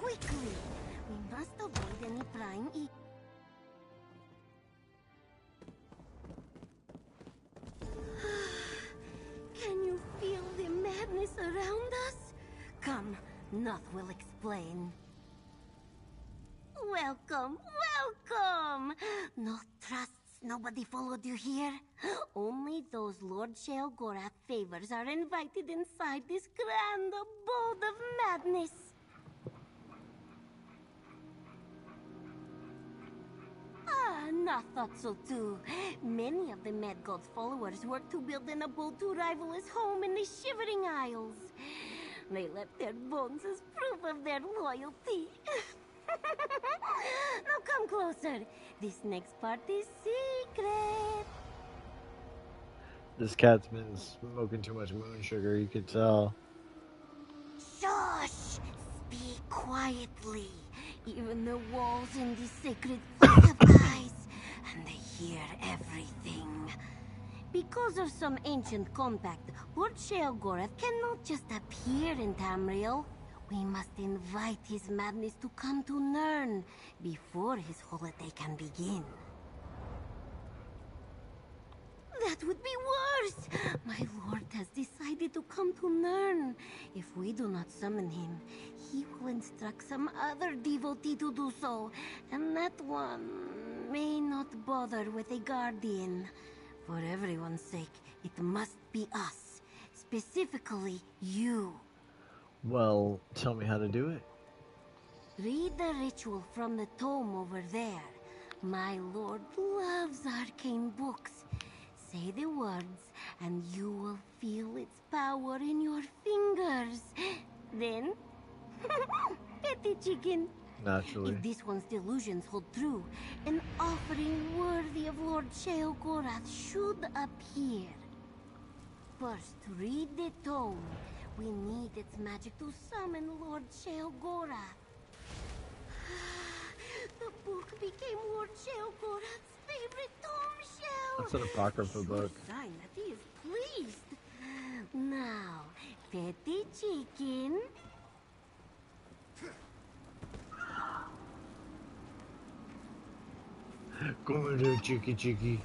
quickly. We must avoid any prying Can you feel the madness around us? Come, Noth will explain. Welcome, welcome! Noth trusts nobody followed you here. Only those Lord Sheogorath favors are invited inside this grand abode of madness. Noth thought so too. Many of the Mad God's followers work to build an abode to rival his home in the Shivering Isles. They left their bones as proof of their loyalty. Now come closer. This next part is secret. This cat's been smoking too much moon sugar, you could tell. Shush! Speak quietly. Even the walls in this sacred place have eyes, and they hear everything. Because of some ancient compact, Lord Sheogorath cannot just appear in Tamriel. We must invite his madness to come to Nirn before his holiday can begin. That would be worse! My lord has decided to come to Nirn. If we do not summon him, he will instruct some other devotee to do so, and that one may not bother with a guardian. For everyone's sake, it must be us. Specifically, you. Well, tell me how to do it. Read the ritual from the tome over there. My lord loves arcane books. Say the words, and you will feel its power in your fingers. Then, petty chicken. Naturally. If this one's delusions hold true, an offering worthy of Lord Sheogorath should appear. First, read the tome. We need its magic to summon Lord Sheogorath. The book became Lord Sheogorath's favorite tome shell. That's an apocrypha book. Sign that he is pleased. Now, petty chicken. Come here, cheeky cheeky.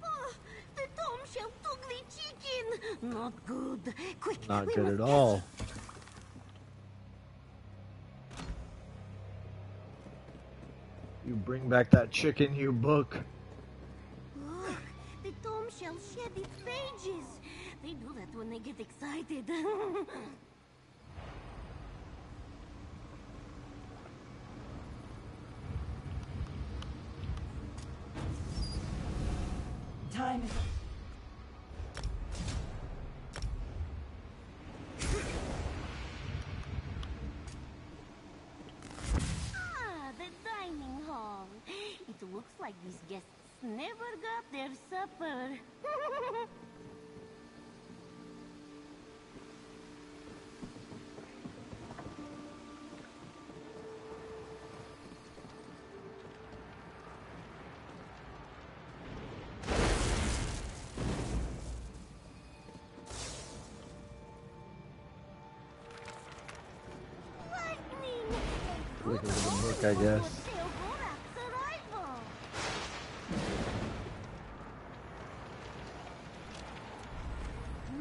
Oh, the tome shell took the chicken. Not good. Quick, Not we good must at get all. You bring back that chicken, you book. Look, the tome shell shed its pages. They do that when they get excited. Time is The dining hall. It looks like these guests never got their supper. Look at the book, I guess.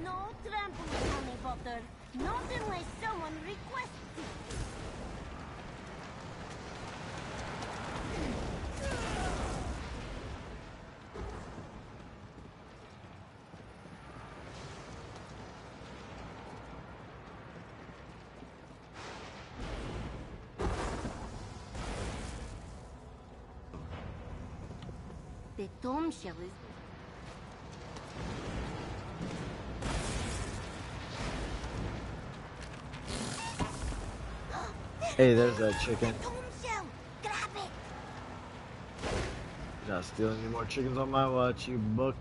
No trampling, honey butter. Not unless someone requests it. The tome shell is... Hey, there's that chicken. The tome shell! Grab it! You're not stealing any more chickens on my watch, you book.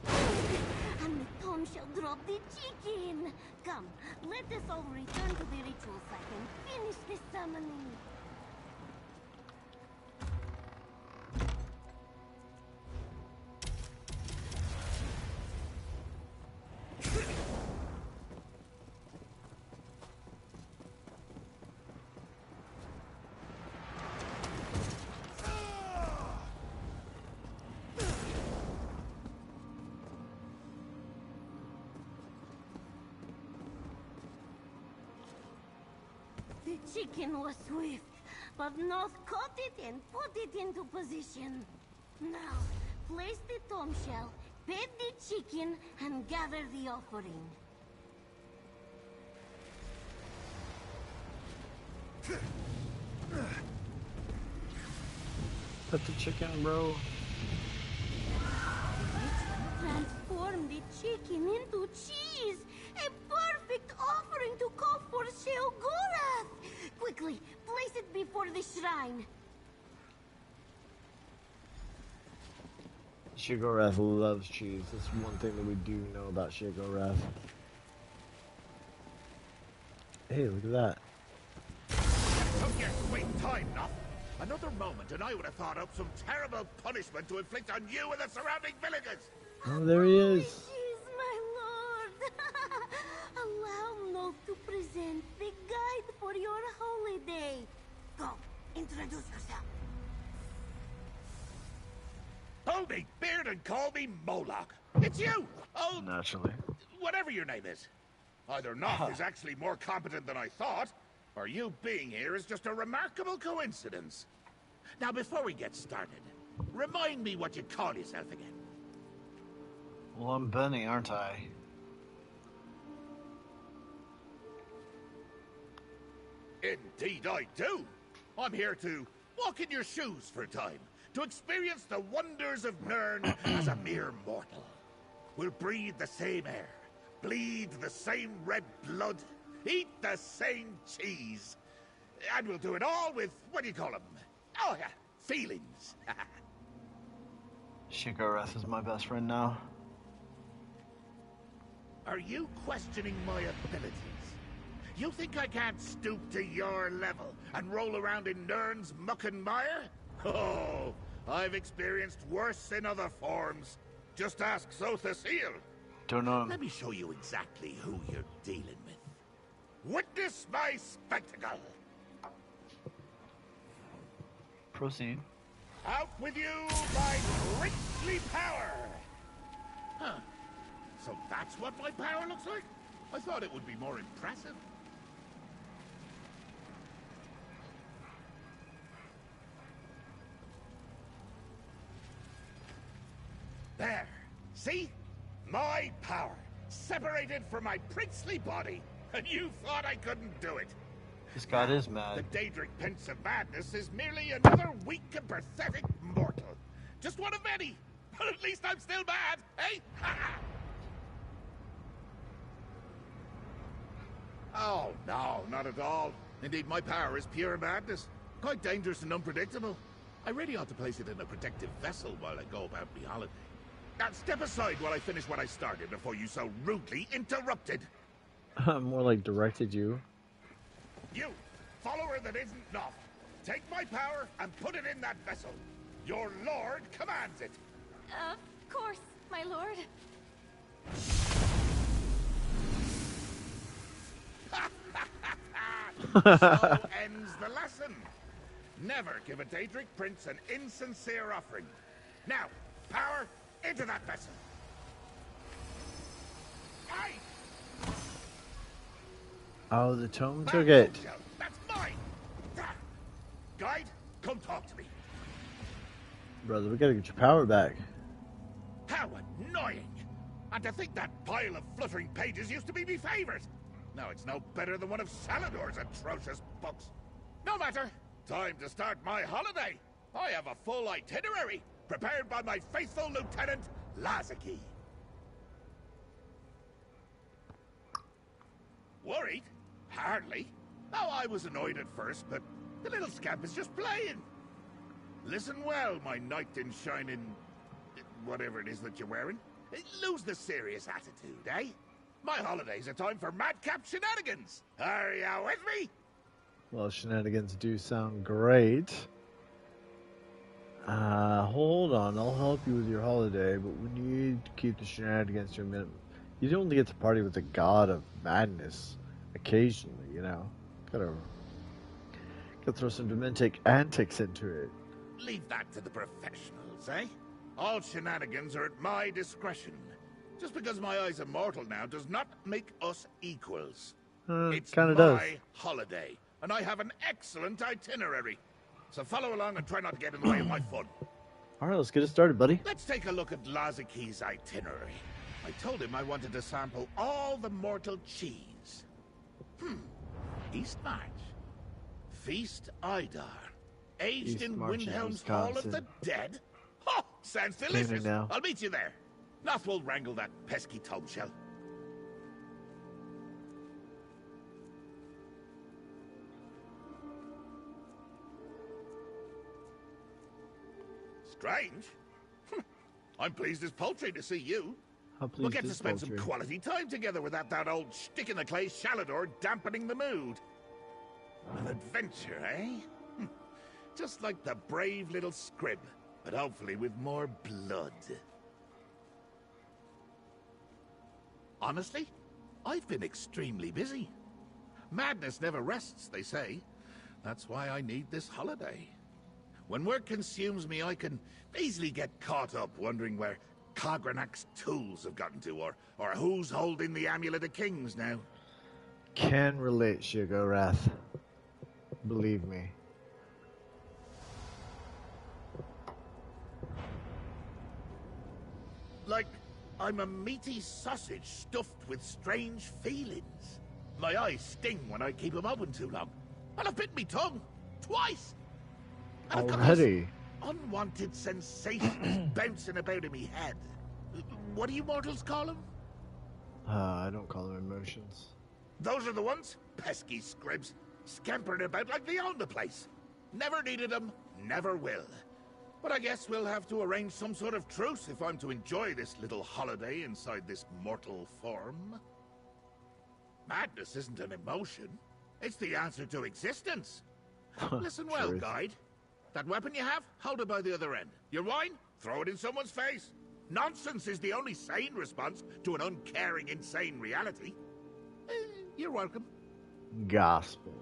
And the tome shell dropped the chicken! Come, let us all return to the ritual site and finish the summoning. chicken was swift, but Noth caught it and put it into position. Now, place the tomb shell, pet the chicken, and gather the offering. Put the chicken, bro. Transform the chicken into cheese! A perfect offering to call for Sheogorath! Quickly, place it before the shrine. Sheogorath loves cheese. That's one thing that we do know about Sheogorath. Hey, look at that. Don't get sweet time, Noth. Another moment and I would have thought up some terrible punishment to inflict on you and the surrounding villagers. Oh, there he is. Cheese, my lord! Allow Noth to present the guide for your holiday. Go, introduce yourself. Hold me, beard, and call me Moloch. It's you! Oh, Naturally. whatever your name is. Either Noth is actually more competent than I thought, or you being here is just a remarkable coincidence. Now, before we get started, remind me what you call yourself again. Well, I'm Benny, aren't I? Indeed I do. I'm here to walk in your shoes for a time, to experience the wonders of Nirn as a mere mortal. We'll breathe the same air, bleed the same red blood, eat the same cheese. And we'll do it all with, what do you call them? Oh yeah, feelings. Sheogorath is my best friend now. Are you questioning my abilities? You think I can't stoop to your level and roll around in Nirn's muck and mire? Oh, I've experienced worse in other forms. Just ask Zothasil. Don't know him. Let me show you exactly who you're dealing with. Witness my spectacle. Proceed. Out with you, my princely power! Huh. So that's what my power looks like? I thought it would be more impressive. There. See? My power. Separated from my princely body. And you thought I couldn't do it. This god is mad. The Daedric Prince of Madness is merely another weak and pathetic mortal. Just one of many. But at least I'm still mad, eh? Oh, no, not at all. Indeed, my power is pure madness. Quite dangerous and unpredictable. I really ought to place it in a protective vessel while I go about my holiday. Now, step aside while I finish what I started before you so rudely interrupted. More like directed you. You, follower that isn't Noth, take my power and put it in that vessel. Your lord commands it. Of course, my lord. So ends the lesson. Never give a Daedric prince an insincere offering. Now, power into that vessel. Aye. Oh, the tome took it. That's mine. Guide, come talk to me. Brother, we gotta get your power back. How annoying! And to think that pile of fluttering pages used to be my favorite. Now it's no better than one of Salador's atrocious books. No matter. Time to start my holiday. I have a full itinerary, prepared by my faithful Lieutenant, Lazaki. Worried? Hardly. Oh, I was annoyed at first, but the little scamp is just playing. Listen well, my knight in shining... whatever it is that you're wearing. Lose the serious attitude, eh? My holiday's a time for madcap shenanigans. Are you with me? Well, shenanigans do sound great. Hold on, I'll help you with your holiday, but we need to keep the shenanigans to a minimum. You don't get to party with the god of madness occasionally, you know. Gotta throw some dementic antics into it. Leave that to the professionals, eh? All shenanigans are at my discretion. Just because my eye's immortal now does not make us equals. It's Kinda my does. holiday. and I have an excellent itinerary. So follow along and try not to get in the way of my fun. Alright, let's get it started, buddy. Let's take a look at Lazaki's itinerary. I told him I wanted to sample all the mortal cheese. East March. Feast Idar. Aged East in March, Windhelm's Hall of the Wisconsin. Dead? Oh, sounds delicious. now. I'll meet you there. Noth will wrangle that pesky tome shell. Strange. I'm pleased as poultry to see you. How pleased We'll get to is spend poultry? some quality time together without that old stick in the clay Shalador dampening the mood. An adventure, eh? Just like the brave little scrib, but hopefully with more blood. Honestly, I've been extremely busy. Madness never rests, they say. That's why I need this holiday. When work consumes me, I can easily get caught up wondering where Kagranak's tools have gotten to, or who's holding the Amulet of Kings now. Can relate, Sheogorath. Believe me. Like I'm a meaty sausage stuffed with strange feelings. My eyes sting when I keep them open too long. And I've bit me tongue. Twice. And I've got these Already? unwanted sensations bouncing about in me head. What do you mortals call them? I don't call them emotions. Those are the ones? Pesky scribs. Scampering about like they own the place. Never needed them, never will. But I guess we'll have to arrange some sort of truce if I'm to enjoy this little holiday inside this mortal form. Madness isn't an emotion. It's the answer to existence. Listen well, Truth. guide. That weapon you have, hold it by the other end. Your wine, throw it in someone's face. Nonsense is the only sane response to an uncaring, insane reality. You're welcome. Gospel.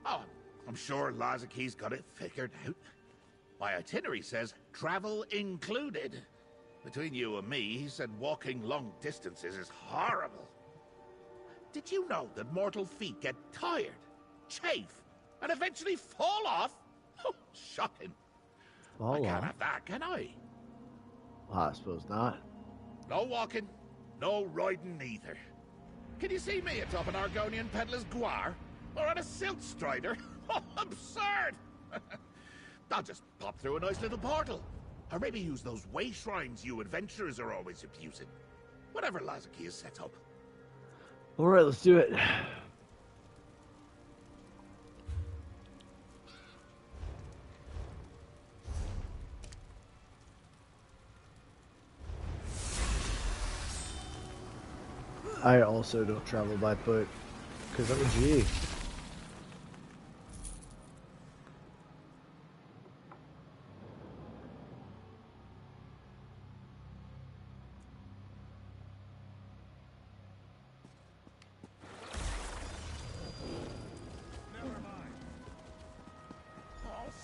Oh, I'm sure Lazaki's got it figured out. My itinerary says travel included. Between you and me, he said walking long distances is horrible. Did you know that mortal feet get tired, chafe, and eventually fall off? Oh, shocking. I Fall can't off? have that, can I? Well, I suppose not. No walking, no riding either. Can you see me atop an Argonian peddler's guar? Or on a silt strider? Oh, absurd! I'll just pop through a nice little portal. Or maybe use those way shrines you adventurers are always abusing. Whatever Lazaki has set up. Alright, let's do it. I also don't travel by foot, because I'm a G.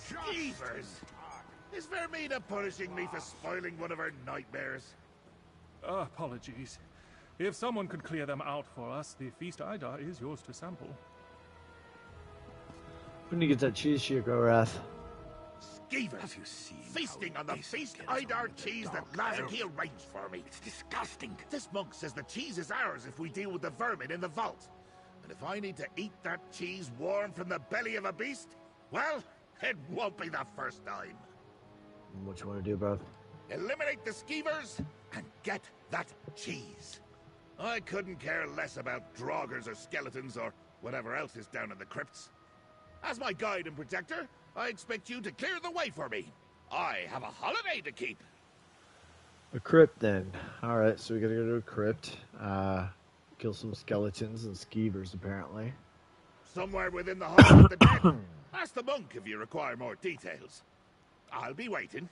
Skeevers! Is Vermina punishing me for spoiling one of her nightmares? Apologies. If someone could clear them out for us, the Feast Idar is yours to sample. When you get that cheese, Sheogorath. Skeevers! Have you seen Feasting how on the this Feast gets on Idar with the cheese that dark Lazaki elf? arranged for me. It's disgusting. This monk says the cheese is ours if we deal with the vermin in the vault. And if I need to eat that cheese warm from the belly of a beast, well, it won't be the first time. What you want to do, bro? Eliminate the skeevers and get that cheese. I couldn't care less about draugrs or skeletons or whatever else is down in the crypts. As my guide and protector, I expect you to clear the way for me. I have a holiday to keep. A crypt, then. Alright, so we gotta go to a crypt. Kill some skeletons and skeevers, apparently. Somewhere within the Hall of the Dead. Ask the monk if you require more details. I'll be waiting.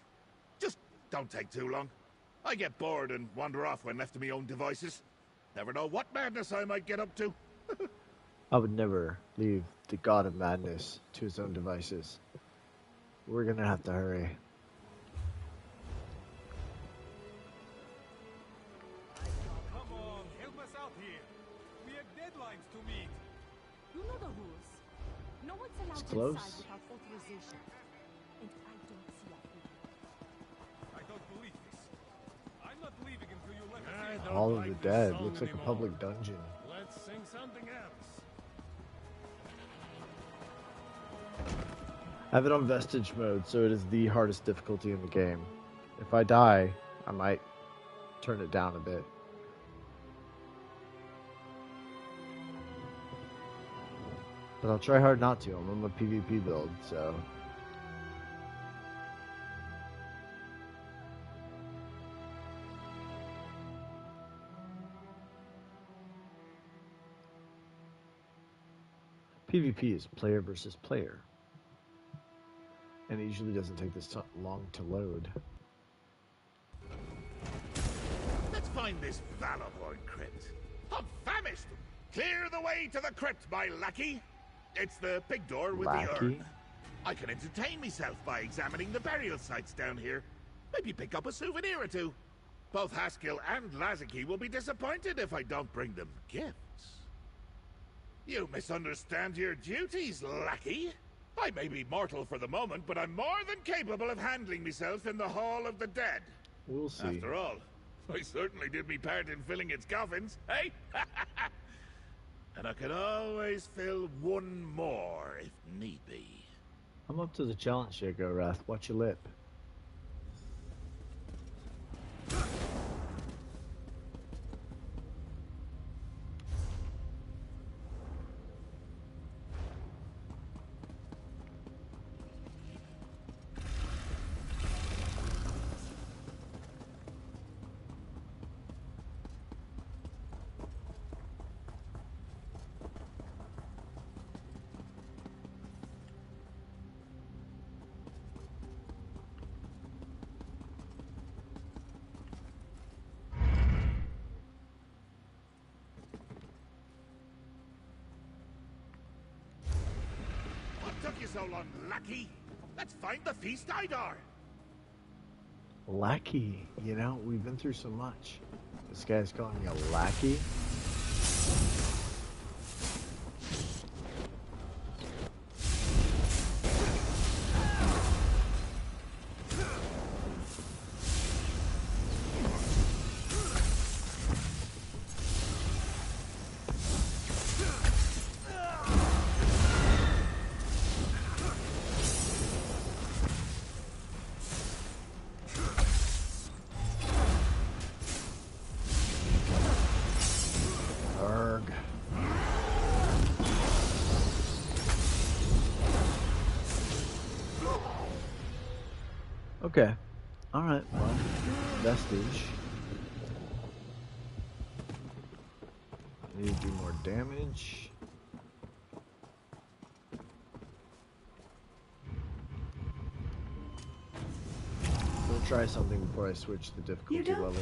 Just don't take too long. I get bored and wander off when left to my own devices. Never know what madness I might get up to. I would never leave the god of madness to his own devices. We're gonna have to hurry. Come on, help us out here. We are deadlines to meet. You know the rules. No one's allowed It's close. inside without authorization. And I don't see a way. I don't believe this. I'm not leaving until you let I us in. don't Hall of like the this Dead. song Looks like a anymore. public dungeon. Let's sing something else. I have it on Vestige mode, so it is the hardest difficulty in the game. If I die, I might turn it down a bit. But I'll try hard not to. I'm on my PvP build, so... PvP is player versus player. And it usually doesn't take this long to load. Let's find this Valorhorn crypt. I'm famished. Clear the way to the crypt, my lackey. It's the big door with the Lackey? urn. I can entertain myself by examining the burial sites down here. Maybe pick up a souvenir or two. Both Haskell and Lazarkey will be disappointed if I don't bring them gifts. You misunderstand your duties, lackey. I may be mortal for the moment, but I'm more than capable of handling myself in the Hall of the Dead. We'll see. After all, I certainly did me part in filling its coffins, eh? And I can always fill one more if need be. I'm up to the challenge, Sheogorath. Watch your lip. What took you so long, lackey? Let's find the feast Idar. Lackey. You know, we've been through so much. This guy's calling me a lackey. Arg. Okay. Alright, well, Vestige. I need to do more damage. We'll try something before I switch the difficulty level.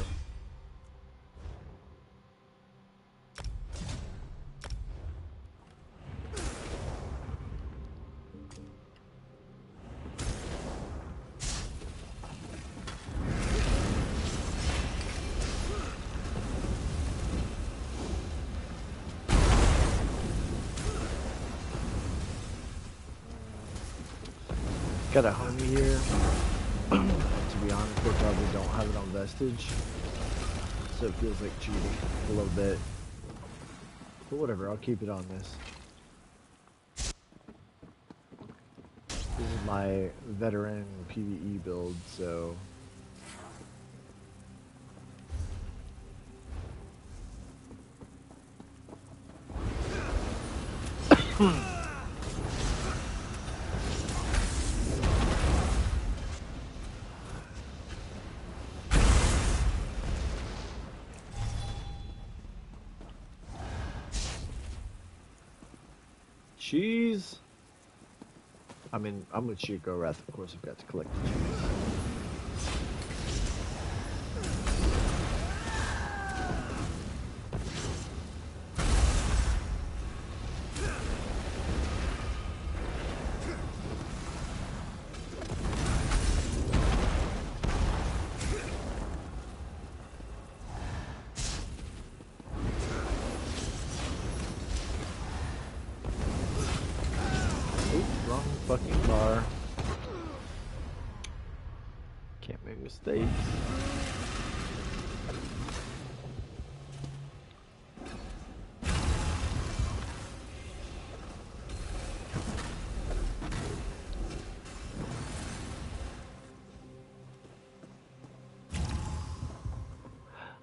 Got a homie here. To be honest, they probably don't have it on Vestige. So it feels like cheating a little bit. But whatever, I'll keep it on this. This is my veteran PvE build, so... Cheese. I mean, I'm with Sheogorath, of course. I've got to collect the cheese. mistakes.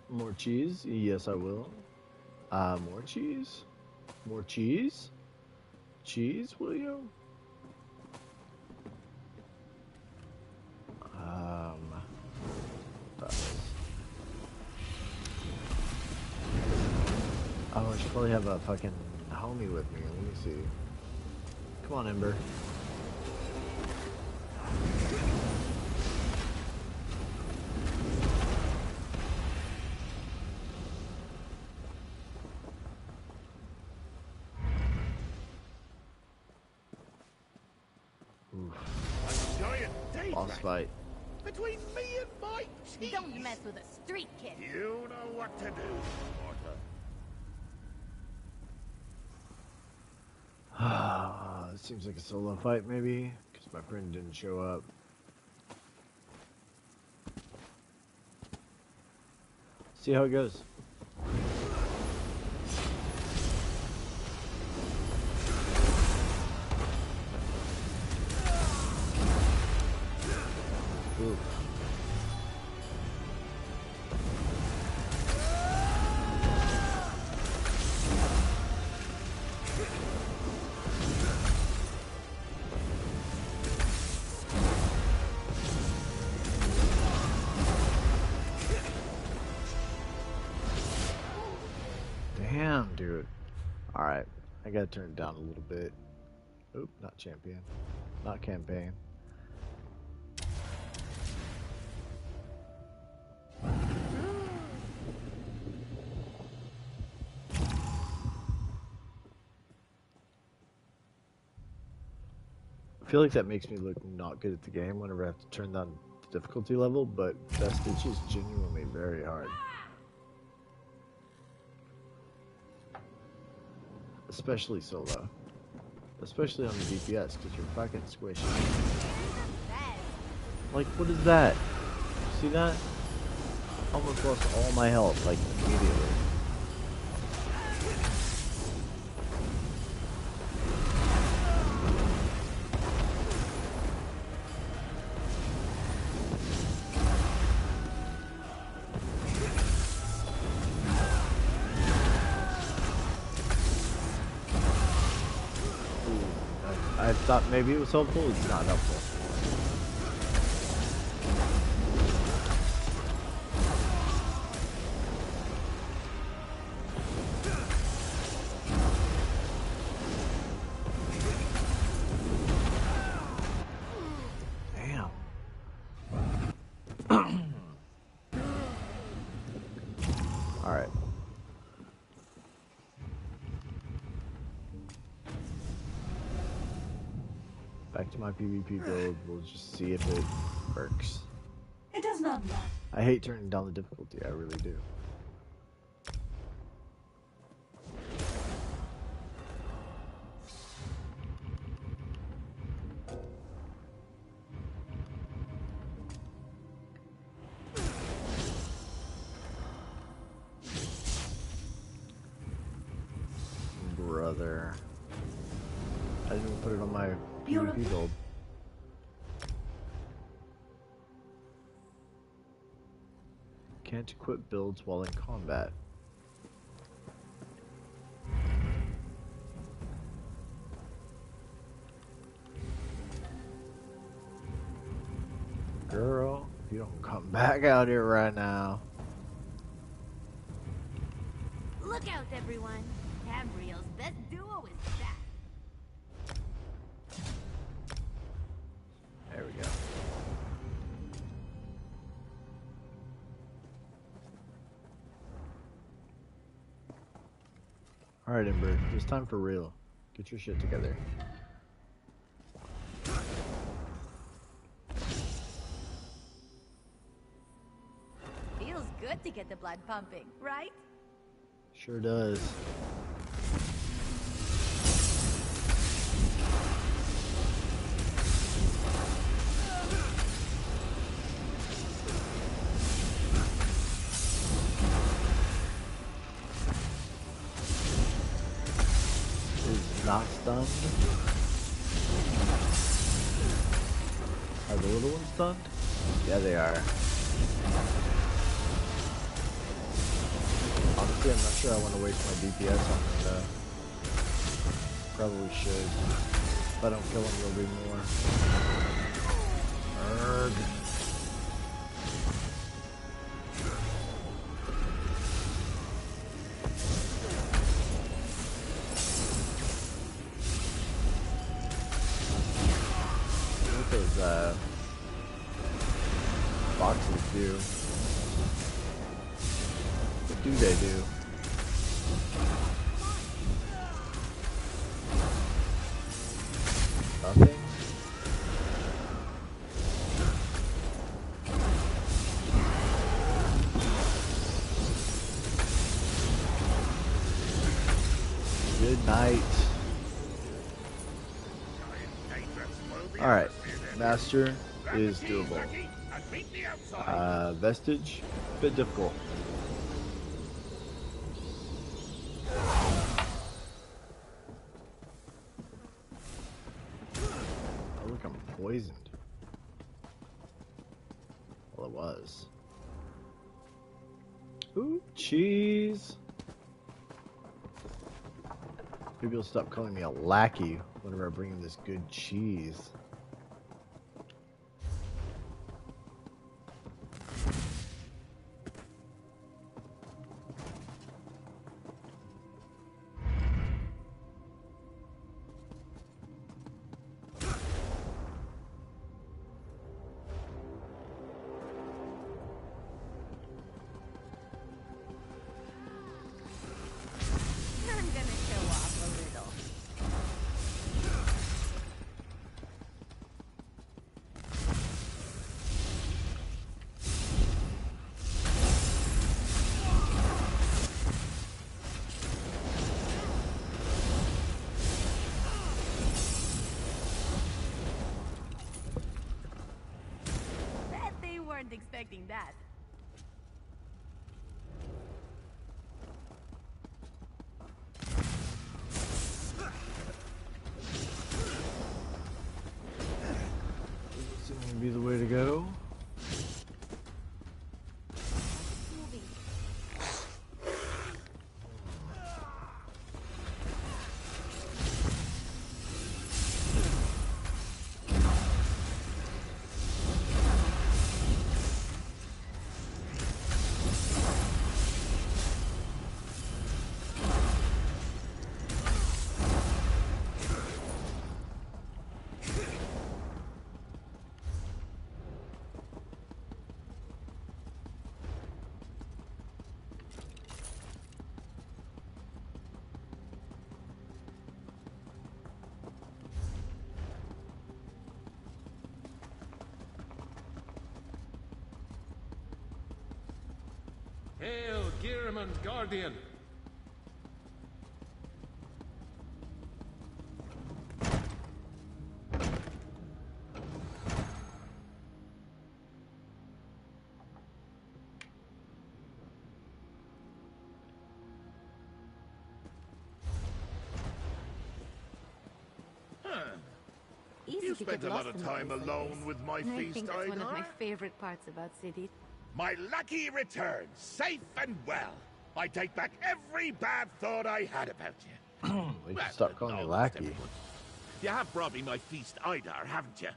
More cheese? Yes, I will. More cheese? More cheese? Cheese, will you? Oh, I should probably have a fucking homie with me. Let me see. Come on, Ember. A giant day Boss rat fight. between me and my cheese. Don't mess with a street kid. You know what to do, Martha. It seems like a solo fight, maybe, because my friend didn't show up. See how it goes. Ooh. Damn, dude. Alright, I gotta turn it down a little bit. Oop, not champion. Not campaign. I feel like that makes me look not good at the game whenever I have to turn down the difficulty level, but that Stitch is genuinely very hard. Especially solo. Especially on the DPS, because you're fucking squishy. Like, what is that? See that? Almost lost all my health, like, immediately. I thought maybe it was helpful. It's not helpful. Damn. All right. Back to my PvP build. We'll just see if it works. It does not matter. I hate turning down the difficulty. I really do. Brother. I didn't even put it on my PvP build. Can't equip builds while in combat. Girl, if you don't come back out here right now. Look out, everyone. Tamriel's best duo is back. There we go. Alright, Ember, it's time for real. Get your shit together. Feels good to get the blood pumping, right? Sure does. not stunned? Are the little ones stunned? Yeah, they are. Honestly, I'm not sure I want to waste my DPS on it. Probably should. If I don't kill them, there'll be more. Urgh. What those boxes do? What do they do? Nothing? Good night. Alright, Master is doable. Vestige, bit difficult. Oh look, I'm poisoned. Well, it was. Ooh, cheese. Maybe you'll stop calling me a lackey whenever I bring in this good cheese. I'm gonna show off a little. Bet they weren't expecting that. This is gonna be the way to go. Hail, Gearman's Guardian! Easy You to spent get a lot lost of in time places like alone this. with my And I feast, think that's one of my Einar. favorite parts about cities. My lackey returns, safe and well. I take back every bad thought I had about you. We can stop calling you lackey. You have brought me my feast, Idar, haven't you?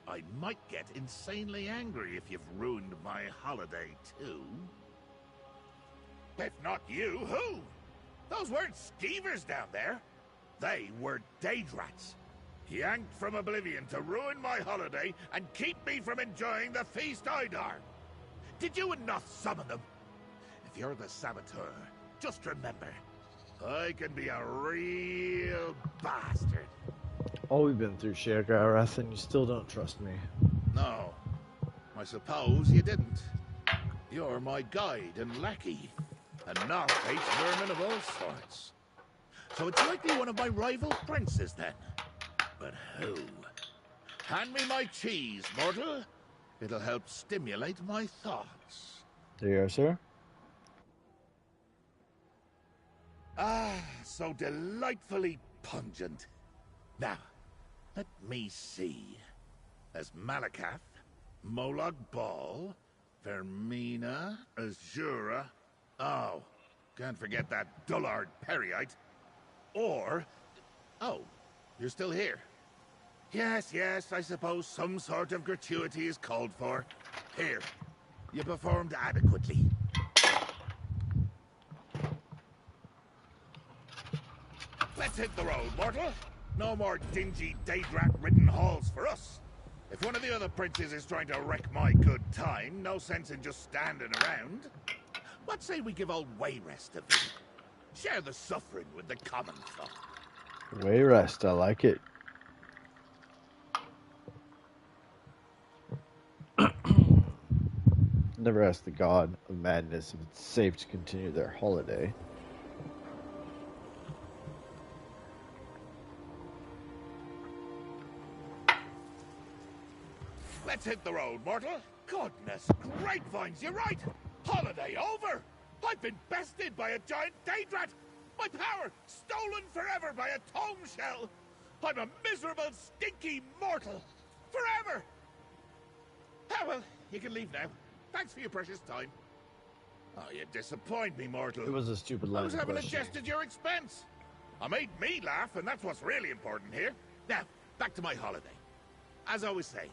I might get insanely angry if you've ruined my holiday, too. If not you, who? Those weren't skeevers down there. They were Daedrats. Yanked from oblivion to ruin my holiday and keep me from enjoying the feast, Idar. Did you and Noth summon them? If you're the saboteur, just remember, I can be a real bastard. All we've been through, Sheogorath, and you still don't trust me. No, I suppose you didn't. You're my guide and lackey, and Noth hates vermin of all sorts. So it's likely one of my rival princes, then. But who? Hand me my cheese, mortal. It'll help stimulate my thoughts. There you are, sir. Ah, so delightfully pungent. Now, let me see. There's Malakath, Molag Bal, Vermina, Azura. Oh, can't forget that dullard Periite. Or... oh, you're still here. Yes, I suppose some sort of gratuity is called for. Here, you performed adequately. Let's hit the road, mortal. No more dingy, Daedrat-ridden halls for us. If one of the other princes is trying to wreck my good time, no sense in just standing around. What say we give old Wayrest a visit? Share the suffering with the common folk. Wayrest, I like it. Never ask the god of madness if it's safe to continue their holiday. Let's hit the road, mortal. Goodness grapevines, you're right. Holiday over. I've been bested by a giant Daedrat. My power stolen forever by a tome shell. I'm a miserable, stinky mortal. Forever. Ah, well, you can leave now. Thanks for your precious time. Oh, you disappoint me, mortal. It was a stupid line I was of having a questioning. jest at your expense. I made me laugh, and that's what's really important here. Now, back to my holiday. As I was saying,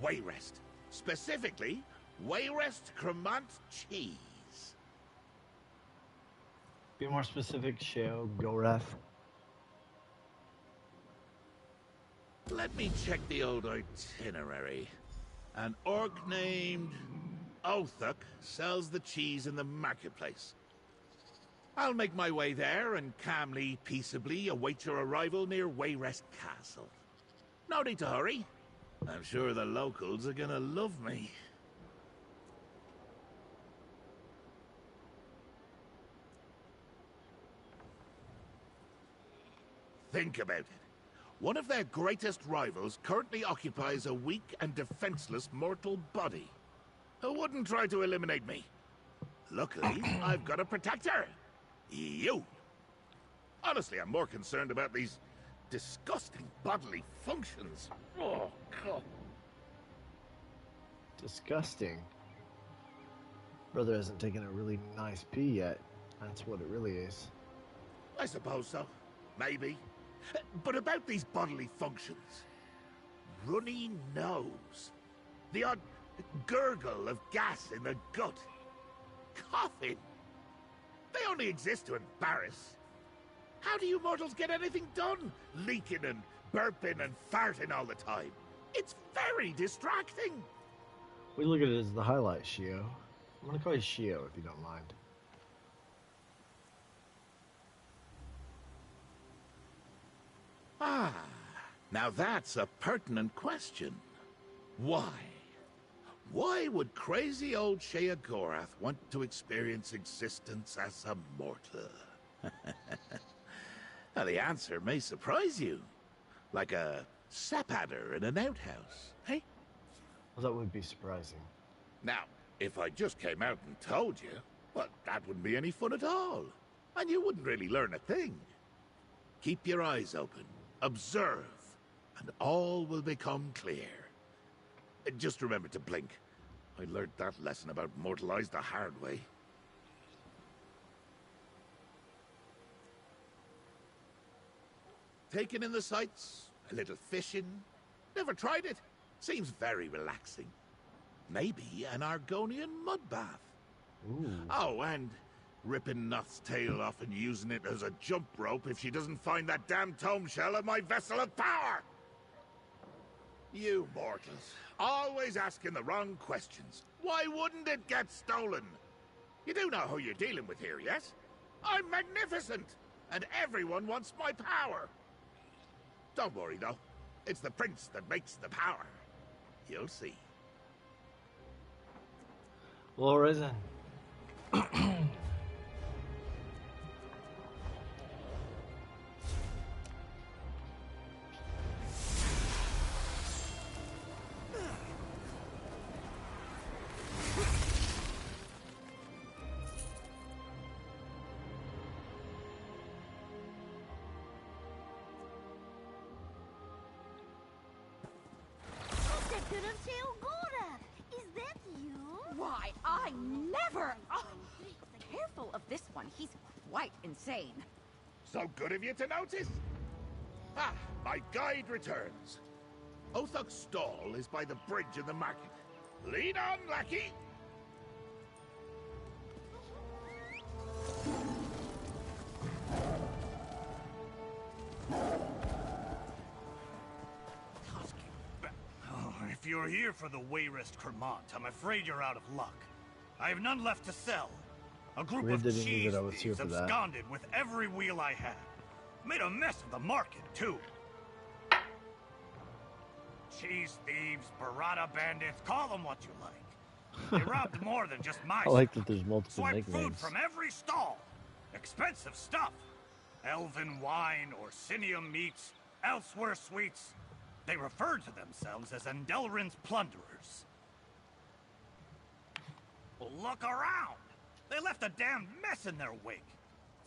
Wayrest. Specifically, Wayrest Cremant cheese. Be more specific, Sheogorath. Let me check the old itinerary. An orc named Othuk sells the cheese in the marketplace. I'll make my way there and calmly, peaceably await your arrival near Wayrest Castle. No need to hurry. I'm sure the locals are gonna love me. Think about it. One of their greatest rivals currently occupies a weak and defenseless mortal body. Who wouldn't try to eliminate me? Luckily, I've got a protector. You. Honestly, I'm more concerned about these disgusting bodily functions. Oh, God. Disgusting. Brother hasn't taken a really nice pee yet. That's what it really is. I suppose so. Maybe. But about these bodily functions. Runny nose. The odd gurgle of gas in the gut. Coughing. They only exist to embarrass. How do you mortals get anything done? Leaking and burping and farting all the time. It's very distracting. We look at it as the highlight, Shio. I'm gonna call you Shio if you don't mind. Ah, now that's a pertinent question. Why? Why would crazy old Sheogorath want to experience existence as a mortal? Now, the answer may surprise you. Like a sap adder in an outhouse, eh? Well, that would be surprising. Now, if I just came out and told you, well, that wouldn't be any fun at all. And you wouldn't really learn a thing. Keep your eyes open. Observe, and all will become clear. Just remember to blink. I learned that lesson about mortal eyes the hard way. Taking in the sights, a little fishing. Never tried it. Seems very relaxing. Maybe an Argonian mud bath. Ooh. Oh, and ripping Noth's tail off and using it as a jump rope if she doesn't find that damn tome shell of my vessel of power! You mortals, always asking the wrong questions. Why wouldn't it get stolen? You do know who you're dealing with here, yes? I'm magnificent, and everyone wants my power. Don't worry, though. It's the prince that makes the power. You'll see. Well, alright then. this one. He's quite insane. So good of you to notice. Ah, my guide returns. Othok's stall is by the bridge in the market. Lead on, lackey! If you're here for the Wayrest Kermont, I'm afraid you're out of luck. I have none left to sell. A group of didn't cheese that I was here thieves for that. absconded with every wheel I had. Made a mess of the market, too. Cheese thieves, burrata bandits, call them what you like. They robbed more than just my I like stuff. that there's multiple Swiped food nicknames. from every stall. Expensive stuff. Elven wine, Orsinium meats, elsewhere sweets. They referred to themselves as Endelrin's plunderers. Look around! They left a damn mess in their wake.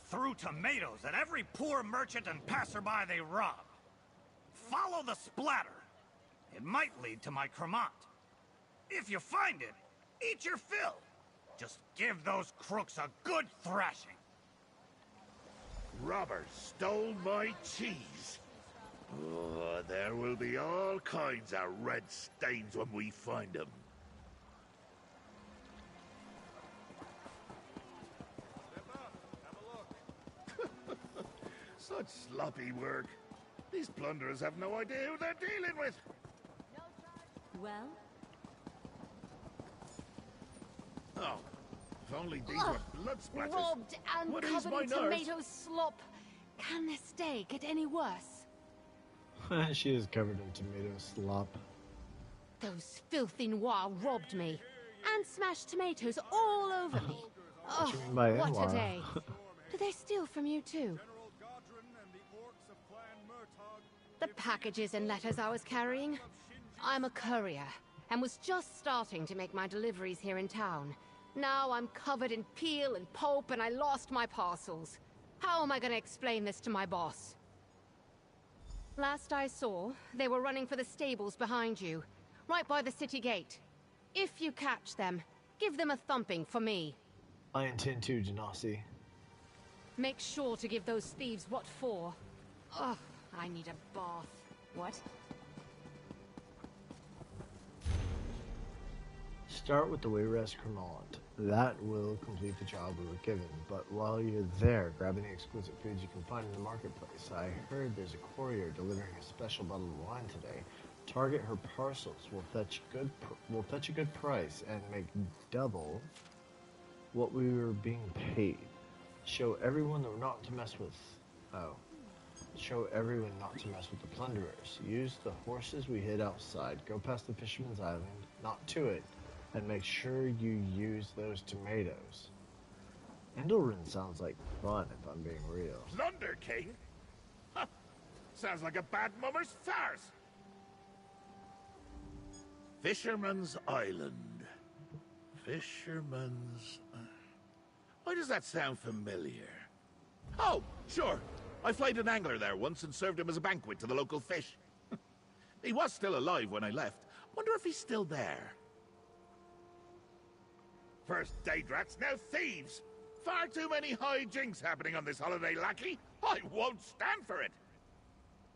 Threw tomatoes at every poor merchant and passerby they robbed. Follow the splatter. It might lead to my Kermont. If you find it, eat your fill. Just give those crooks a good thrashing. Robbers stole my cheese. Oh, there will be all kinds of red stains when we find them. Such sloppy work. These plunderers have no idea who they're dealing with. Well? Oh, if only these were blood splatters. Robbed and What is covered my in nerves? tomato slop. Can this day get any worse? She is covered in tomato slop. Those filthy Noir robbed me and smashed tomatoes all over me. Oh, you mean by what Noir? a day. Did they steal from you too? The packages and letters I was carrying? I'm a courier and was just starting to make my deliveries here in town. Now I'm covered in peel and pulp and I lost my parcels. How am I going to explain this to my boss? Last I saw, they were running for the stables behind you, right by the city gate. If you catch them, give them a thumping for me. I intend to, Genasi. Make sure to give those thieves what for. Ugh, I need a bath. What? Start with the Wayrest Kermont. That will complete the job we were given, but while you're there, grab any exquisite foods you can find in the marketplace. I heard there's a courier delivering a special bottle of wine today. Target her parcels. We'll fetch a good price and make double what we were being paid. Show everyone that we're not to mess with. Show everyone not to mess with the plunderers. Use the horses we hid outside. Go past the Fisherman's Island, not to it. And make sure you use those tomatoes. Endelrin sounds like fun, if I'm being real. Plunder King? Huh. Sounds like a bad mummer's farce. Fisherman's Island. Fisherman's... Why does that sound familiar? Oh, sure. I flayed an angler there once and served him as a banquet to the local fish. He was still alive when I left. Wonder if he's still there. First Daydrats, now thieves! Far too many hijinks happening on this holiday, lackey. I won't stand for it.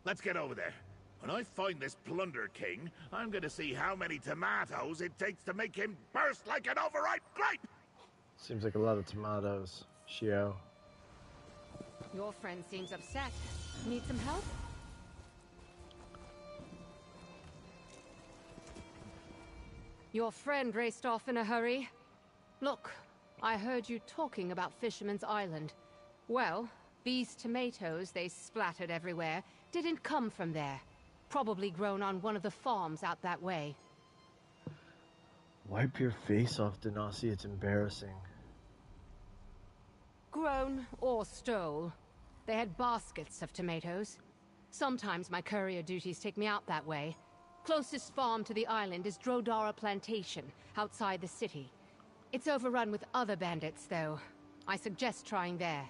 Let's get over there. When I find this Plunder King, I'm gonna see how many tomatoes it takes to make him burst like an overripe grape! Seems like a lot of tomatoes. Sheo. Your friend seems upset. Need some help? Your friend raced off in a hurry. Look, I heard you talking about Fisherman's Island. Well, these tomatoes they splattered everywhere didn't come from there. Probably grown on one of the farms out that way. Wipe your face off, Denasi. It's embarrassing. Grown or stole. They had baskets of tomatoes. Sometimes my courier duties take me out that way. Closest farm to the island is Drodara Plantation, outside the city. It's overrun with other bandits, though. I suggest trying there.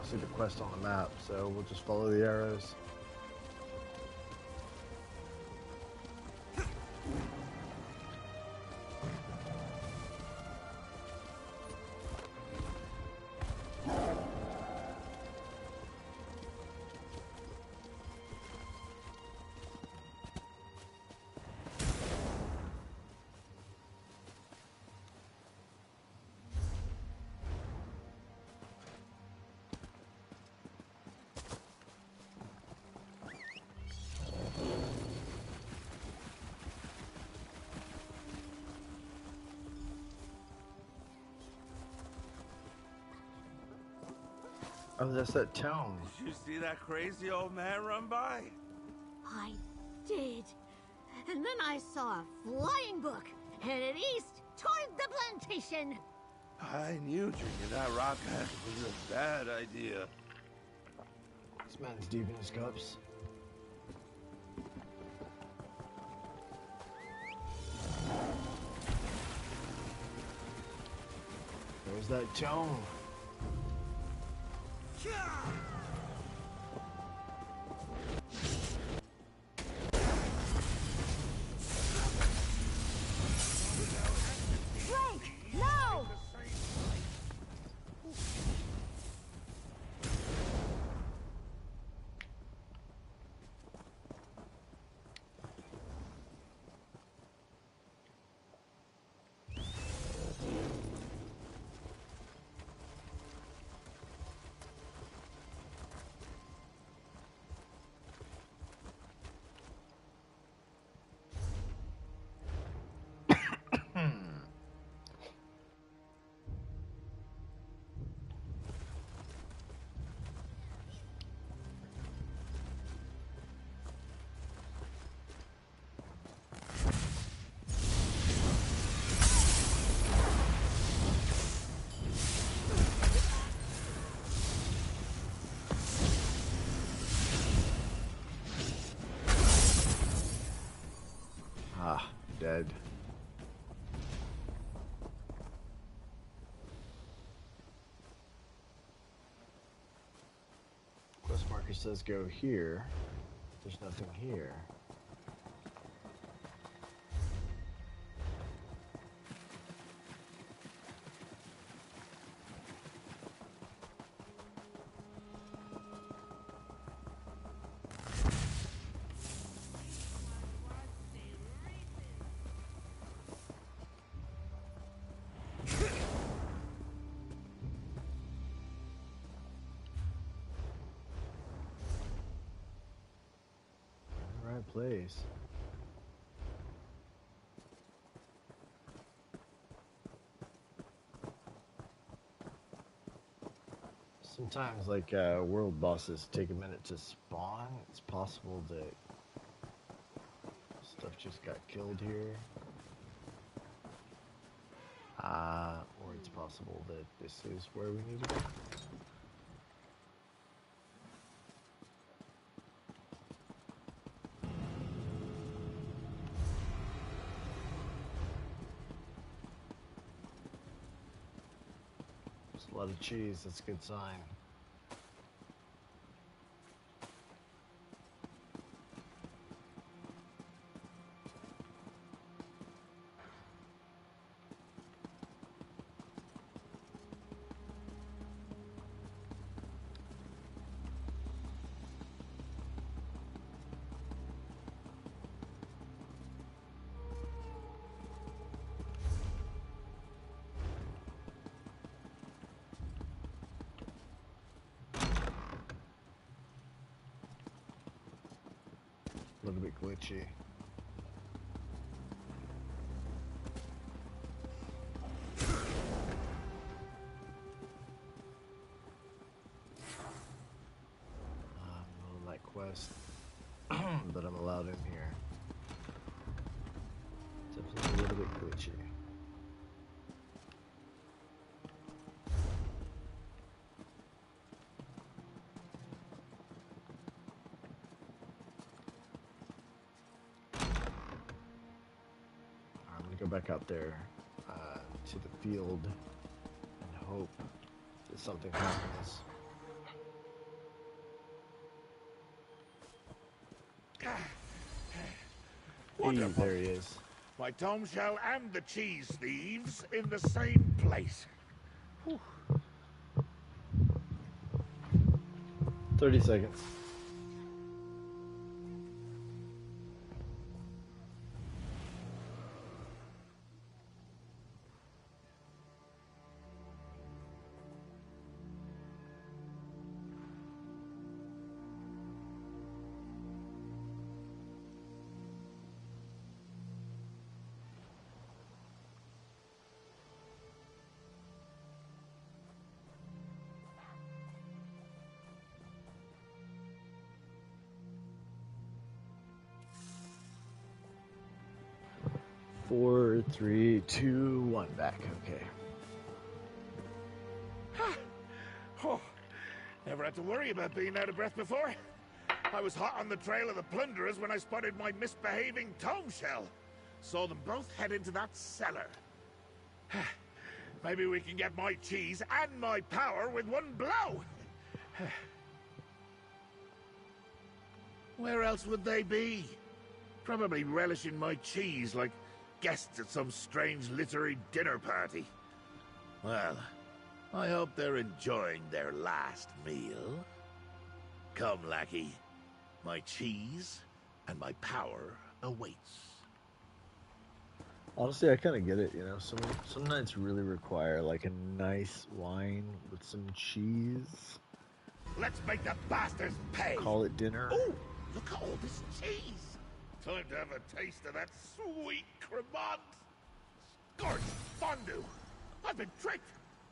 see the quest on the map, so we'll just follow the arrows. Oh, that's that tome. Did you see that crazy old man run by? I did. And then I saw a flying book headed east toward the plantation. I knew drinking that rock acid was a bad idea. This man's deep in his cups. There's that tome. Frank, no! Ah, dead. Quest marker says go here. There's nothing here. Right place. Sometimes, like, world bosses take a minute to spawn. It's possible that stuff just got killed here. Or it's possible that this is where we need to go. There's a lot of cheese, that's a good sign. A little bit glitchy. On that quest that I'm allowed in here. Definitely a little bit glitchy. Go back out there to the field and hope that something happens. Wonderful. There he is. My tome shell and the cheese thieves in the same place. 30 seconds. Four, three, two, one. Back. Okay. Oh, never had to worry about being out of breath before. I was hot on the trail of the plunderers when I spotted my misbehaving tome shell. Saw them both head into that cellar. Maybe we can get my cheese and my power with one blow. Where else would they be? Probably relishing my cheese like guests at some strange literary dinner party. Well, I hope they're enjoying their last meal. Come, lackey. My cheese and my power awaits. Honestly, I kind of get it, you know. Some nights really require like a nice wine with some cheese. Let's make the bastards pay. Call it dinner. Oh, look at all this cheese. Time to have a taste of that sweet cremant. Scorched fondue. I've been tricked.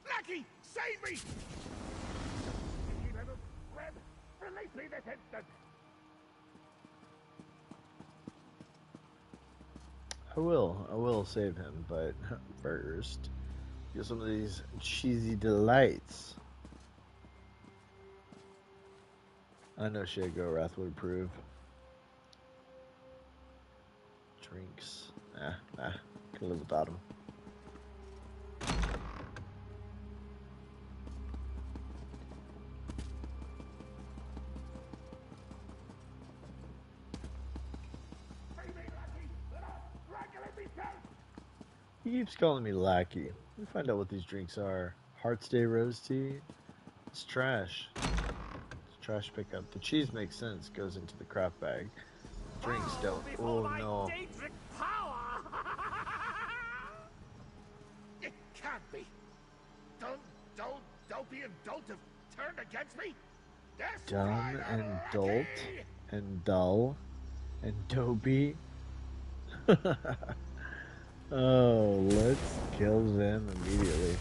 Lackey, save me. You little scrub. Release me this instant. I will save him, but first, get some of these cheesy delights. I know Sheogorath would approve. Drinks. Can live without him. He keeps calling me lackey. Let me find out what these drinks are. Heartstay rose tea. It's trash. It's trash pickup. The cheese makes sense. Goes into the craft bag. Drinks don't. Oh no. It can't be. Dopey and Dolt have turned against me? Dumb and Dolt and dull and dopey. Oh, let's kill them immediately.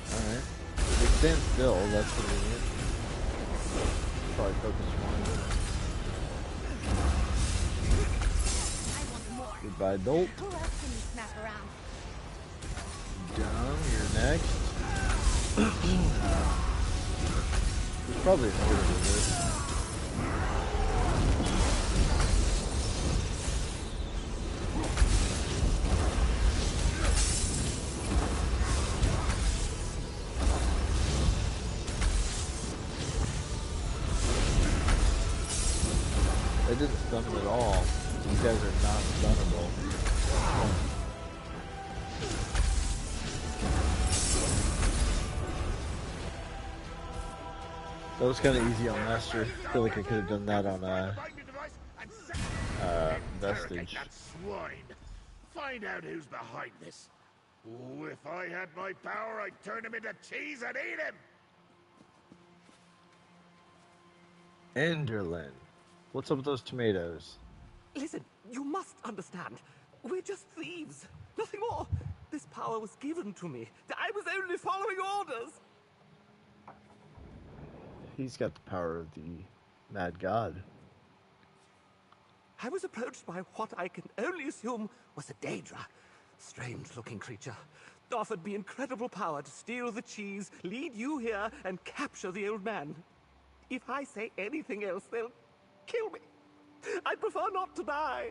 Alright. They stand still, that's convenient. Probably focus one. Goodbye, Dolt. Who else can you smack around? Dumb, you're next. There's probably a order to this. They didn't stun him at all. These guys are not stunnable. That was kind of easy on Master. I feel like I could have done that on Vestige. That swine. Find out who's behind this. Oh, if I had my power, I'd turn him into cheese and eat him. Enderlin. What's up with those tomatoes? Listen, you must understand. We're just thieves. Nothing more. This power was given to me. I was only following orders. He's got the power of the Mad God. I was approached by what I can only assume was a Daedra. Strange-looking creature. Offered me incredible power to steal the cheese, lead you here, and capture the old man. If I say anything else, they'll kill me. I'd prefer not to die.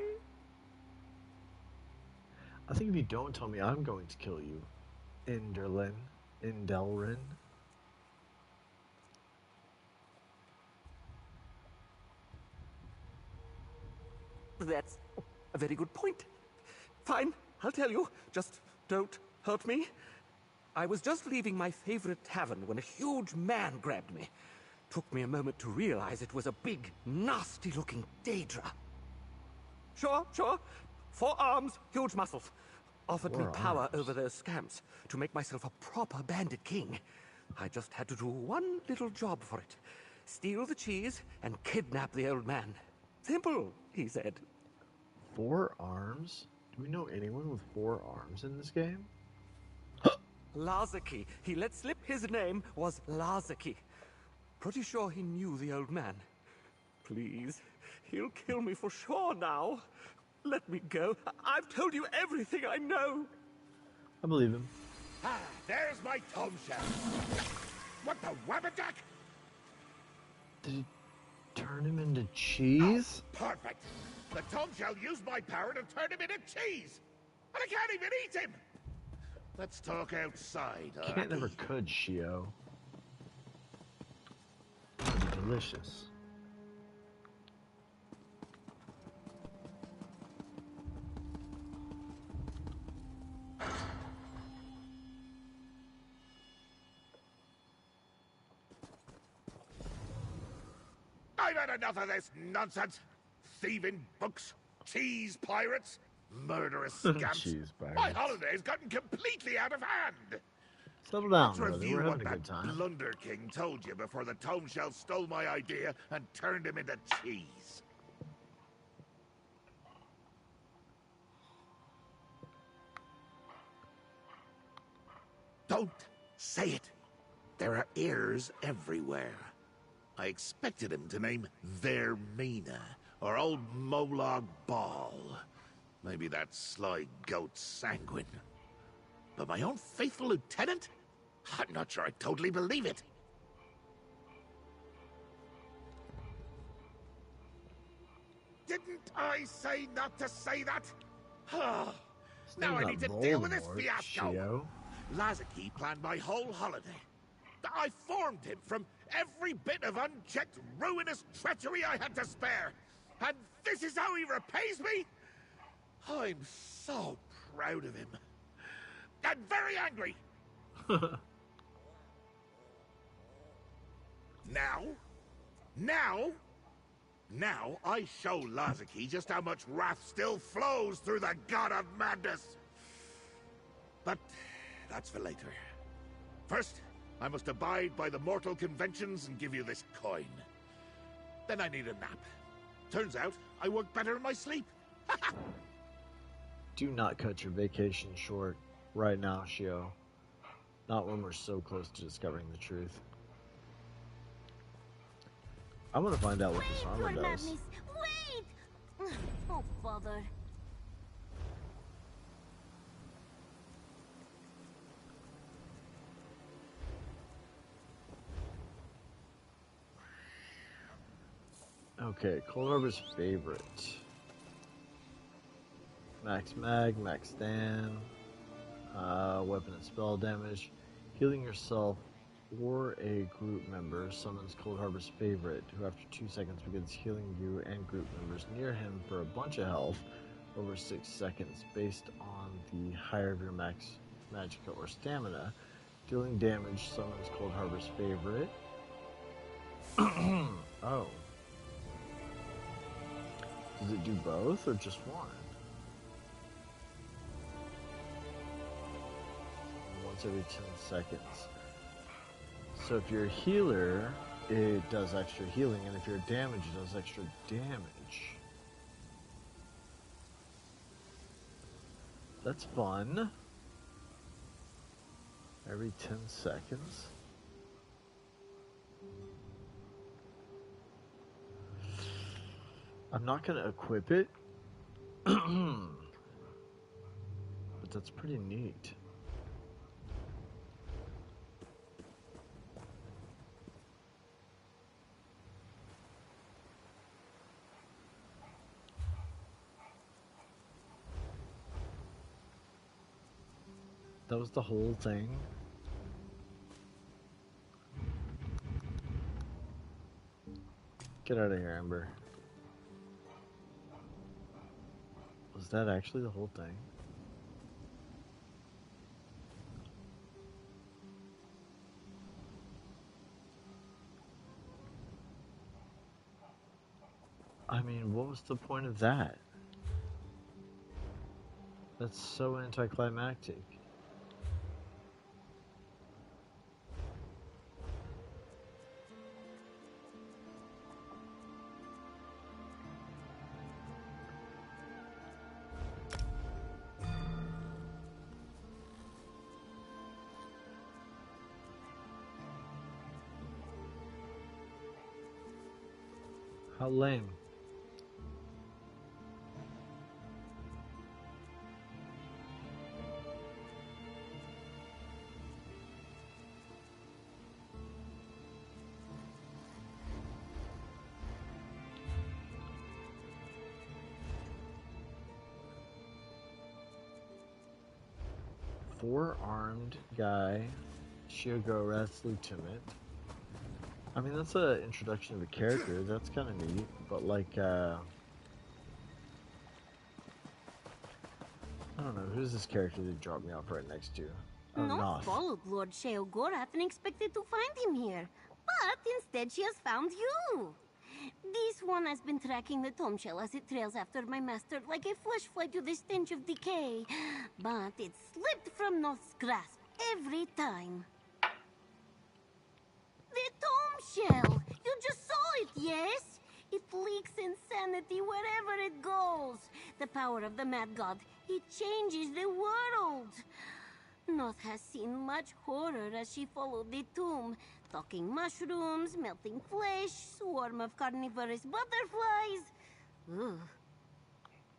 I think if you don't tell me, I'm going to kill you, Enderlin. In Delrin. That's a very good point. Fine, I'll tell you. Just don't hurt me. I was just leaving my favorite tavern when a huge man grabbed me. Took me a moment to realize it was a big, nasty-looking Daedra. Sure. 4 arms, huge muscles. Offered me power over those scamps to make myself a proper bandit king. I just had to do one little job for it. Steal the cheese and kidnap the old man. Simple, he said. 4 arms? Do we know anyone with 4 arms in this game? Lazaki. He let slip his name was Lazaki. Pretty sure he knew the old man. Please, he'll kill me for sure now. Let me go. I've told you everything I know. I believe him. Ah, there's my tomb shell. What the wabberjack? Did he turn him into cheese? Oh, perfect. The tomb shell used my power to turn him into cheese. And I can't even eat him. Let's talk outside. Can't never could, Shio. Delicious. I've had enough of this nonsense. Thieving books, cheese pirates, murderous scamps. Cheese pirates. My holiday's gotten completely out of hand. Settle down, Let's brother. review We're what having a that good time. Blunder King told you before the Tome Shell stole my idea and turned him into cheese. Don't say it. There are ears everywhere. I expected him to name their Mina or old Molag Ball. Maybe that sly goat Sanguine. But my own faithful lieutenant? I'm not sure I totally believe it. Didn't I say not to say that? Now I need to deal with this fiasco. Shio. Lazaki planned my whole holiday. I formed him from every bit of unchecked, ruinous treachery I had to spare. And this is how he repays me? I'm so proud of him. And very angry. Now I show Lazaki just how much wrath still flows through the god of madness. But that's for later. First, I must abide by the mortal conventions and give you this coin. Then I need a nap. Turns out, I work better in my sleep. Do not cut your vacation short right now, Shio. Not when we're so close to discovering the truth. I want to find out what this armor does. Wait! Oh, bother. Okay, Cold Harbor's favorite. Max mag, max stam, weapon and spell damage. Healing yourself or a group member summons Cold Harbor's favorite, who after 2 seconds begins healing you and group members near him for a bunch of health over 6 seconds based on the higher of your max magicka or stamina. Dealing damage summons Cold Harbor's favorite. Oh. Does it do both or just one? Once every 10 seconds. So if you're a healer, it does extra healing, and if you're a damage, it does extra damage. That's fun. Every 10 seconds. I'm not going to equip it, but that's pretty neat. That was the whole thing. Get out of here, Ember. Was that actually the whole thing? I mean, what was the point of that? That's so anticlimactic. How lame. Four-armed guy, Sheogorath's lieutenant. I mean, that's an introduction to the character. That's kind of neat, but like, I don't know. Who's this character that dropped me off right next to? Oh, Noth followed Lord Sheogorath and expected to find him here, but instead she has found you. This one has been tracking the tomb shell as it trails after my master like a flesh fly to the stench of decay, but it slipped from Noth's grasp every time. The tomb shell! You just saw it, yes? It leaks insanity wherever it goes. The power of the mad god, it changes the world. Noth has seen much horror as she followed the tomb. Talking mushrooms, melting flesh, swarm of carnivorous butterflies. Ugh.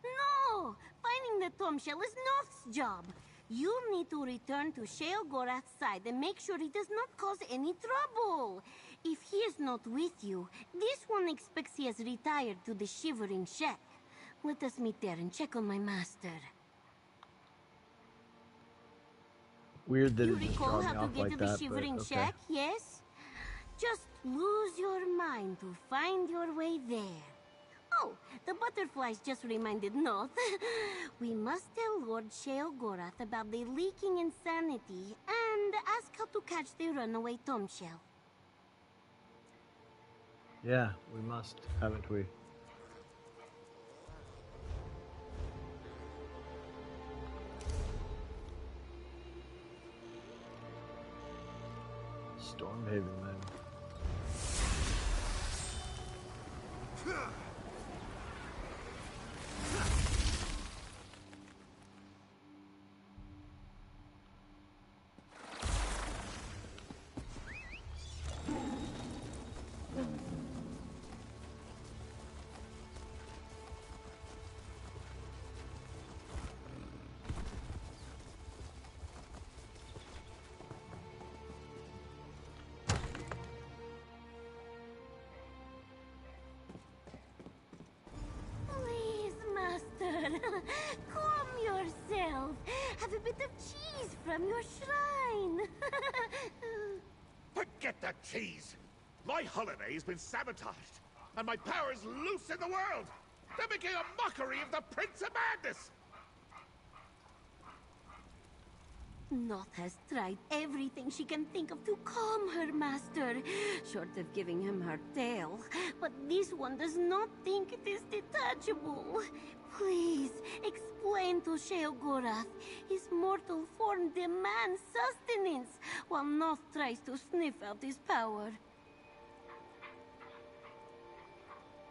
No! Finding the tomb shell is Noth's job. You need to return to Sheogorath's side and make sure he does not cause any trouble. If he is not with you, this one expects he has retired to the Shivering Shack. Let us meet there and check on my master. Weird that You it just recall dropped me how to off get like to the that, Shivering but okay. Shack, yes? Just lose your mind to find your way there. Oh, the butterflies just reminded Noth. We must tell Lord Sheogorath about the leaking insanity and ask how to catch the runaway tomb shell. Yeah, we must, haven't we? Stormhaven, then. Please, Master, calm yourself. Have a bit of cheese from your shrine. Forget that cheese! My holiday has been sabotaged, and my power's loose in the world! They're making a mockery of the Prince of Madness! Noth has tried everything she can think of to calm her master, short of giving him her tail. But this one does not think it is detachable. Please, explain to Sheogorath. His mortal form demands sustenance, while Noth tries to sniff out his power.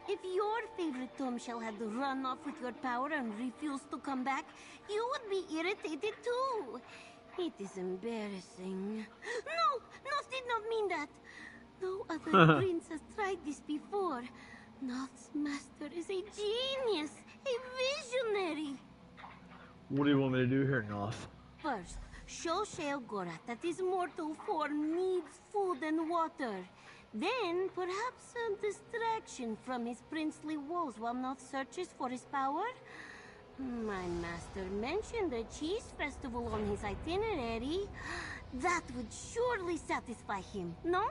If your favorite tomb shell had run off with your power and refused to come back, you would be irritated too. It is embarrassing. No! Noth did not mean that. No other prince has tried this before. Noth's master is a genius, a visionary. What do you want me to do here, Noth? First, show Sheogorath that his mortal form needs food and water. Then, perhaps a distraction from his princely woes while Noth searches for his power? My master mentioned a cheese festival on his itinerary. That would surely satisfy him, no?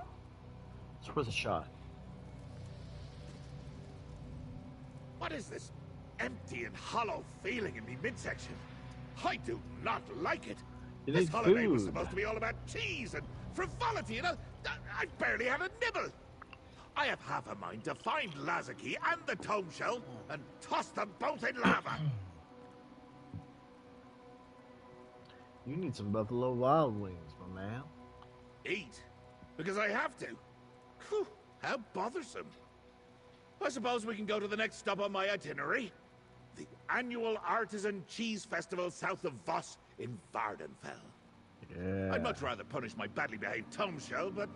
It's worth a shot. What is this empty and hollow feeling in me midsection? I do not like it. You This need holiday was food. supposed to be all about cheese and frivolity, and I barely had a nibble. I have half a mind to find Lazaki and the tome shell and toss them both in lava. You need some Buffalo Wild Wings, my man. Eat? Because I have to. Whew, how bothersome. I suppose we can go to the next stop on my itinerary. The annual Artisan Cheese Festival south of Voss in Vardenfell. Yeah. I'd much rather punish my badly behaved tome shell, but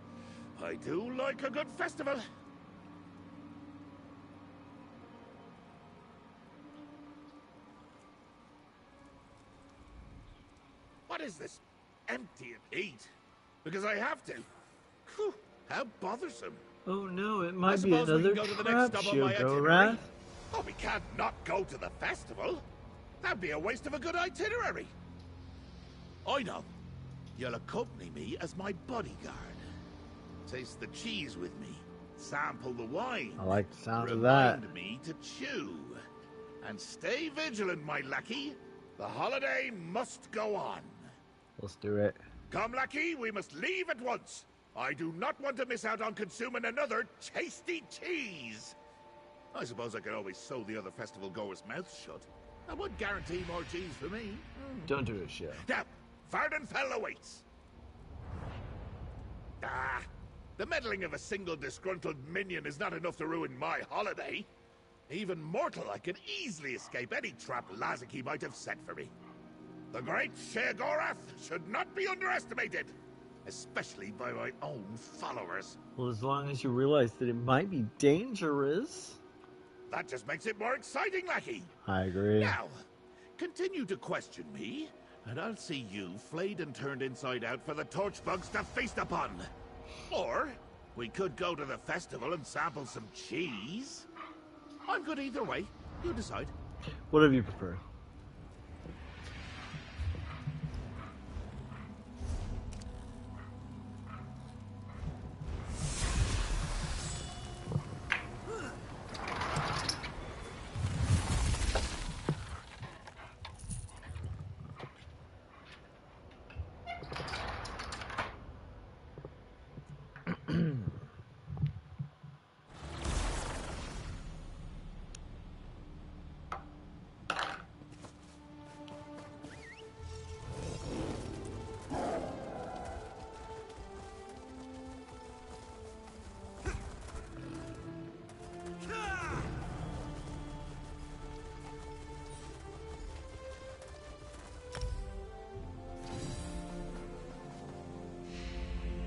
I do like a good festival. What is this? Empty and eat? Because I have to. Whew, how bothersome. Oh no, it I might be suppose we another can go to the next trap, stop on my itinerary. Sheogorath. Oh, we can't not go to the festival. That'd be a waste of a good itinerary. I know. You'll accompany me as my bodyguard. Taste the cheese with me. Sample the wine. I like the sound of that. Remind me to chew. And stay vigilant, my lackey. The holiday must go on. Let's do it. Come, lackey, we must leave at once. I do not want to miss out on consuming another tasty cheese. I suppose I could always sew the other festival goers' mouths shut. That would guarantee more cheese for me. Don't do it, Sheo. Now, Vardenfell awaits. Ah, the meddling of a single disgruntled minion is not enough to ruin my holiday. Even mortal, I could easily escape any trap Lazaki might have set for me. The great Sheogorath should not be underestimated, especially by my own followers. Well, as long as you realize that it might be dangerous. That just makes it more exciting, lackey. I agree. Now, continue to question me, and I'll see you flayed and turned inside out for the torch bugs to feast upon. Or, we could go to the festival and sample some cheese. I'm good either way. You decide. Whatever you prefer.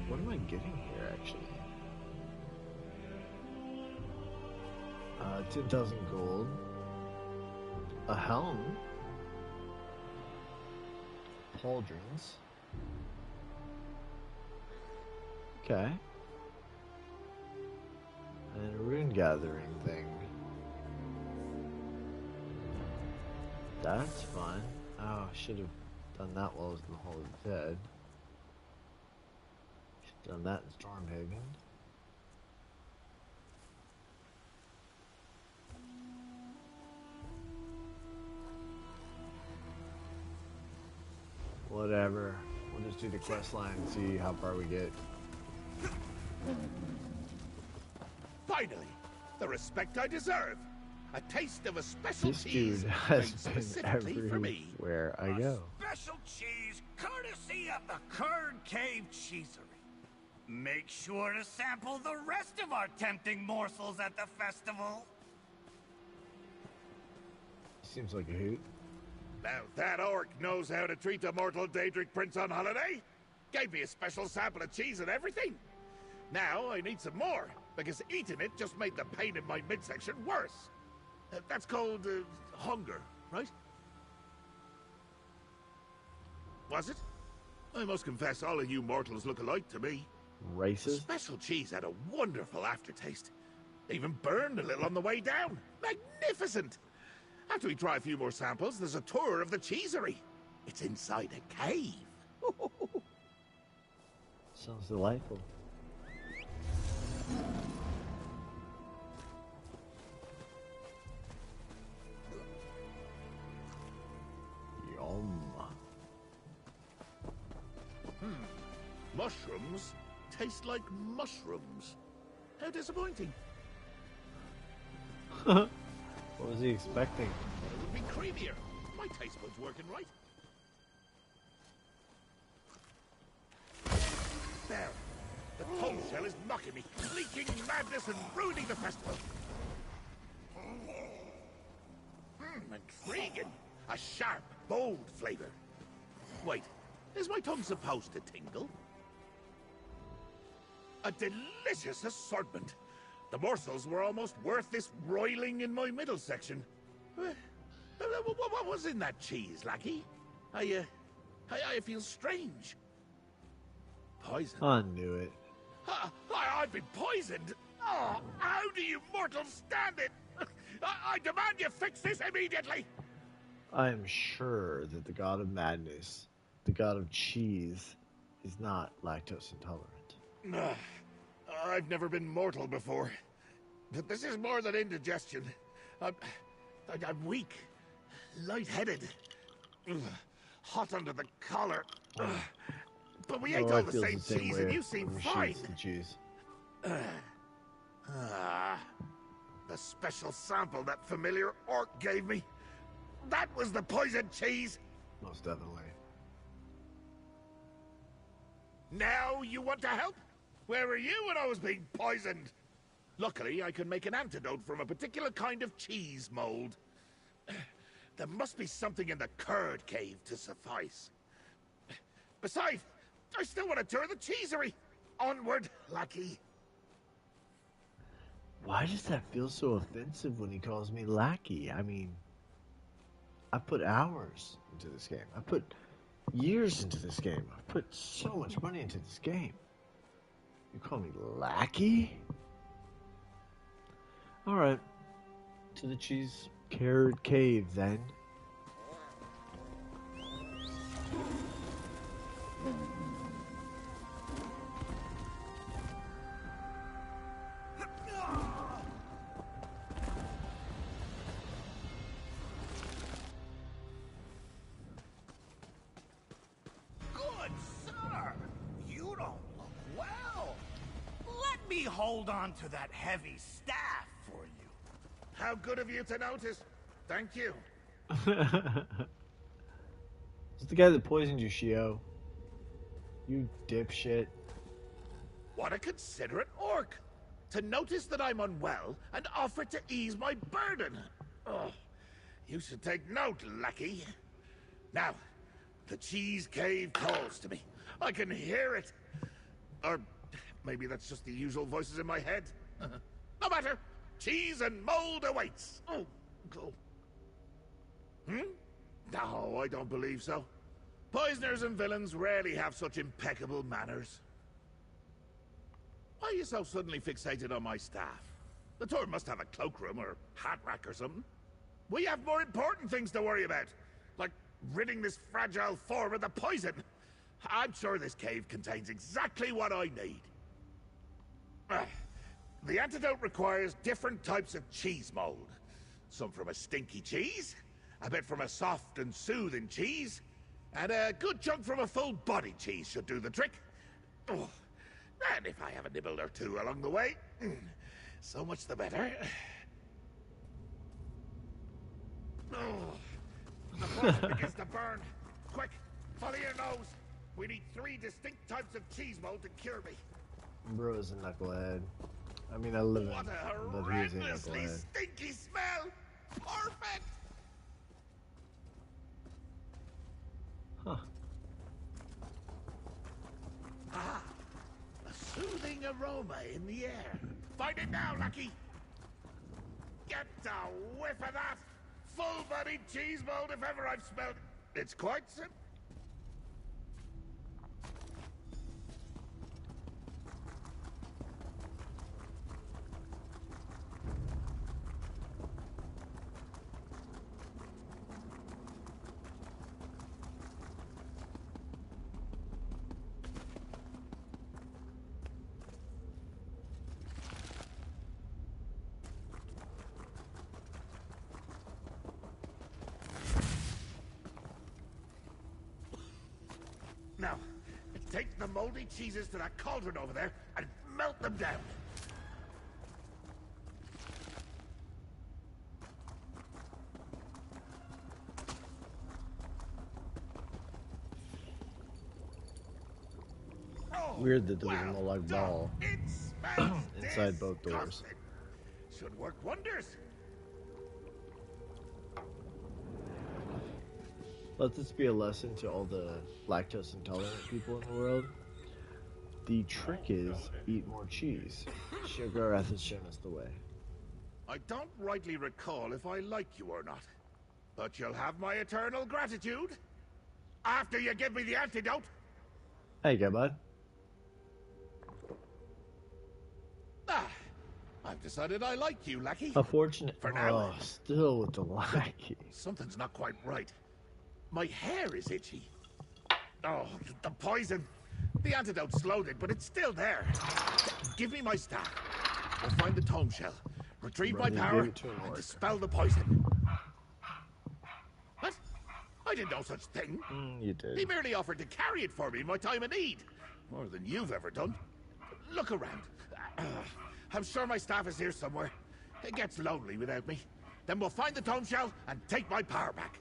What am I getting here, actually? 10,000 gold. A helm. Pauldrons. Okay. And a rune gathering thing. That's fun. Oh, I should have done that while I was in the Hall of the Dead. Should have done that in Stormhaven. Whatever. We'll just do the quest line and see how far we get. Finally, the respect I deserve. A taste of a special This cheese dude has made been specifically for me. everywhere I go. Special cheese courtesy of the Kern Cave Cheesery. Make sure to sample the rest of our tempting morsels at the festival. Seems like a hoot. Now that orc knows how to treat a mortal Daedric prince on holiday. Gave me a special sample of cheese and everything. Now I need some more, because eating it just made the pain in my midsection worse. That's called hunger, right? Was it? I must confess, all of you mortals look alike to me. The Racist? special cheese had a wonderful aftertaste. Even burned a little on the way down. Magnificent! After we try a few more samples, there's a tour of the cheesery. It's inside a cave. Sounds delightful. tongues taste like mushrooms. How disappointing. What was he expecting? It would be creamier. My taste buds working right. There. The tongue shell is mocking me, leaking madness and ruining the festival. Intriguing. A sharp, bold flavor. Wait, is my tongue supposed to tingle? A delicious assortment. The morsels were almost worth this roiling in my middle section. What was in that cheese, lackey? I feel strange. Poison. I knew it. I've been poisoned. Oh, how do you mortals stand it? I demand you fix this immediately. I am sure that the god of madness, the god of cheese, is not lactose intolerant. I've never been mortal before. But this is more than indigestion. I'm weak, lightheaded, hot under the collar. But we ate all the same cheese and you seem fine. Cheese. The special sample that familiar orc gave me. That was the poisoned cheese. Most definitely. Now you want to help? Where were you when I was being poisoned? Luckily, I can make an antidote from a particular kind of cheese mold. There must be something in the curd cave to suffice. Besides, I still want to tour the cheesery. Onward, lackey. Why does that feel so offensive when he calls me lackey? I mean, I put hours into this game. I put years into this game. I put so much money into this game. You call me lackey? Alright. To the cheese carrot cave then. Good sir, you don't look well. Let me hold on to that heavy staff for you. How good of you to notice. Thank you. It's the guy that poisoned you, Shio. You dipshit. What a considerate orc. To notice that I'm unwell and offer to ease my burden. Oh, you should take note, lackey. Now, the cheese cave calls to me. I can hear it. Or maybe that's just the usual voices in my head. No matter. Cheese and mold awaits. Oh, cool. No, I don't believe so. Poisoners and villains rarely have such impeccable manners. Why are you so suddenly fixated on my staff? The tour must have a cloakroom or hat rack or something. We have more important things to worry about, like ridding this fragile form of the poison. I'm sure this cave contains exactly what I need. The antidote requires different types of cheese mold. Some from a stinky cheese, a bit from a soft and soothing cheese, and a good chunk from a full-bodied cheese should do the trick. Oh, and if I have a nibble or two along the way, so much the better. Oh, the poison begins to burn. Quick, follow your nose. We need 3 distinct types of cheese mold to cure me. Bro is a knucklehead. I mean, I live in, What a but he's a horrendously knucklehead. stinky smell! Perfect! Huh. Ah, a soothing aroma in the air. Find it now, Lucky! Get a whiff of that! Full-bodied cheese mold if ever I've smelled it. It's quite simple. Take the moldy cheeses to that cauldron over there and melt them down. Weird that there was a Molag ball It smells inside both doors. disgusting. Should work wonders. Let this be a lesson to all the lactose intolerant people in the world. The trick is eat more cheese. Sheogorath has shown us the way. I don't rightly recall if I like you or not, but you'll have my eternal gratitude after you give me the antidote. Hey, go, bud. Ah, I've decided I like you, Lackey. How fortunate. For now. Oh, still with the lackey. Something's not quite right. My hair is itchy. Oh, the poison. The antidote slowed it, but it's still there. Give me my staff. We'll find the tome shell, retrieve my power, and dispel the poison. What? I did no such thing. You did. He merely offered to carry it for me in my time of need. More than you've ever done. Look around. I'm sure my staff is here somewhere. It gets lonely without me. Then we'll find the tome shell and take my power back.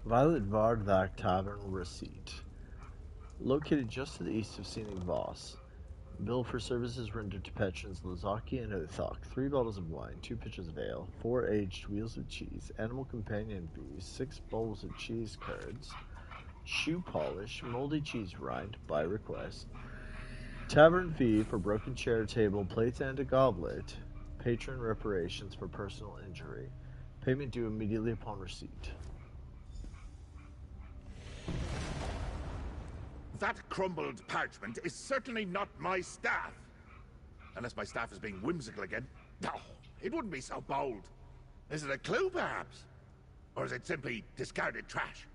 Violet Vardvak Tavern Receipt. Located just to the east of Scenic Voss. Bill for services rendered to patrons Lazaki and Othok. 3 bottles of wine, 2 pitchers of ale, 4 aged wheels of cheese, animal companion fees, 6 bowls of cheese curds, shoe polish, moldy cheese rind, by request, tavern fee for broken chair, table, plates, and a goblet, patron reparations for personal injury, payment due immediately upon receipt. That crumbled parchment is certainly not my staff. Unless my staff is being whimsical again. No, it wouldn't be so bold. Is it a clue, perhaps? Or is it simply discarded trash?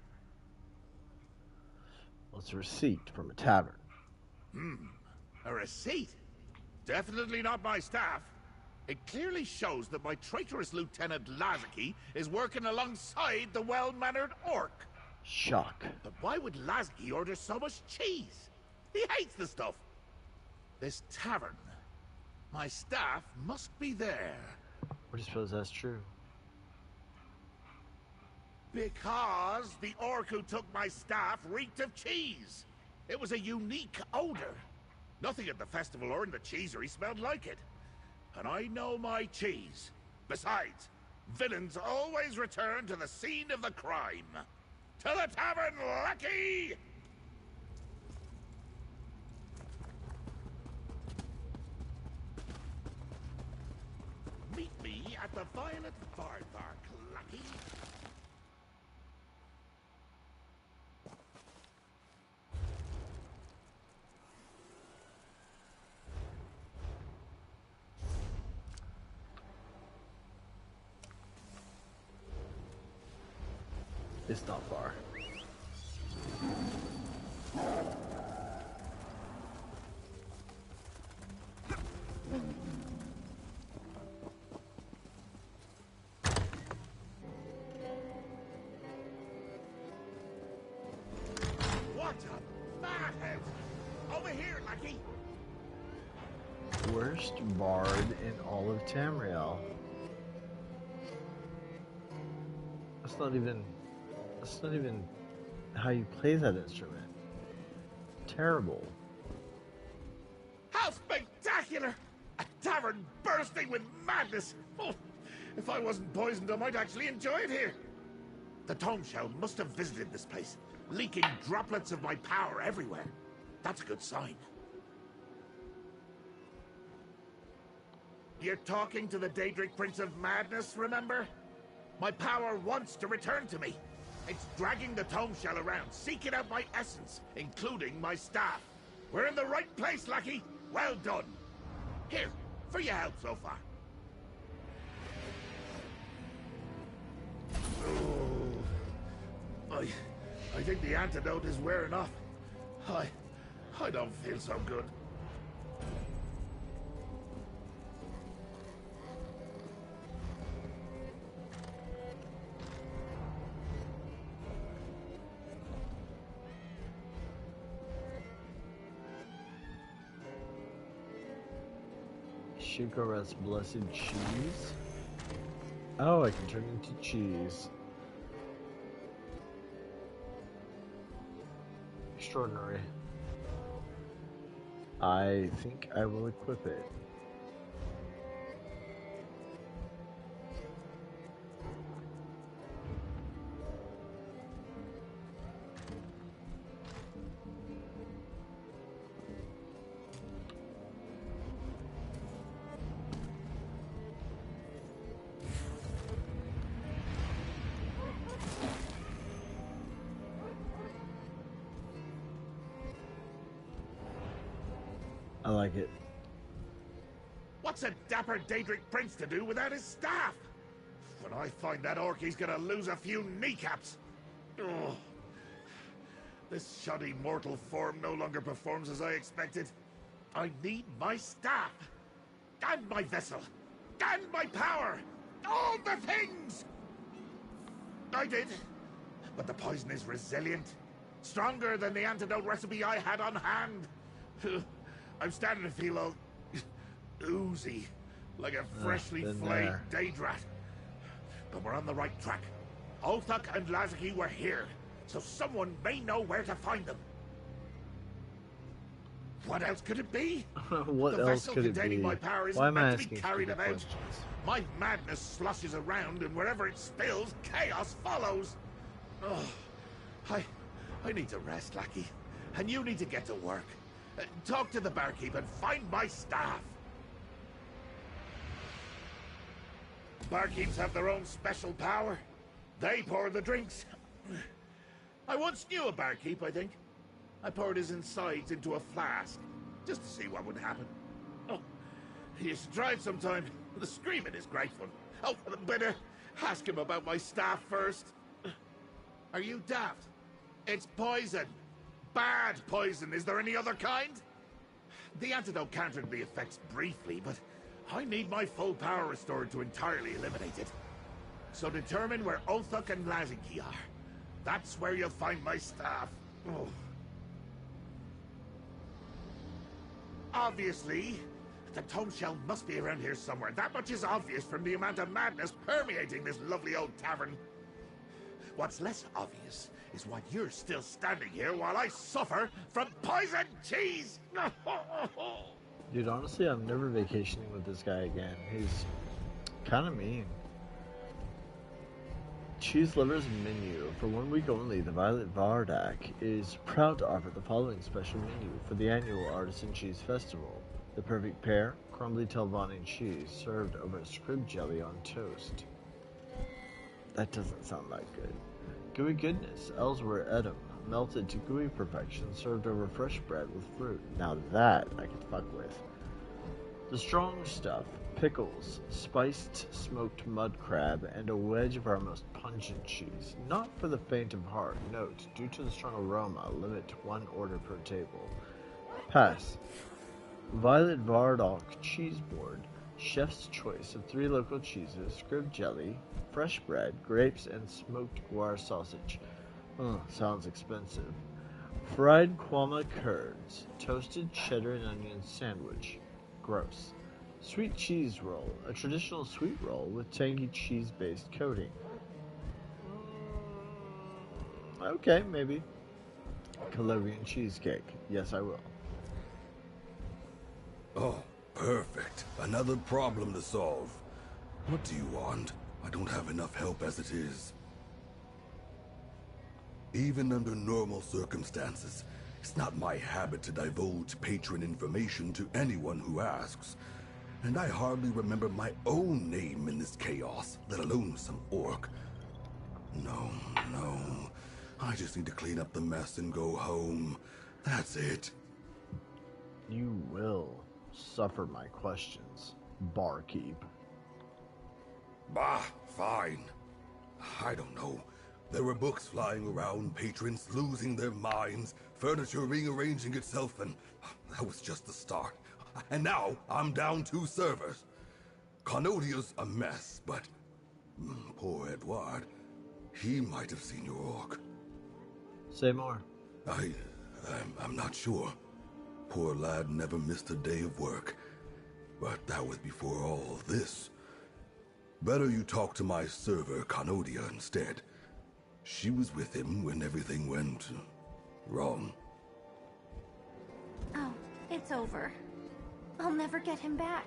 Well, it's a receipt from a tavern. A receipt? Definitely not my staff. It clearly shows that my traitorous Lieutenant Lazaki is working alongside the well-mannered orc. Shock. But why would Lazaki order so much cheese? He hates the stuff. This tavern. My staff must be there. What do you suppose that's true? Because the orc who took my staff reeked of cheese. It was a unique odor. Nothing at the festival or in the cheesery smelled like it. And I know my cheese. Besides, villains always return to the scene of the crime. To the tavern, Lucky! Meet me at the Violet Vardvark, Lucky. It's not far. What a madhouse! Over here, Lucky! Worst bard in all of Tamriel. That's not even how you play that instrument. Terrible. How spectacular! A tavern bursting with madness! Oh, if I wasn't poisoned, I might actually enjoy it here. The tome shell must have visited this place, leaking droplets of my power everywhere. That's a good sign. You're talking to the Daedric Prince of Madness, remember? My power wants to return to me. It's dragging the tome shell around, seeking out my essence, including my staff. We're in the right place, Lucky. Well done. Here, for your help so far. Oh, I think the antidote is wearing off. I don't feel so good. Sheogorath's blessed cheese? Oh, I can turn into cheese. Extraordinary. I think I will equip it. I like it. What's a dapper Daedric prince to do without his staff? When I find that orc, he's gonna lose a few kneecaps. Ugh. This shoddy mortal form no longer performs as I expected. I need my staff. And my vessel. And my power. All the things! I did. But the poison is resilient. Stronger than the antidote recipe I had on hand. I'm starting to feel all oozy, like a freshly flayed Daedrat. But we're on the right track. Othak and Lazarki were here, so someone may know where to find them. What else could it be? What else could it be? My power Why am I meant to be asking carried about. questions? My madness slushes around, and wherever it spills, chaos follows. Oh, I need to rest, lackey, and you need to get to work. Talk to the barkeep and find my staff. Barkeeps have their own special power. They pour the drinks. I once knew a barkeep, I think. I poured his insides into a flask, just to see what would happen. Oh, you should try it sometime. The screaming is great fun. Oh, better ask him about my staff first. Are you daft? It's poison. Bad poison. Is there any other kind? The antidote countered the effects briefly, but I need my full power restored to entirely eliminate it. So determine where Othak and Lazarki are. That's where you'll find my staff. Oh. Obviously, the tome shell must be around here somewhere. That much is obvious from the amount of madness permeating this lovely old tavern. What's less obvious is why you're still standing here while I suffer from poison cheese! Dude, honestly, I'm never vacationing with this guy again. He's kind of mean. Cheese Lovers menu. For 1 week only, the Violet Vardak is proud to offer the following special menu for the annual Artisan Cheese Festival. The perfect pair, crumbly Telvanni cheese served over scrib jelly on toast. That doesn't sound that good. Gooey goodness, Ellsworth Edam, melted to gooey perfection, served over fresh bread with fruit. Now that I can fuck with. The strong stuff, pickles, spiced smoked mud crab, and a wedge of our most pungent cheese. Not for the faint of heart. Note, due to the strong aroma, limit to 1 order per table. Pass. Violet Vardak cheese board. Chef's choice of 3 local cheeses, scrib jelly, fresh bread, grapes, and smoked guar sausage. Sounds expensive. Fried kwama curds, toasted cheddar and onion sandwich. Gross. Sweet cheese roll, a traditional sweet roll with tangy cheese-based coating. Okay, maybe. Calovian cheesecake. Yes, I will. Oh, perfect. Another problem to solve. What do you want? I don't have enough help as it is. Even under normal circumstances, it's not my habit to divulge patron information to anyone who asks. And I hardly remember my own name in this chaos, let alone some orc. No. I just need to clean up the mess and go home. That's it. You will suffer my questions, barkeep. Bah, fine. I don't know. There were books flying around, patrons losing their minds, furniture rearranging itself, and that was just the start. And now, I'm down 2 servers. Carnodia's a mess, but poor Edward, he might have seen your orc. Say more. I'm not sure. Poor lad never missed a day of work. But that was before all this. Better you talk to my server, Carnodia, instead. She was with him when everything went wrong. Oh, it's over. I'll never get him back.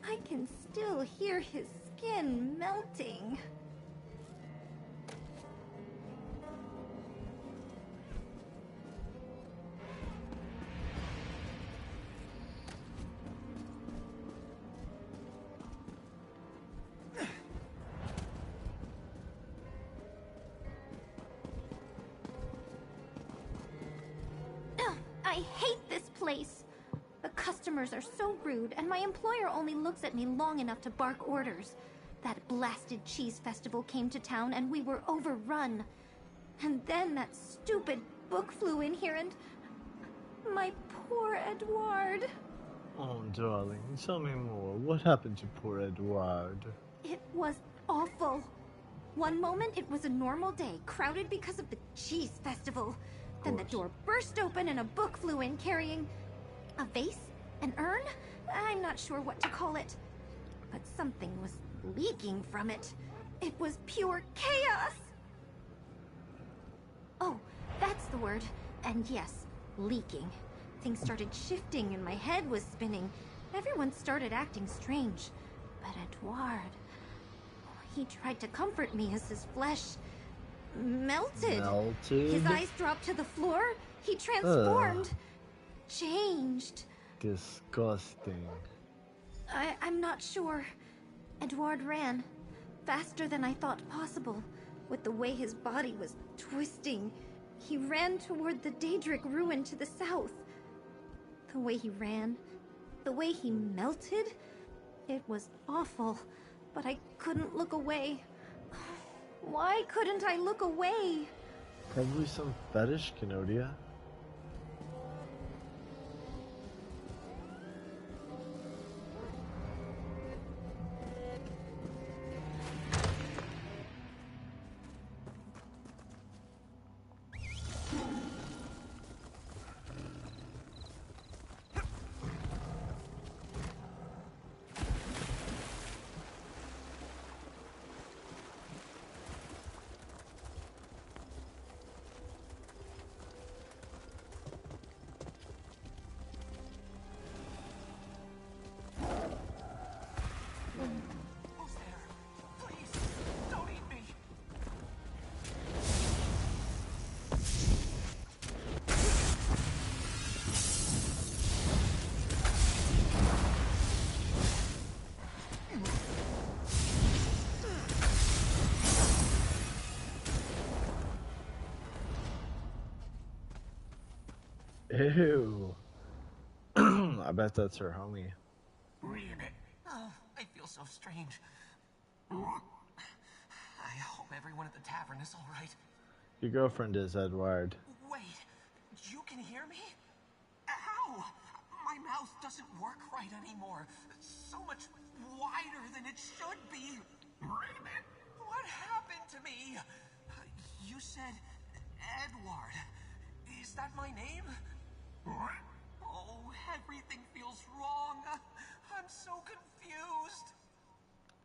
I can still hear his skin melting. I hate this place. The customers are so rude, and my employer only looks at me long enough to bark orders. That blasted cheese festival came to town, and we were overrun. And then that stupid book flew in here, and my poor Edward. Oh, darling, tell me more. What happened to poor Edward? It was awful. One moment it was a normal day, crowded because of the cheese festival. Then the door burst open and a book flew in carrying a vase, an urn? I'm not sure what to call it. But something was leaking from it. It was pure chaos! Oh, that's the word. And yes, leaking. Things started shifting and my head was spinning. Everyone started acting strange. But Edward... he tried to comfort me as his flesh... melted. His eyes dropped to the floor. He transformed. Changed. Disgusting. I'm not sure. Edward ran. Faster than I thought possible. With the way his body was twisting. He ran toward the Daedric ruin to the south. The way he ran. The way he melted. It was awful. But I couldn't look away. Why couldn't I look away? Probably some fetish, Canodia. Ew. I bet that's her homie. Ribbit. Oh, I feel so strange. I hope everyone at the tavern is all right. Your girlfriend is, Edward. Wait, you can hear me? Ow! My mouth doesn't work right anymore. So much wider than it should be. Ribbit. What happened to me? You said Edward. Is that my name? Oh, everything feels wrong. I'm so confused.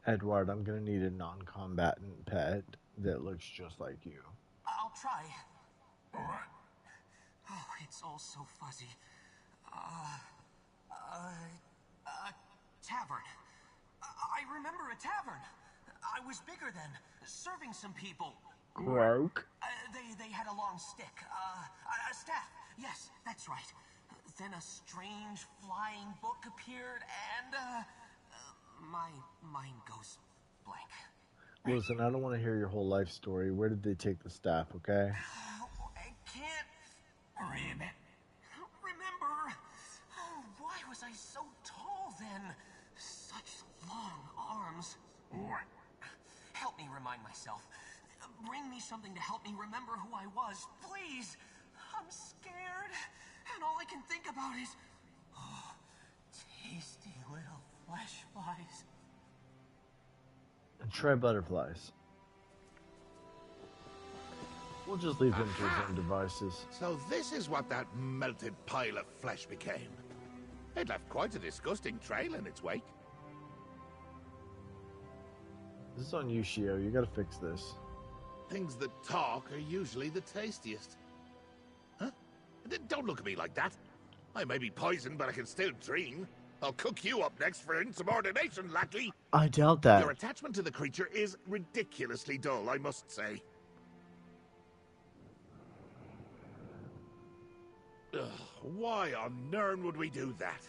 Edward, I'm gonna need a non-combatant pet that looks just like you. I'll try. Oh, it's all so fuzzy. Tavern. I remember a tavern. I was bigger then, serving some people. Croak. They had a long stick. A staff. Yes, that's right. Then a strange flying book appeared, and my mind goes blank. Listen, I don't want to hear your whole life story. Where did they take the staff, okay? I can't remember. Oh, why was I so tall then? Such long arms. Help me remind myself. Bring me something to help me remember who I was, please. I'm scared, and all I can think about is... Oh, tasty little flesh flies. And try butterflies. We'll just leave him to his own devices. So this is what that melted pile of flesh became. It left quite a disgusting trail in its wake. This is on you, Shio. You gotta fix this. Things that talk are usually the tastiest. Huh? Don't look at me like that. I may be poisoned, but I can still dream. I'll cook you up next for insubordination, lackey. I doubt that. Your attachment to the creature is ridiculously dull, I must say. Ugh, why on Nirn would we do that?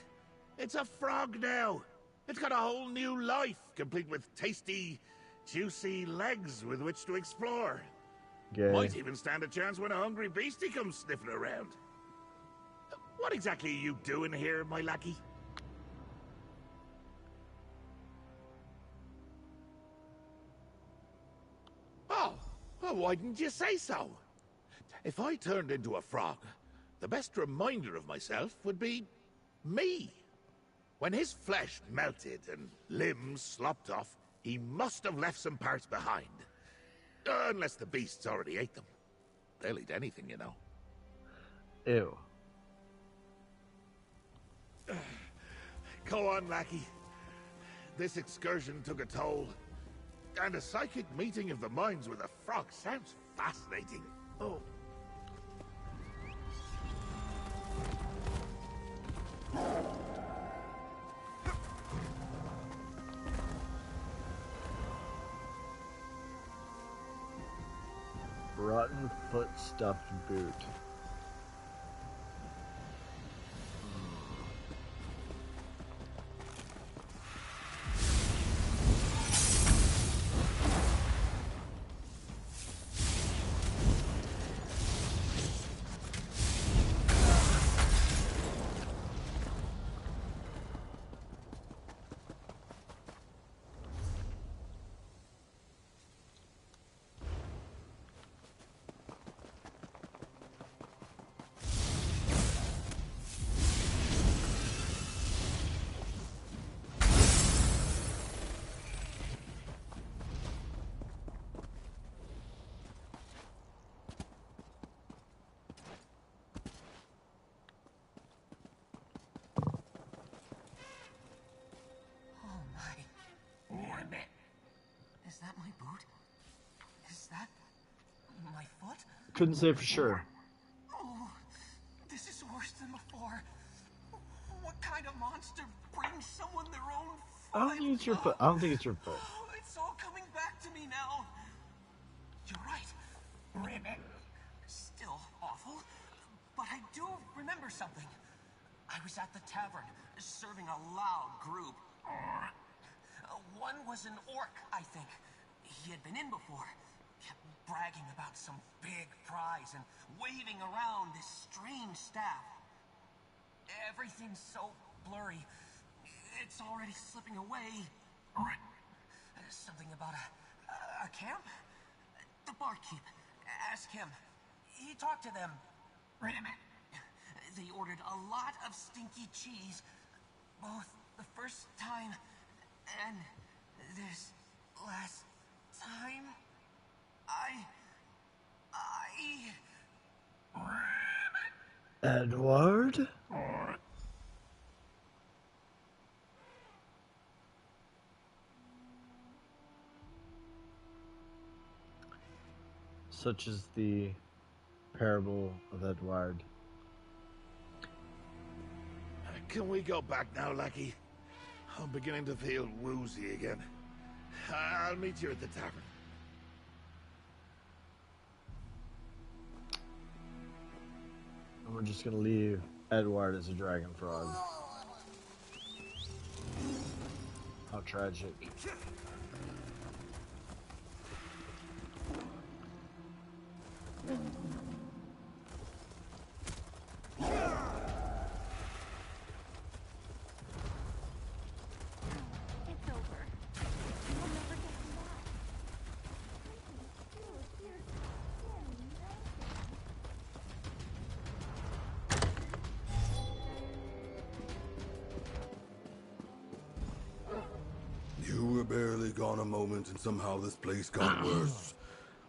It's a frog now. It's got a whole new life, complete with tasty, juicy legs with which to explore. Gay. Might even stand a chance when a hungry beastie comes sniffing around. What exactly are you doing here, my lackey? Oh, well, why didn't you say so? If I turned into a frog, the best reminder of myself would be me. When his flesh melted and limbs slopped off, he must have left some parts behind. Unless the beasts already ate them. They'll eat anything, you know. Ew. Go on, lackey. This excursion took a toll. And a psychic meeting of the minds with a frog sounds fascinating. Oh. Rotten foot stuffed boot. Is that my boot? Is that my foot? Couldn't say for sure. Oh, this is worse than before. What kind of monster brings someone their own foot? I don't think it's your foot. I don't think it's your foot. Oh, it's all coming back to me now. You're right. Ribbit. Still awful, but I do remember something. I was at the tavern, serving a loud group. One was an orc, I think. He had been in before. Kept bragging about some big prize and waving around this strange staff. Everything's so blurry. It's already slipping away. Something about a camp? The barkeep. Ask him. He talked to them. They ordered a lot of stinky cheese, both the first time and this last time. Edward? Such is the parable of Edward. Can we go back now, lackey? I'm beginning to feel woozy again. I'll meet you at the tavern. And we're just gonna leave Edward as a dragon frog. How tragic. It's over. We'll never get him back. You were barely gone a moment, and somehow this place got worse.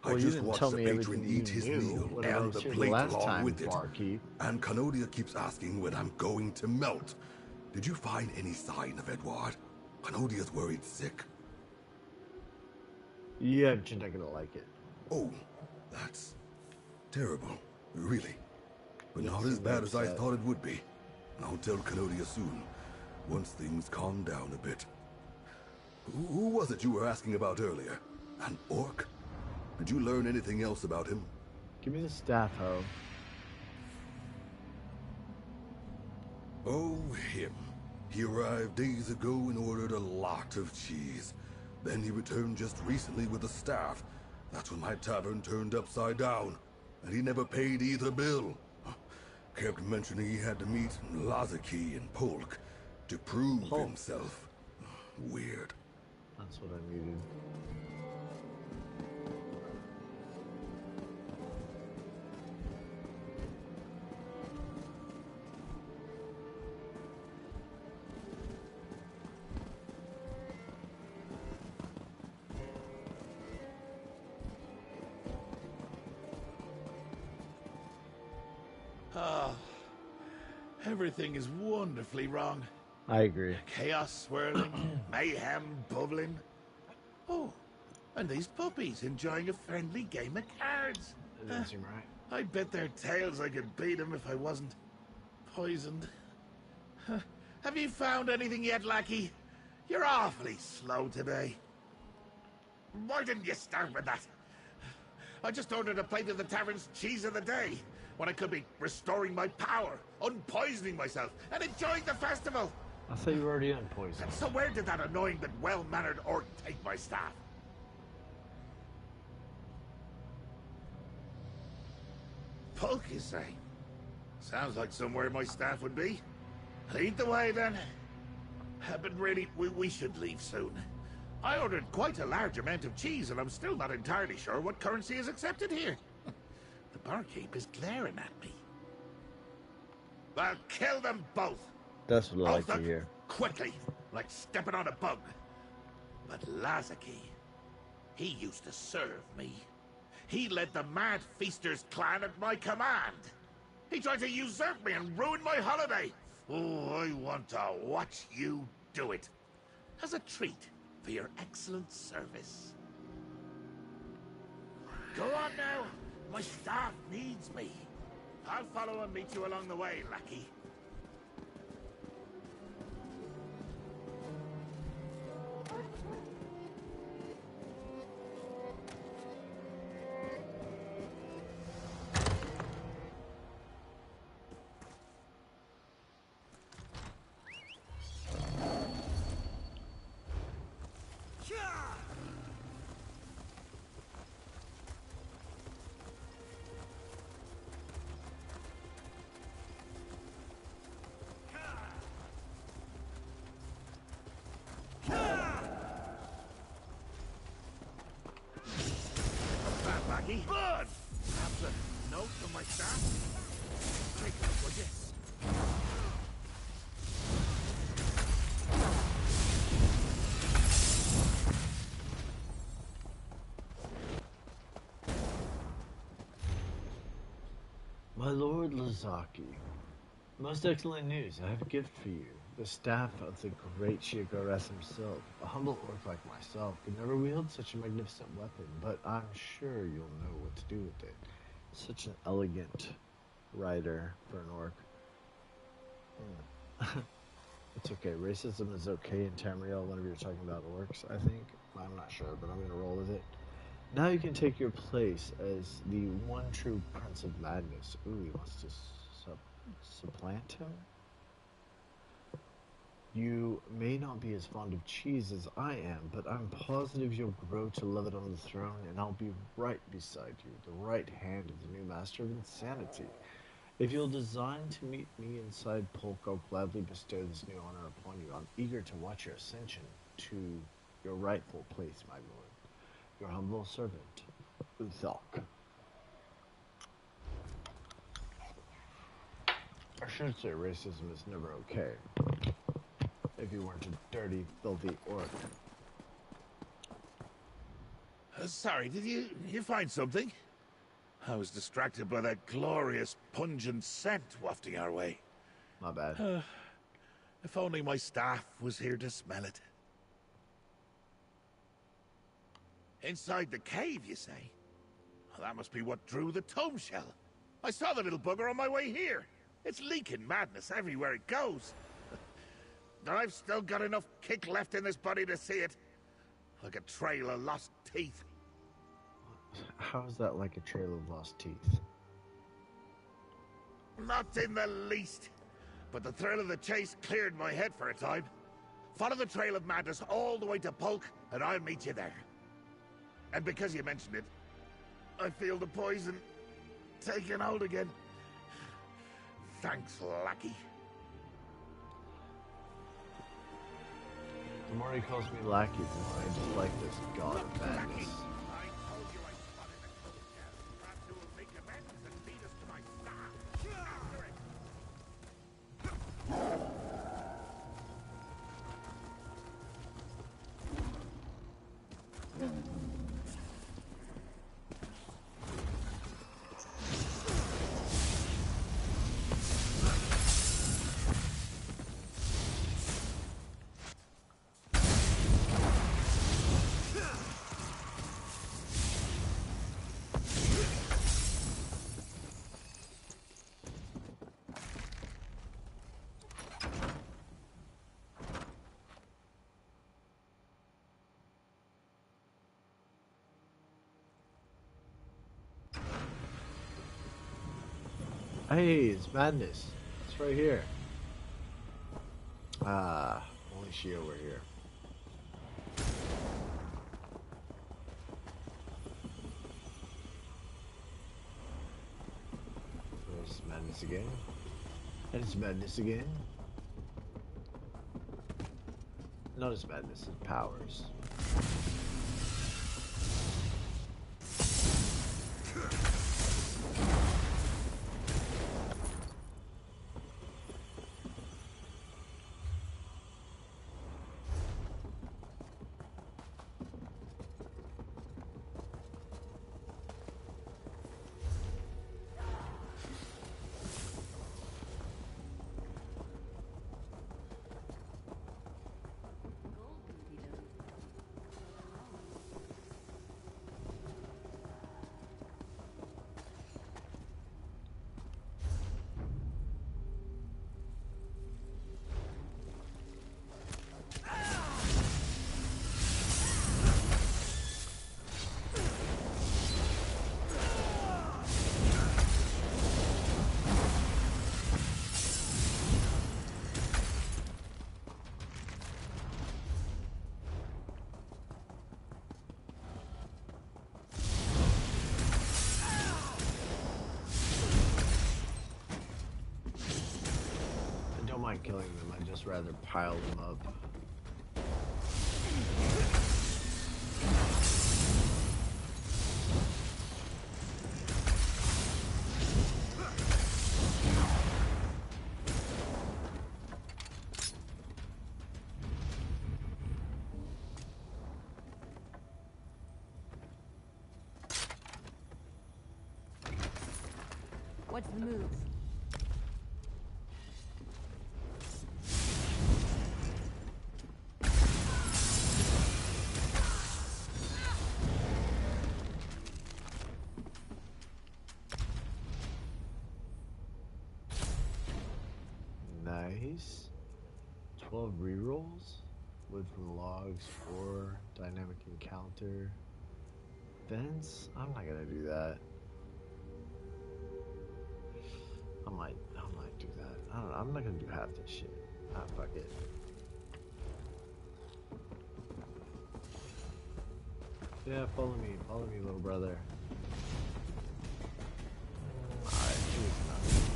Well, I you just didn't watched tell the me patron everything eat you his knew meal when I and was the here the plate last along time, with it. barkeep. And Canodia keeps asking when I'm going to melt. Did you find any sign of Edward? Canodia's worried sick. Yeah, but you're not gonna like it. Oh, that's terrible, really. But Yes, not as I'm bad as I upset. thought it would be. I'll tell Canodia soon, once things calm down a bit. Who was it you were asking about earlier? An orc? Did you learn anything else about him? Give me the staff, ho. Oh, him. He arrived days ago and ordered a lot of cheese. Then he returned just recently with a staff. That's when my tavern turned upside down. And he never paid either bill. Kept mentioning he had to meet Lazaki and Polk to prove himself. Weird. That's what I needed. Everything is wonderfully wrong. I agree. Chaos swirling, mayhem bubbling. Oh, and these puppies enjoying a friendly game of cards. That doesn't seem right. I bet their tails I could beat them if I wasn't poisoned. Have you found anything yet, lackey? You're awfully slow today. Why didn't you start with that? I just ordered a plate of the tavern's cheese of the day, when I could be restoring my power, unpoisoning myself, and enjoying the festival. I thought you were already unpoisoned. So where did that annoying but well-mannered orc take my staff? Polk, you say? Sounds like somewhere my staff would be. Lead the way, then. But really, we should leave soon. I ordered quite a large amount of cheese, and I'm still not entirely sure what currency is accepted here. The barkeep is glaring at me. I'll kill them both. That's what I like Both to hear. quickly, like stepping on a bug. But Lazaki, he used to serve me. He led the Mad Feasters clan at my command. He tried to usurp me and ruin my holiday. Oh, I want to watch you do it. As a treat for your excellent service. Go on now. My staff needs me. I'll follow and meet you along the way, lackey. Good! Perhaps a note from my staff? Take it up, would you? My Lord Lazaki, most excellent news. I have a gift for you. The staff of the great Sheogorath himself. A humble orc like myself could never wield such a magnificent weapon, but I'm sure you'll know what to do with it. Such an elegant rider for an orc. It's okay. Racism is okay in Tamriel whenever you're talking about orcs, I think. I'm not sure, but I'm going to roll with it. Now you can take your place as the one true Prince of Madness. Ooh, he wants to supplant him? You may not be as fond of cheese as I am, but I'm positive you'll grow to love it on the throne, and I'll be right beside you, the right hand of the new master of insanity. If you'll design to meet me inside Polk, I'll gladly bestow this new honor upon you. I'm eager to watch your ascension to your rightful place, my lord. Your humble servant, Uthok. I should say racism is never okay. If you weren't a dirty, filthy orc. Sorry, did you find something? I was distracted by that glorious, pungent scent wafting our way. My bad. If only my staff was here to smell it. Inside the cave, you say? Well, that must be what drew the tome shell. I saw the little bugger on my way here. It's leaking madness everywhere it goes. And I've still got enough kick left in this body to see it. Like a trail of lost teeth. How is that like a trail of lost teeth? Not in the least. But the thrill of the chase cleared my head for a time. Follow the trail of madness all the way to Polk, and I'll meet you there. And because you mentioned it, I feel the poison taking hold again. Thanks, Lackey. The more he calls me Lackey, the more I just like this god of madness. I told you I spotted a cold cat. Perhaps it will make amends and lead us to my staff. After it. Hey, it's madness. It's right here. Ah, only she over here. There's madness again. And it's madness again. Notice madness and powers. Killing them, I'd just rather pile them up. What's the move? Nice. 12 rerolls. Wood from logs, 4 dynamic encounter. Vents? I'm not gonna do that. I might do that. I don't know. I'm not gonna do half this shit. Ah, fuck it. Yeah, follow me, little brother. Alright, choose enough.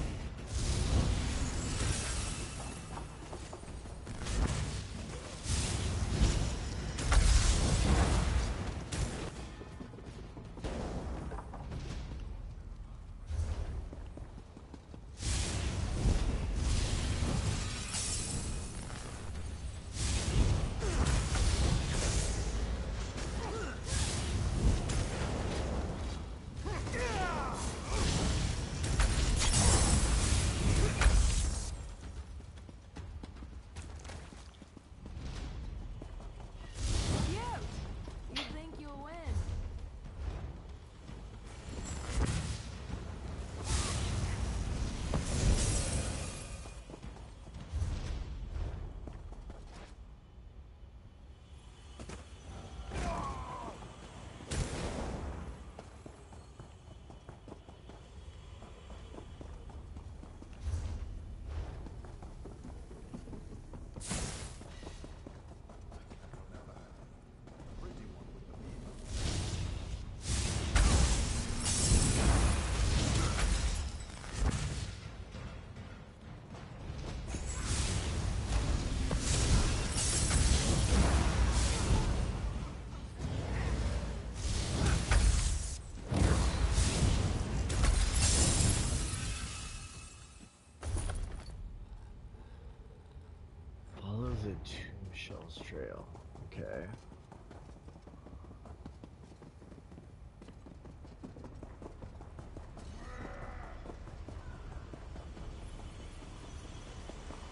Tomb Shells Trail. Okay.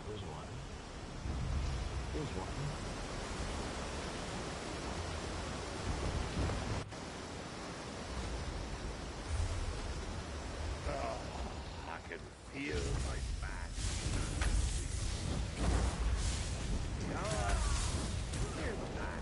There's one. There's one. I can feel my back. Go on. Here's that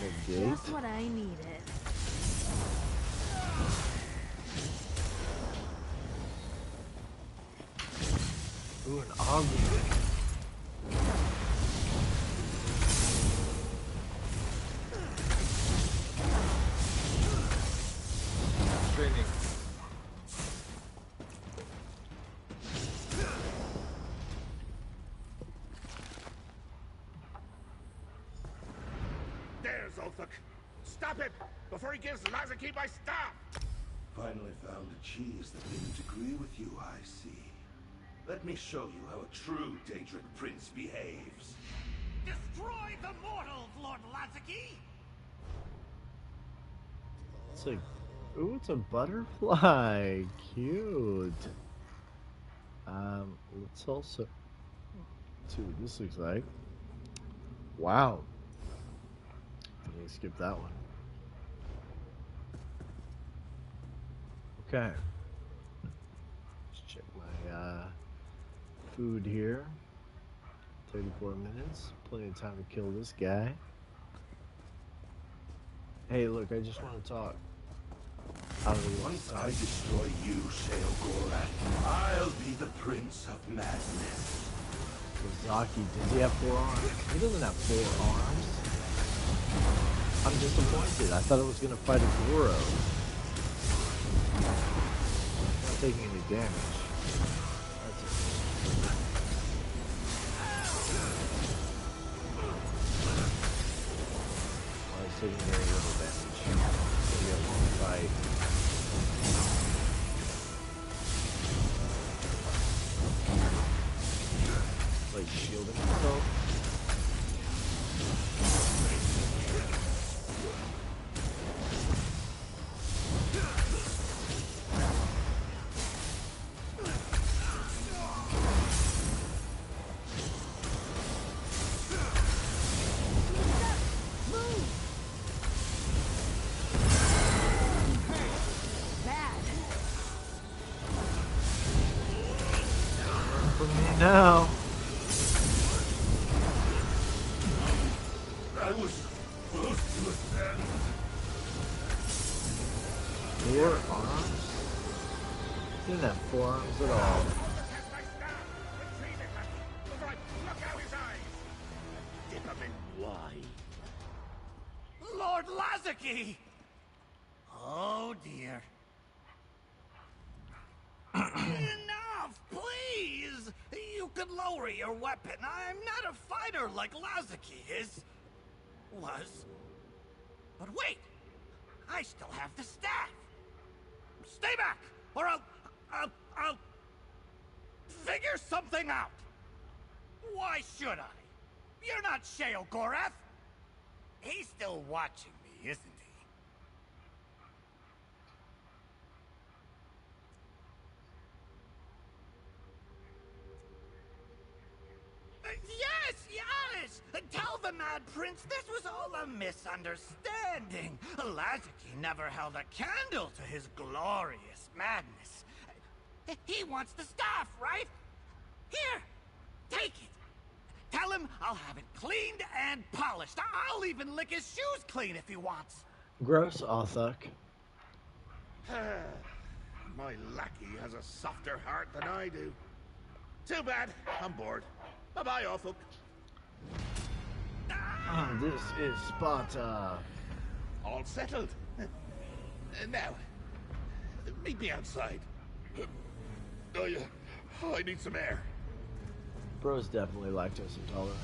with the ago. Just what I needed. Ooh, an ogre. Training. There's Othuk. Stop it before he gives Lazaki my staff. Finally found a cheese that didn't agree with you, I see. Let me show you how a true Daedric prince behaves. Destroy the mortals, Lord Lazaki! It's like, ooh, it's a butterfly. Cute. Let's also see what this looks like. Wow. I'm gonna skip that one. Okay. Let's check my food here. 34 minutes. Plenty of time to kill this guy. Hey, look, I just want to talk. I don't really want Once to talk. I destroy you, Sheogorath, I'll be the Prince of Madness. Zaki, does he have 4 arms? He doesn't have 4 arms. I'm disappointed. I thought I was going to fight a Goro. Not taking any damage. That's it. I was taking very little damage. Maybe a long fight. Like shielding himself. For me now. I was close to a death. 4 arms? He didn't have 4 arms at all. Protect my staff. Retrieve it before I pluck out his eyes. Dip him in wine. Lord Lazaki! Oh dear. Enough, please! You could lower your weapon. I'm not a fighter like Lazaki was. But wait! I still have the staff! Stay back! Or I'll figure something out! Why should I? You're not Sheogorath! He's still watching me, isn't he? Yes! Tell the Mad Prince this was all a misunderstanding. Lazaki never held a candle to his glorious madness. He wants the staff, right? Here, take it. Tell him I'll have it cleaned and polished. I'll even lick his shoes clean if he wants. Gross, Othuk. My lackey has a softer heart than I do. Too bad. I'm bored. Bye-bye, Awful. This is Sparta. All settled. Now, meet me outside. Oh, yeah. I need some air. Bro's definitely lactose intolerant.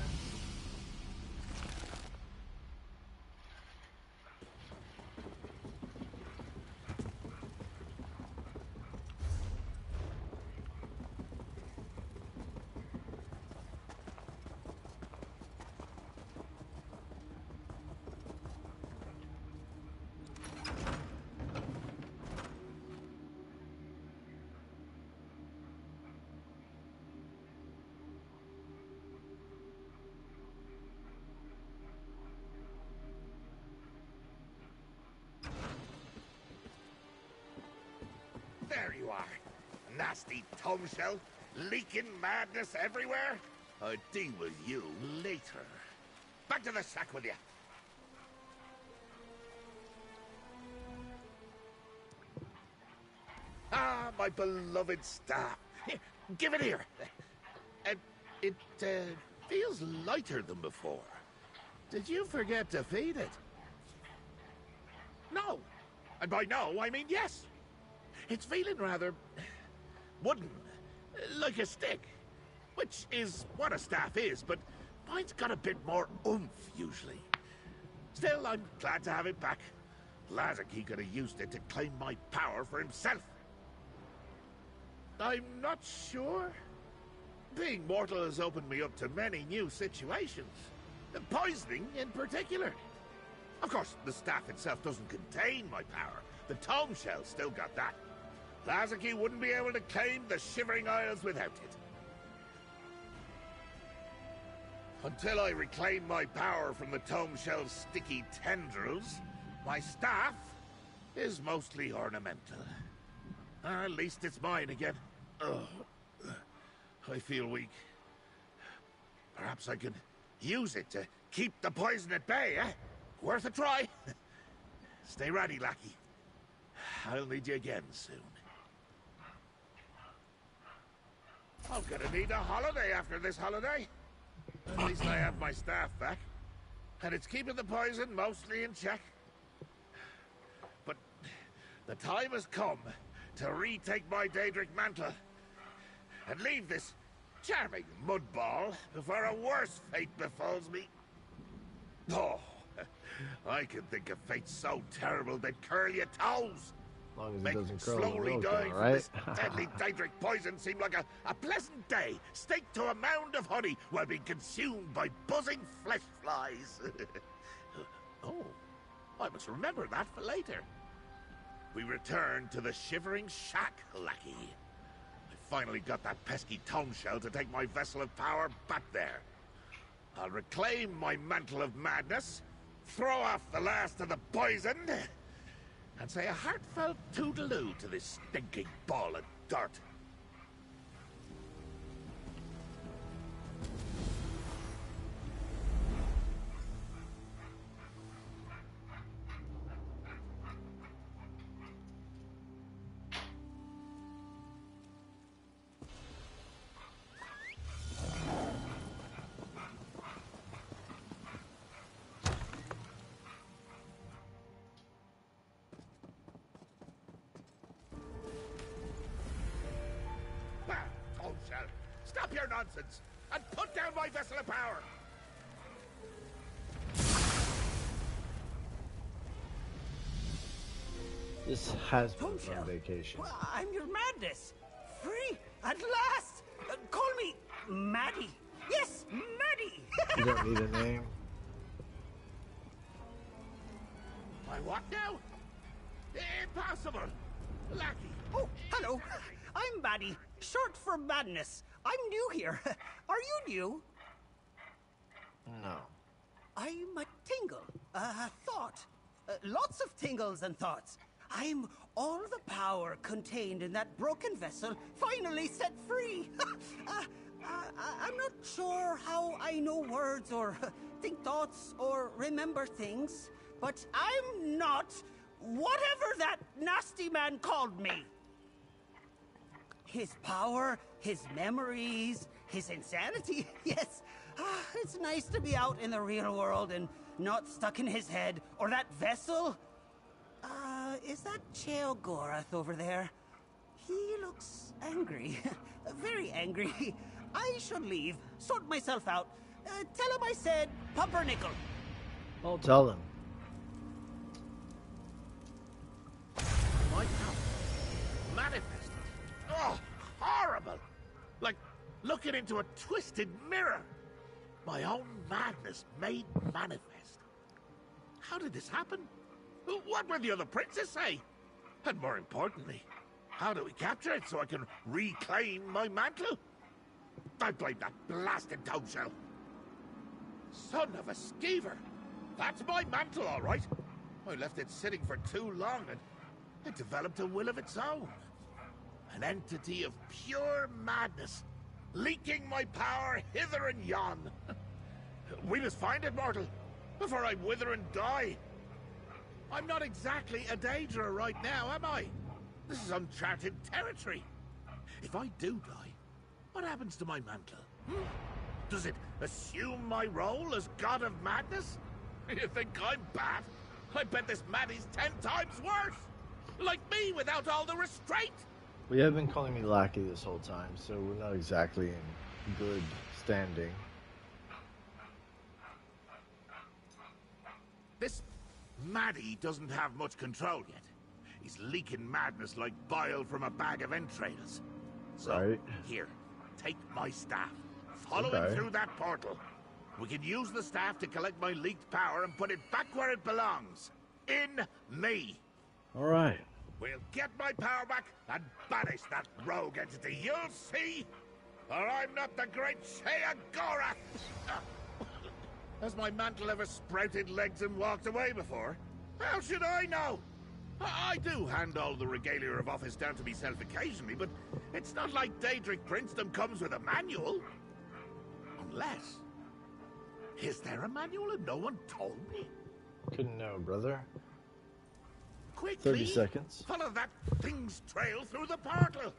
There you are. Nasty tomb shell, leaking madness everywhere. I'll deal with you later. Back to the shack with you. Ah, my beloved staff. Here, give it here. It feels lighter than before. Did you forget to feed it? No. And by no, I mean yes. It's feeling rather wooden, like a stick, which is what a staff is, but mine's got a bit more oomph usually. Still, I'm glad to have it back. Lazarky could have used it to claim my power for himself. I'm not sure. Being mortal has opened me up to many new situations. The poisoning in particular. Of course, the staff itself doesn't contain my power. The tome shell still got that. Lazarky wouldn't be able to claim the Shivering Isles without it. Until I reclaim my power from the tome shell's sticky tendrils, my staff is mostly ornamental. At least it's mine again. Ugh. I feel weak. Perhaps I can use it to keep the poison at bay, eh? Worth a try. Stay ready, lackey. I'll need you again soon. I'm gonna need a holiday after this holiday. At least I have my staff back. And it's keeping the poison mostly in check. But the time has come to retake my Daedric mantle and leave this charming mudball before a worse fate befalls me. Oh, I can think of fates so terrible they'd curl your toes. As long as it Make doesn't curl slowly the dying road, from right? this deadly Daedric poison seem like a pleasant day, staked to a mound of honey while being consumed by buzzing flesh flies. Oh, I must remember that for later. We return to the Shivering Shack, lackey. I finally got that pesky tome shell to take my vessel of power back there. I'll reclaim my mantle of madness, throw off the last of the poison, and say a heartfelt toodaloo to this stinking ball of dirt. Stop your nonsense and put down my vessel of power. This has been a fun vacation. I'm your madness. Free at last. Call me Maddie. Yes, Maddie. You don't need a name. My what now? Impossible. Lackey. Oh, hello. I'm Maddie, short for Madness. I'm new here. Are you new? No. I'm a tingle, a thought. Lots of tingles and thoughts. I'm all the power contained in that broken vessel finally set free. I'm not sure how I know words or think thoughts or remember things, but I'm not whatever that nasty man called me. His power, his memories, his insanity. Yes, it's nice to be out in the real world and not stuck in his head or that vessel. Is that Sheogorath over there? He looks angry. Very angry. I should leave, sort myself out. Tell him I said pumpernickel. I'll tell him. My power manifested. Oh, horrible! Like looking into a twisted mirror. My own madness made manifest. How did this happen? What will the other princes say? And more importantly, how do we capture it so I can reclaim my mantle? I blame that blasted toe shell. Son of a skeever. That's my mantle, all right. I left it sitting for too long and it developed a will of its own. An entity of pure madness, leaking my power hither and yon. We must find it, mortal, before I wither and die. I'm not exactly a Daedra right now, am I? This is uncharted territory. If I do die, what happens to my mantle? Does it assume my role as god of madness? You think I'm bad? I bet this Maddie's 10 times worse. Like me without all the restraint. We have been calling me Lackey this whole time, so we're not exactly in good standing. This Maddie doesn't have much control yet. He's leaking madness like bile from a bag of entrails. So, right. Here, take my staff. Follow him through that portal. We can use the staff to collect my leaked power and put it back where it belongs. In me. Alright. We'll get my power back and banish that rogue entity. You'll see. Or I'm not the great Sheogorath. Has my mantle ever sprouted legs and walked away before? How should I know? I do hand all the regalia of office down to myself occasionally, but it's not like Daedric princedom comes with a manual. Unless... Is there a manual and no one told me? Couldn't know, brother. Quickly, 30 seconds. Follow that thing's trail through the portal.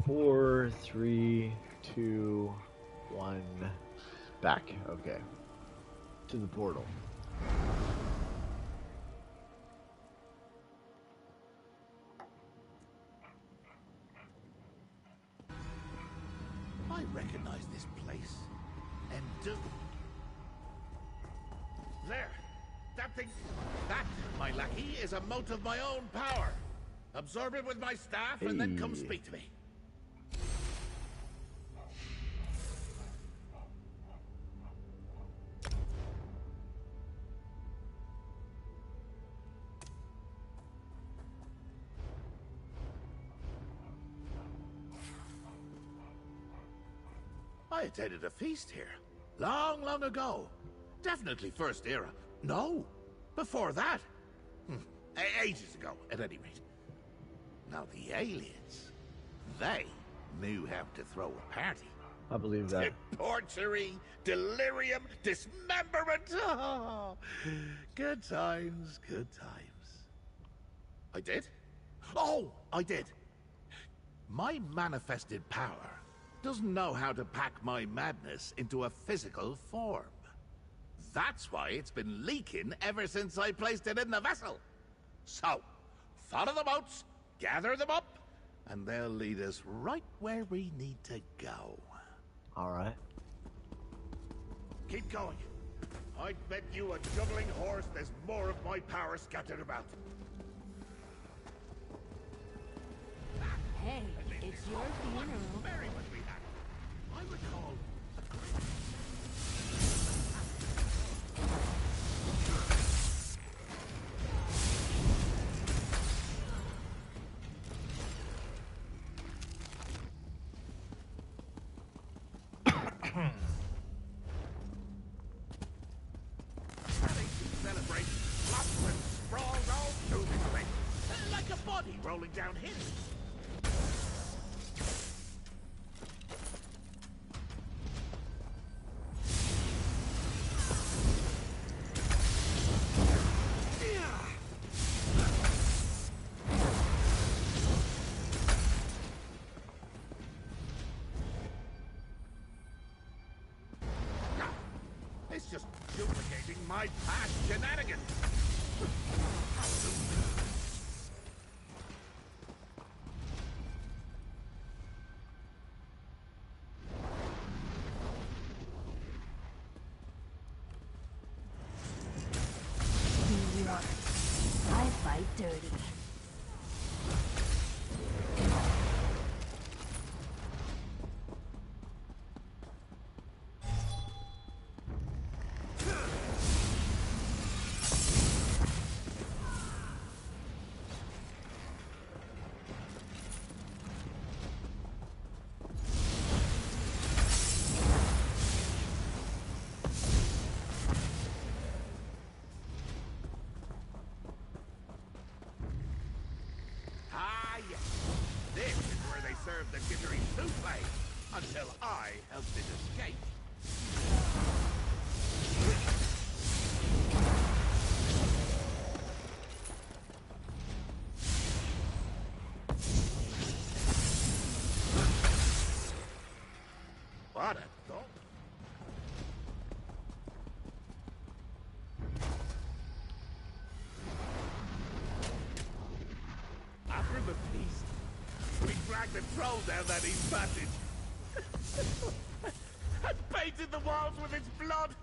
Four, 3, 2, 1. Back. Okay. To the portal. I recognize this place. And do... There! That thing... That, my lackey, is a mote of my own power. Absorb it with my staff and then come speak to me. I attended a feast here. Long, long ago. Definitely First Era. No, before that. Ages ago, at any rate. Now the aliens, they knew how to throw a party. I believe that. Debauchery, delirium, dismemberment. Oh, good times, good times. I did? Oh, I did. My manifested power doesn't know how to pack my madness into a physical form. That's why it's been leaking ever since I placed it in the vessel. So, follow the boats, gather them up, and they'll lead us right where we need to go. Alright. Keep going. I'd bet you a juggling horse there's more of my power scattered about. Hey, It's your funeral. Merry when we had it. I recall celebrate flops and sprawls all through this place, like a body rolling down hills. It's just duplicating my past shenanigans. I fight dirty. Ah, yes. This is where they served the jittery souffle until I helped it escape. What a thought. After the feast, we dragged the troll down that east passage. And painted the walls with its blood.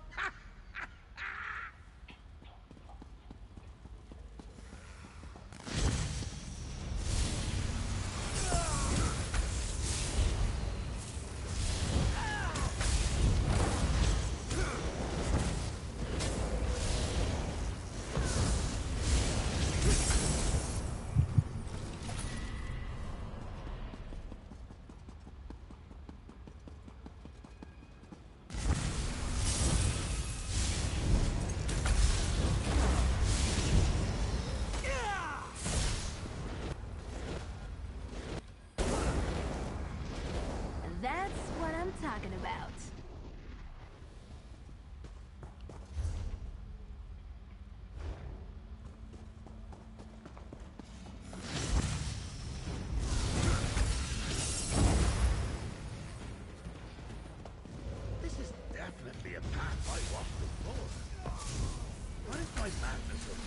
That's what I'm talking about. This is definitely a path I walked before. What is my madness of?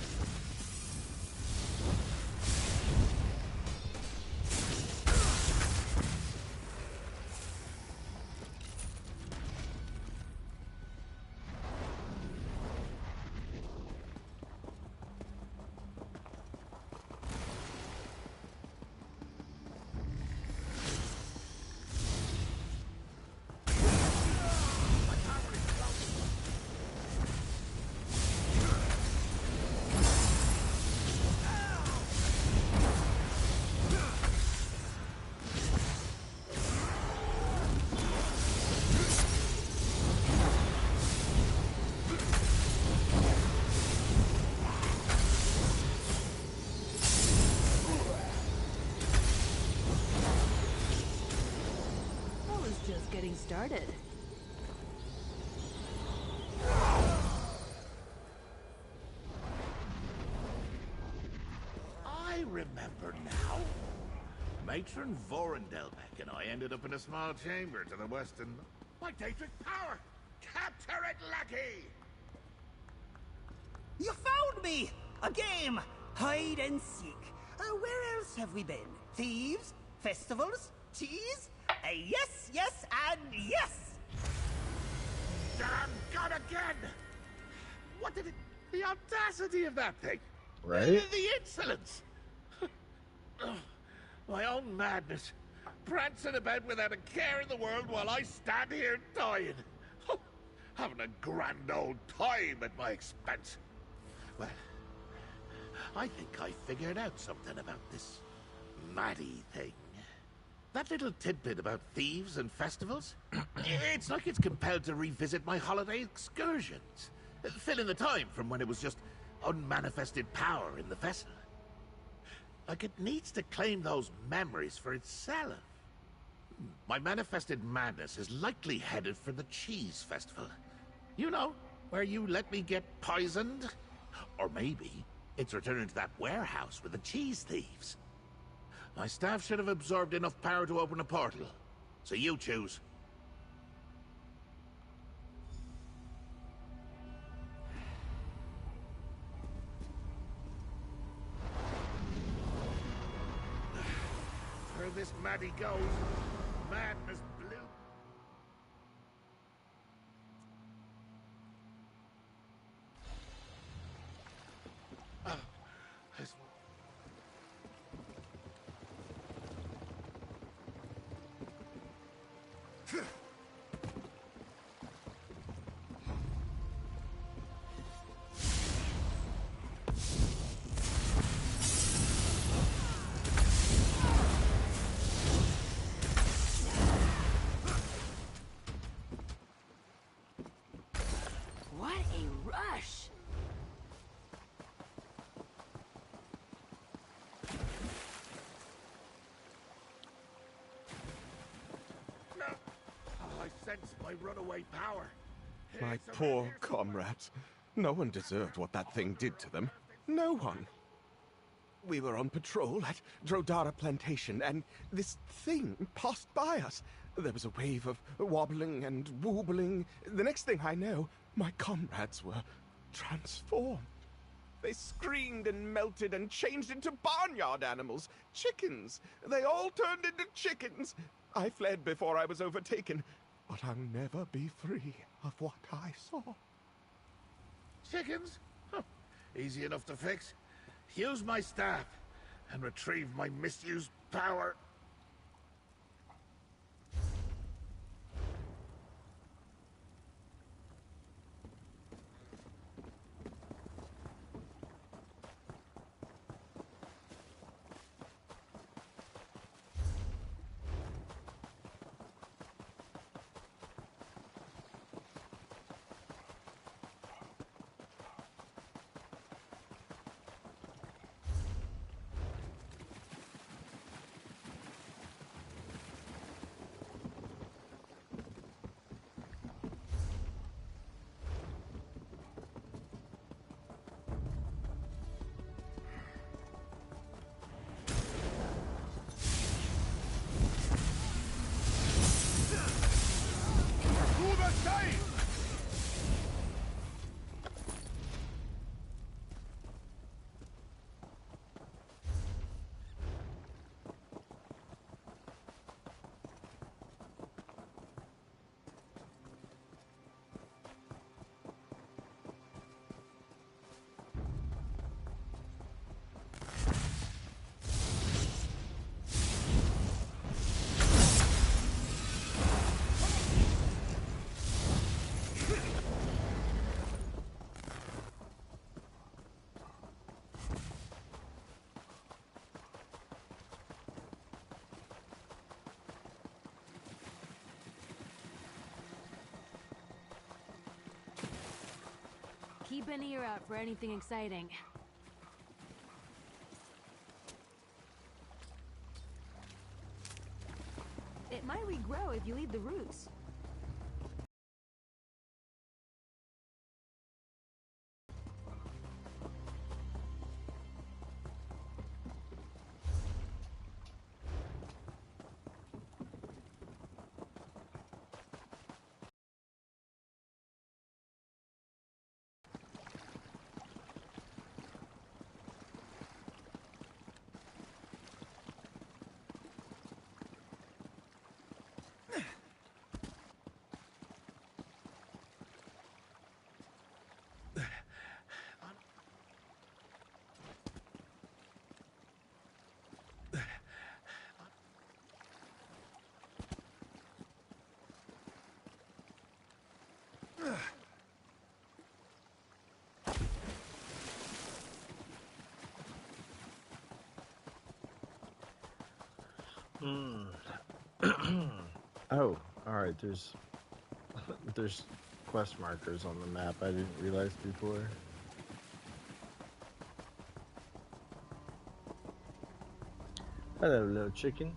I was just getting started. I remember now. Matron Vorendelbeck and I ended up in a small chamber to the western. My Daedric power! Capture it, lackey! You found me! A game! Hide and seek. Where else have we been? Thieves? Festivals? Cheese? Yes, yes, and yes! Damn God again! What did it... The audacity of that thing! Right? The insolence! My own madness prancing about without a care in the world while I stand here dying. Having a grand old time at my expense. Well, I think I figured out something about this Maddie thing. That little tidbit about thieves and festivals, it's like it's compelled to revisit my holiday excursions, fill in the time from when it was just unmanifested power in the vessel. Like it needs to claim those memories for itself. My manifested madness is likely headed for the cheese festival. You know, where you let me get poisoned? Or maybe it's returning to that warehouse with the cheese thieves. My staff should have absorbed enough power to open a portal. So you choose. Where this Maddie goes, madness blue. What a rush! No. I sense my runaway power. My poor comrades. No one deserved what that thing did to them. No one. We were on patrol at Drodara Plantation, and this thing passed by us. There was a wave of wobbling and woobling. The next thing I know, my comrades were transformed. They screamed and melted and changed into barnyard animals. Chickens. They all turned into chickens. I fled before I was overtaken, but I'll never be free of what I saw. Chickens? Huh. Easy enough to fix. Use my staff and retrieve my misused power. Keep an ear out for anything exciting. It might regrow if you leave the roots. Oh, alright, there's quest markers on the map I didn't realize before. Hello, little chicken.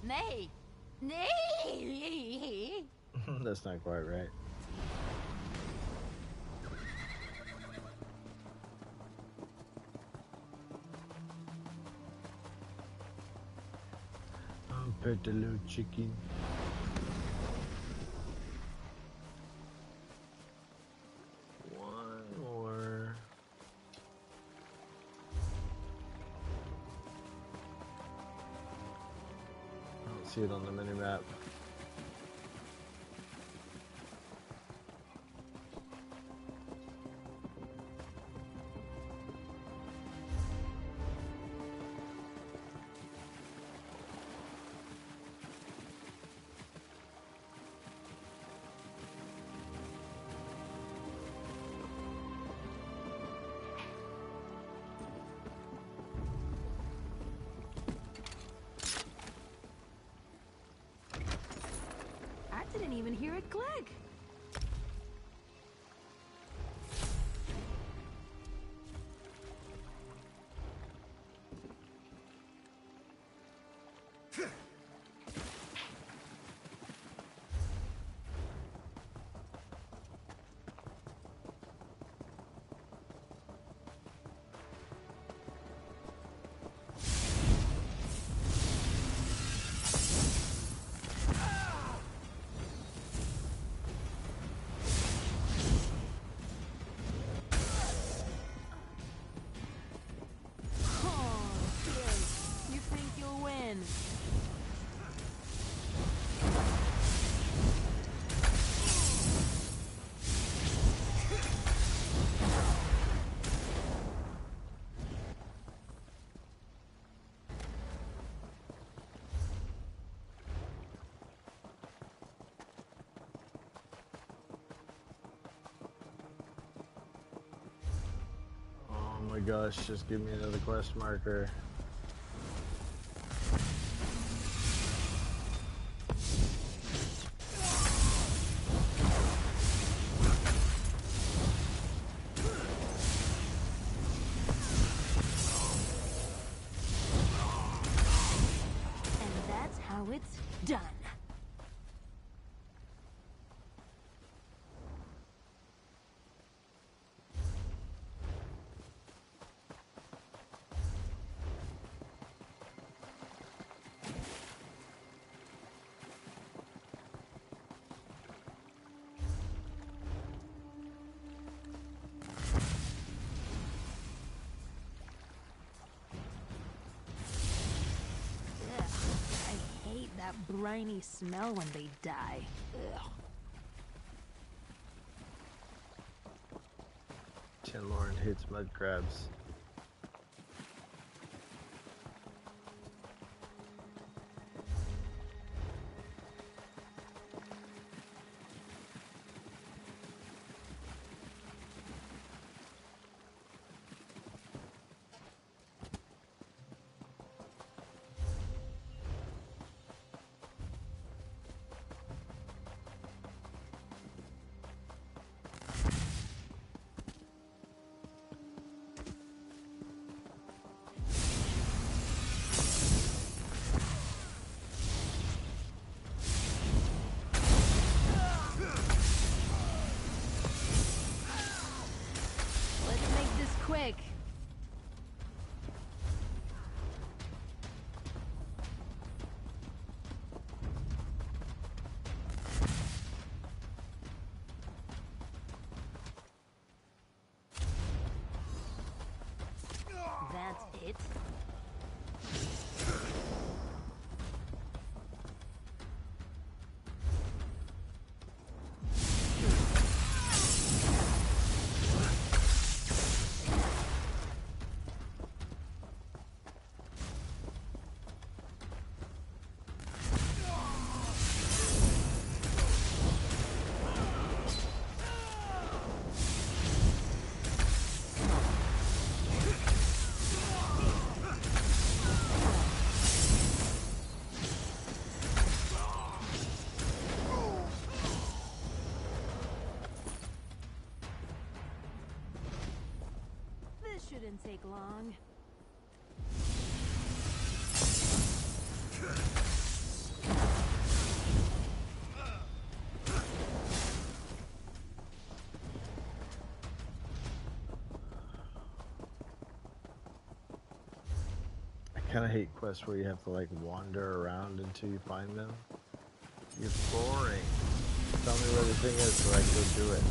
Nay! Nay! That's not quite right. Oh, pet the little chicken. One more. I don't see it on the mini map. I didn't even hear it click. Oh my gosh, just give me another quest marker. And that's how it's done. That briny smell when they die. Ugh. Lauren hates mud crabs. Quick! That's it? shouldn't take long. I kind of hate quests where you have to like wander around until you find them. It's boring. Tell me where the thing is so I can go do it.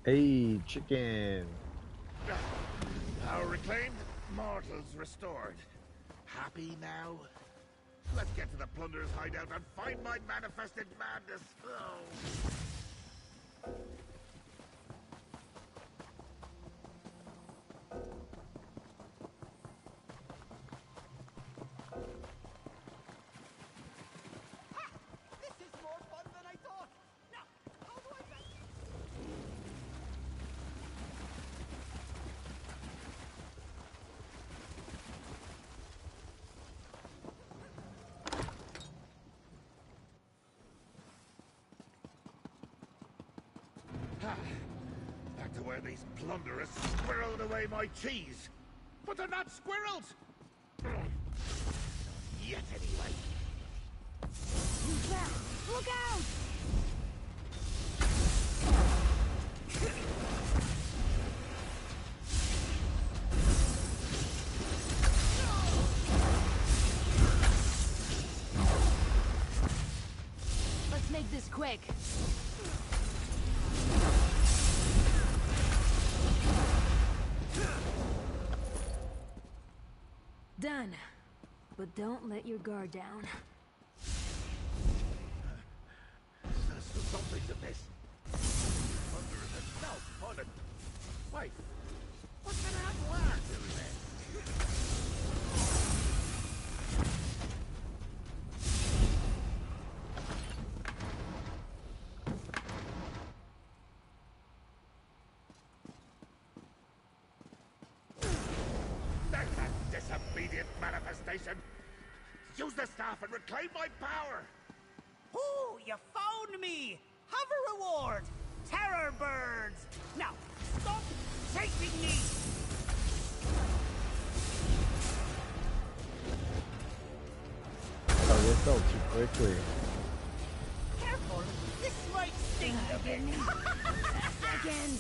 Hey, chicken. Power reclaimed, mortals restored. Happy now? Let's get to the plunderer's hideout and find my manifested madness. Oh. This is more fun than I thought! Now, how do I back... Back to where these plunderers squirreled away my cheese. But they're not squirrels! Yet anyway. Look out! Let's make this quick. Done. But don't let your guard down. There's something to this. Plunderers are so fun and... Wait. What can I learn to this? Disobedient manifestation! Use the staff and reclaim my power! Ooh, you found me! Have a reward! Terror birds! Now, stop chasing me! Oh, they fell too quickly. Careful! This might sting a bit! Second!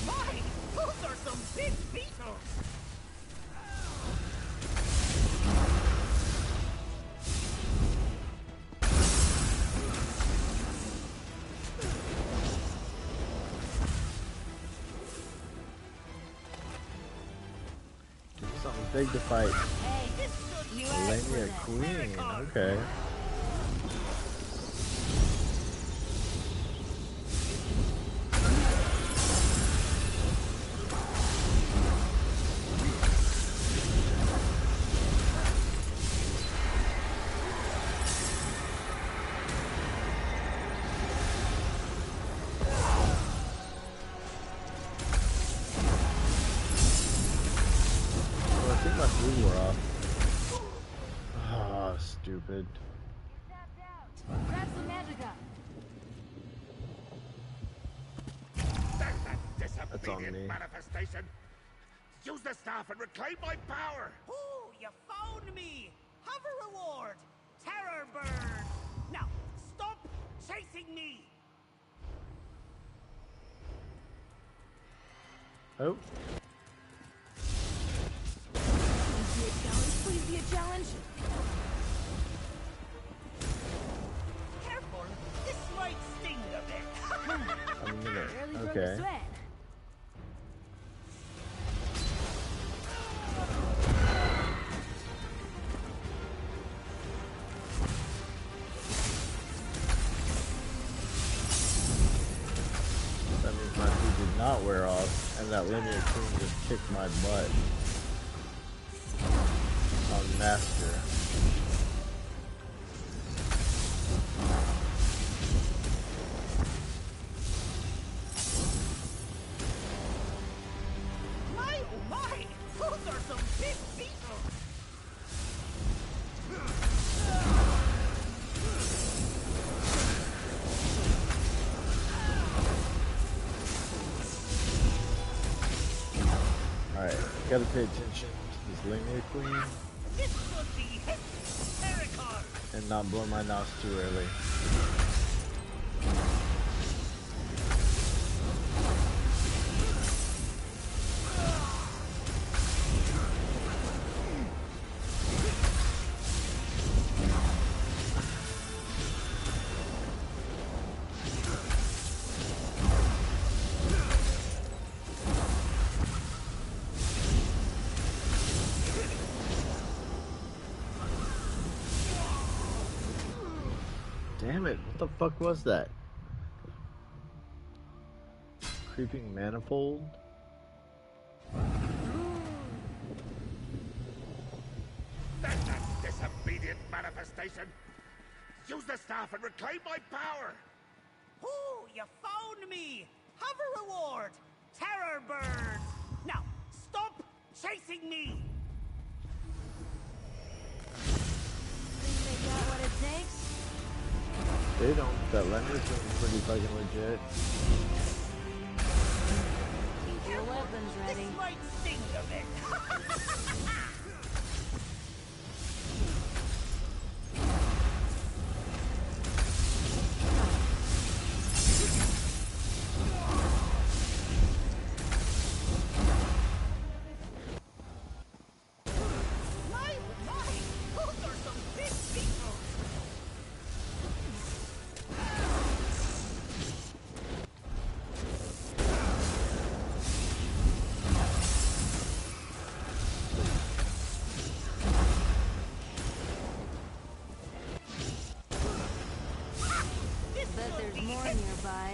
My! Those are some big beetles! Something big to fight. Hey, this should you Lania Queen, okay. Stupid. Grab some magica. That's on me. Manifestation! Use the staff and reclaim my power! Ooh, you found me! Have a reward! Terror bird! Now, stop chasing me! Oh. Please be a challenge. Careful, this might sting a bit. A minute. Barely broke a Okay. sweat. That means my food did not wear off, and And that linear queen just kicked my butt on Master. My, oh my! Those are some big beetles! Alright, gotta pay attention to this linear queen This could be hysterical! and not blow my nose too early. Damn it, what the fuck was that? Creeping manifold? That's a disobedient manifestation. Use the staff and reclaim my power. Ooh, you found me! Have a reward! Terror bird! Now, stop chasing me! Think they got what it takes? They don't. That linear queen's pretty fucking legit. Keep your weapons ready. This might sting a bit. Those are some big beetles! Bet there's more nearby.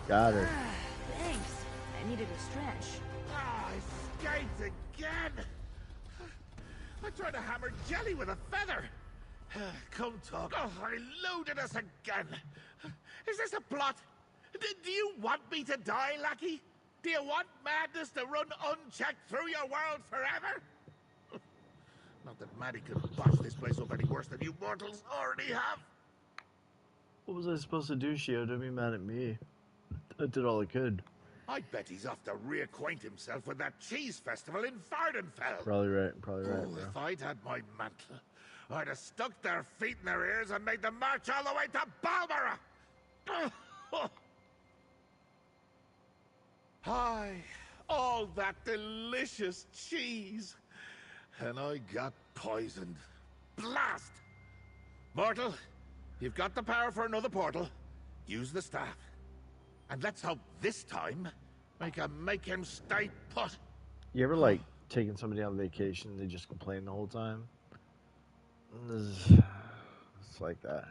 Got her. Thanks. I needed a stretch. Ah, I escaped again. I tried to hammer jelly with a feather. Come talk. Oh, I loaded us again. Is this a plot? Do you want me to die, lackey? Do you want madness to run unchecked through your world forever? Not that Maddie could botch this place up any worse than you mortals already have. What was I supposed to do, Shio? Don't be mad at me. I did all I could. I bet he's off to reacquaint himself with that cheese festival in Vardenfell. Probably right, bro. If I'd had my mantle, I'd have stuck their feet in their ears and made them march all the way to Balmora. Hi, all that delicious cheese. And I got poisoned. Blast! Mortal, you've got the power for another portal. Use the staff. And let's hope this time we can make him stay put. You ever like taking somebody on vacation and they just complain the whole time? It's like that.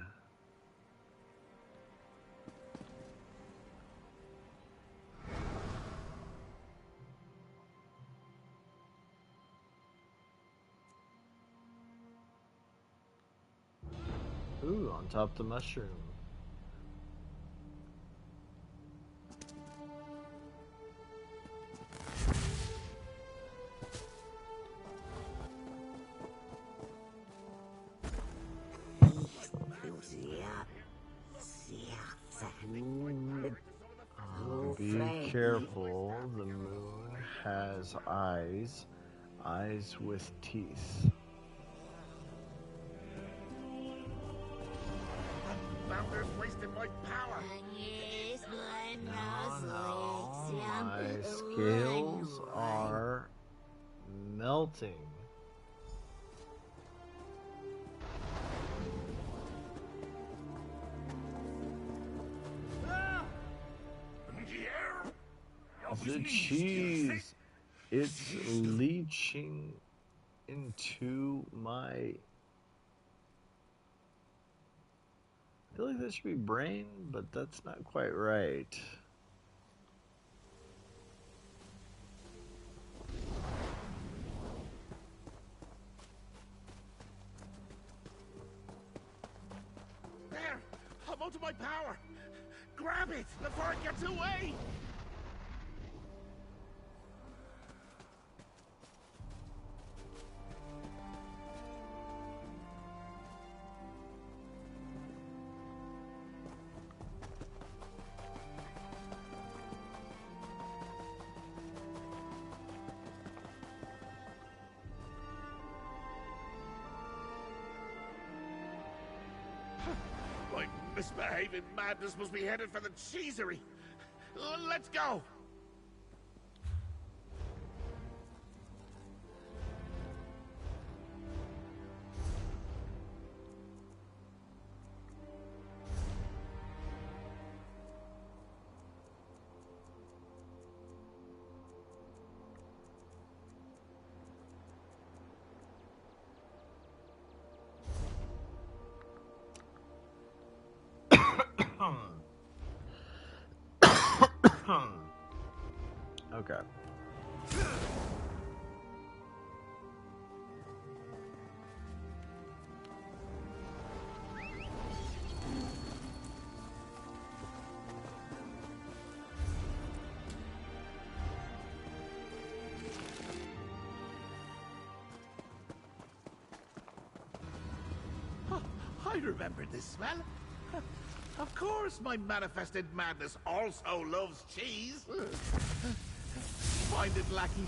Ooh, on top of the mushroom. Be careful, the moon has eyes, eyes with teeth. Founder's wasting my power. My scales are melting. The cheese, it's leaching into my... I feel like that should be brain, but that's not quite right. There! I'm out of my power! Grab it before it gets away! My misbehaving madness must be headed for the cheesery. Let's go! Okay. I remember this smell. Of course, my manifested madness also loves cheese. Find it, lackey.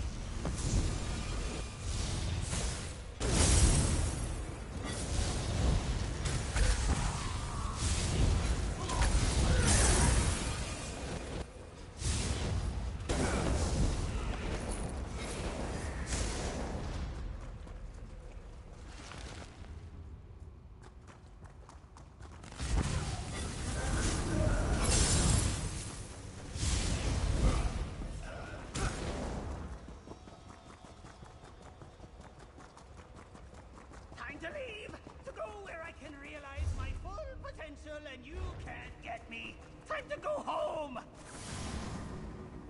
To leave, to go where I can realize my full potential and you can't get me. Time to go home!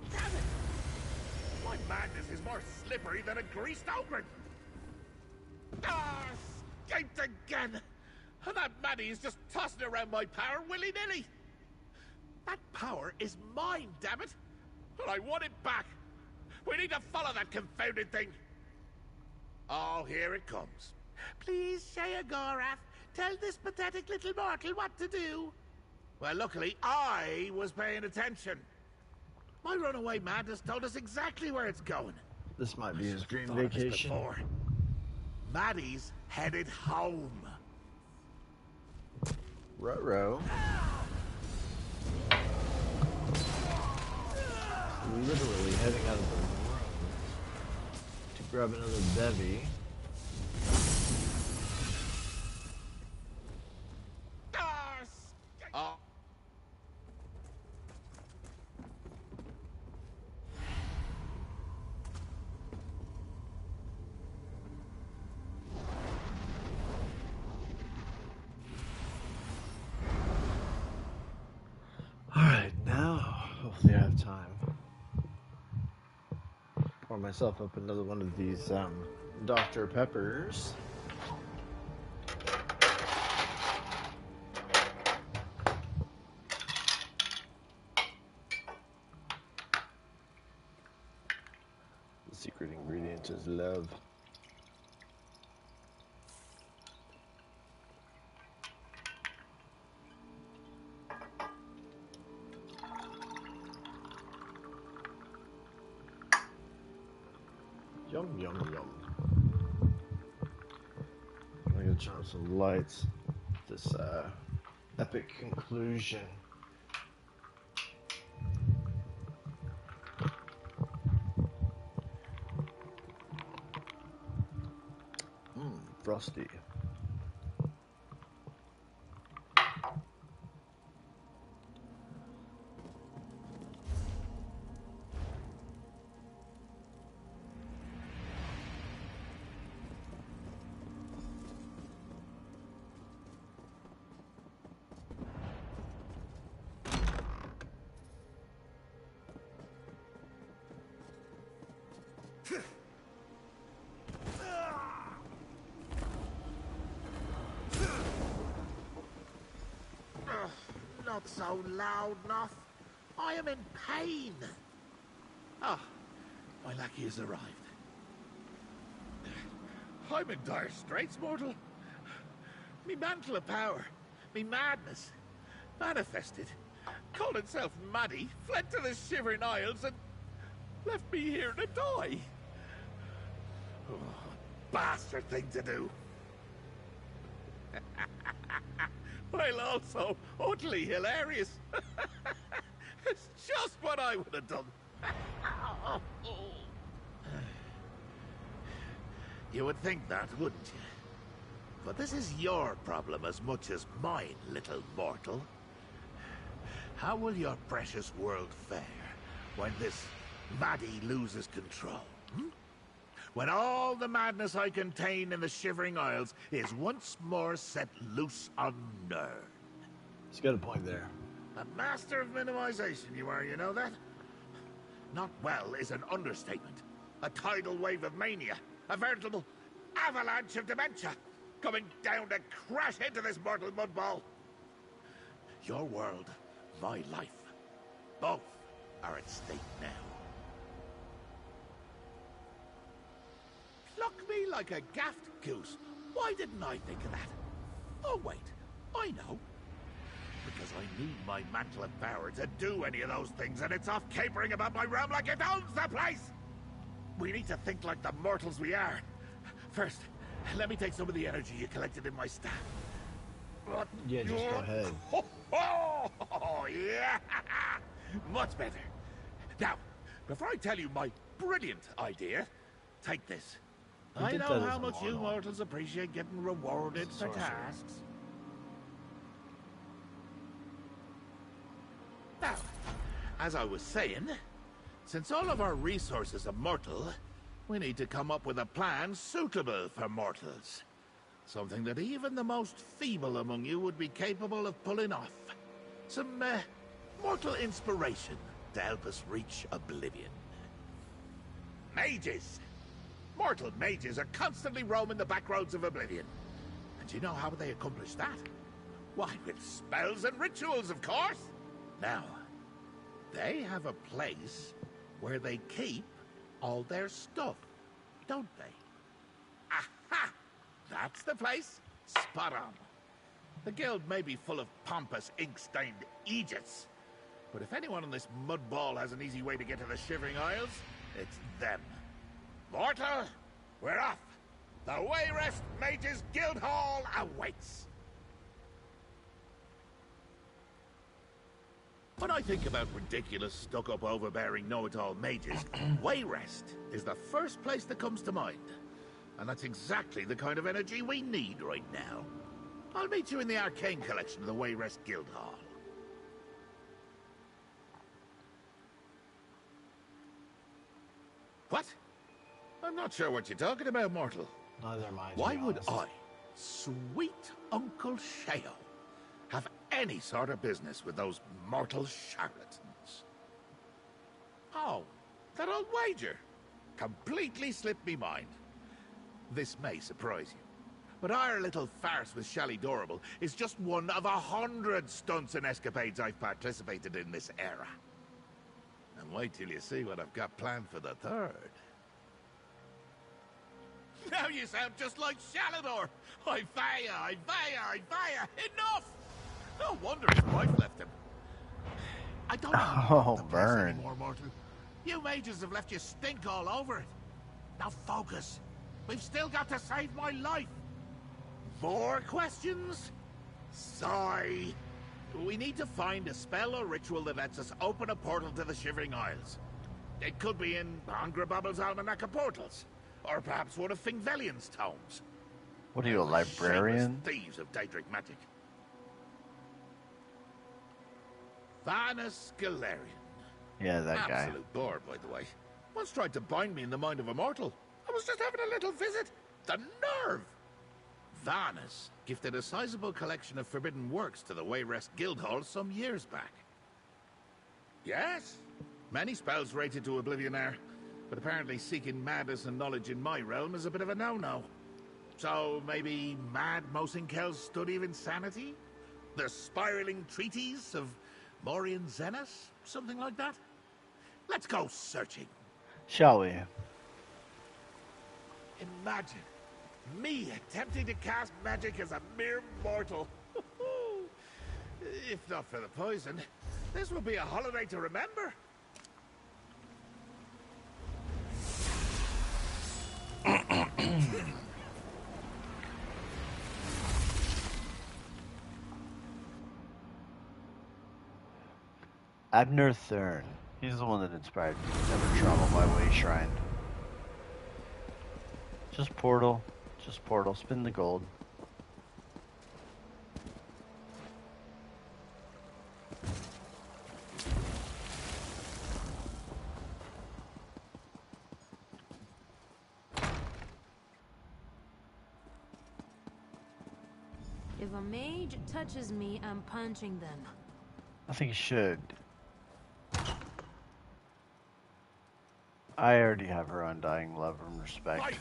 Damn it! My madness is more slippery than a greased okra. Ah, escaped again! And that Maddie is just tossing around my power willy-nilly. That power is mine, damn it! And I want it back. We need to follow that confounded thing. Oh, here it comes. Please, Sheogorath, tell this pathetic little mortal what to do. Well, luckily, I was paying attention. My runaway madness told us exactly where it's going. This might be his dream vacation. Maddie's headed home. Ruh-roh. Literally heading out of the room to grab another bevy. Oh. Alright, now, hopefully I have time. Pour myself up another one of these, Dr. Peppers. The secret ingredient is love. Yum, yum, yum. I'm gonna turn on some lights. This epic conclusion. Frosty. Not so loud enough. I am in pain. Ah, my lackey has arrived. I'm in dire straits, mortal. Me mantle of power, me madness, manifested, called itself Maddie, fled to the Shivering Isles and left me here to die. Oh, bastard thing to do. While also utterly hilarious. It's just what I would have done. You would think that, wouldn't you? But this is your problem as much as mine, little mortal. How will your precious world fare when this Maddie loses control? When all the madness I contain in the Shivering Isles is once more set loose on Nern. He's got a point there. A master of minimization you are, you know that? Not well is an understatement. A tidal wave of mania. A veritable avalanche of dementia. Coming down to crash into this mortal mudball. Your world, my life. Both are at stake now. Pluck me like a gaffed goose. Why didn't I think of that? Oh, wait. I know. Because I need my mantle of power to do any of those things, and it's off capering about my realm like it owns the place! We need to think like the mortals we are. First, let me take some of the energy you collected in my staff. Yeah, just go ahead. Oh, yeah! Much better. Now, before I tell you my brilliant idea, take this. I know how much you mortals appreciate getting rewarded for tasks. Now, as I was saying, since all of our resources are mortal, we need to come up with a plan suitable for mortals. Something that even the most feeble among you would be capable of pulling off. Some mortal inspiration to help us reach oblivion. Mages! Mortal mages are constantly roaming the back roads of oblivion. And you know how they accomplish that? Why, with spells and rituals, of course! Now, they have a place where they keep all their stuff, don't they? Aha! That's the place. Spot on. The guild may be full of pompous, ink-stained Aegis, but if anyone in this mudball has an easy way to get to the Shivering Isles, it's them. Mortal, we're off. The Wayrest Mages Guild Hall awaits. When I think about ridiculous, stuck-up, overbearing, know-it-all mages, Wayrest is the first place that comes to mind. And that's exactly the kind of energy we need right now. I'll meet you in the arcane collection of the Wayrest Guild Hall. What? I'm not sure what you're talking about, mortal. Neither am I. Why would I, sweet Uncle Sheo, have any sort of business with those mortal charlatans? Oh, that old wager. Completely slipped me mind. This may surprise you, but our little farce with Sheogorath is just one of 100 stunts and escapades I've participated in this era. And wait till you see what I've got planned for the third. Now you sound just like Sheogorath. I fire. Enough! No wonder his wife left him. I don't even want the place anymore, mortal. You mages have left your stink all over it. Now focus. We've still got to save my life. More questions? Sigh. We need to find a spell or ritual that lets us open a portal to the Shivering Isles. It could be in Angrabobble's Almanac of Portals, or perhaps one of Fingvelion's tomes. What are you, a librarian? Shameless thieves of Daedric magic. Vanus Galerian. Yeah, that guy. Absolute bore, by the way. Once tried to bind me in the mind of a mortal. I was just having a little visit. The nerve! Vanus gifted a sizable collection of forbidden works to the Wayrest Guildhall some years back. Yes, many spells rated to oblivion there, but apparently seeking madness and knowledge in my realm is a bit of a no-no. So maybe Mad Mosinkel's Study of Insanity? The Spiraling Treatise of Morian Zenas? Something like that? Let's go searching. Shall we? Imagine me attempting to cast magic as a mere mortal. If not for the poison, this will be a holiday to remember. Abner Thurn. He's the one that inspired me to never travel my way shrine. Just portal. Just portal. Spin the gold. If a mage touches me, I'm punching them. I think you should. I already have her undying love and respect. Right.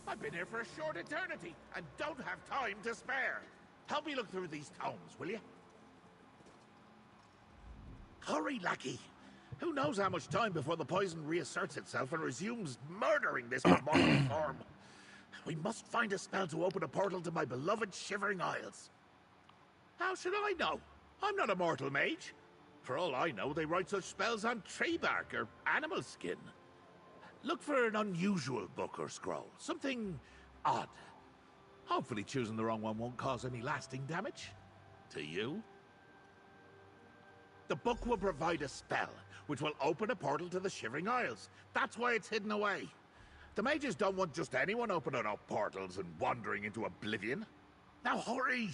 I've been here for a short eternity and don't have time to spare. Help me look through these tomes, will you? Hurry, lackey. Who knows how much time before the poison reasserts itself and resumes murdering this mortal form. We must find a spell to open a portal to my beloved Shivering Isles. How should I know? I'm not a mortal mage. For all I know, they write such spells on tree bark or animal skin. Look for an unusual book or scroll. Something odd. Hopefully choosing the wrong one won't cause any lasting damage. To you. The book will provide a spell, which will open a portal to the Shivering Isles. That's why it's hidden away. The mages don't want just anyone opening up portals and wandering into oblivion. Now hurry!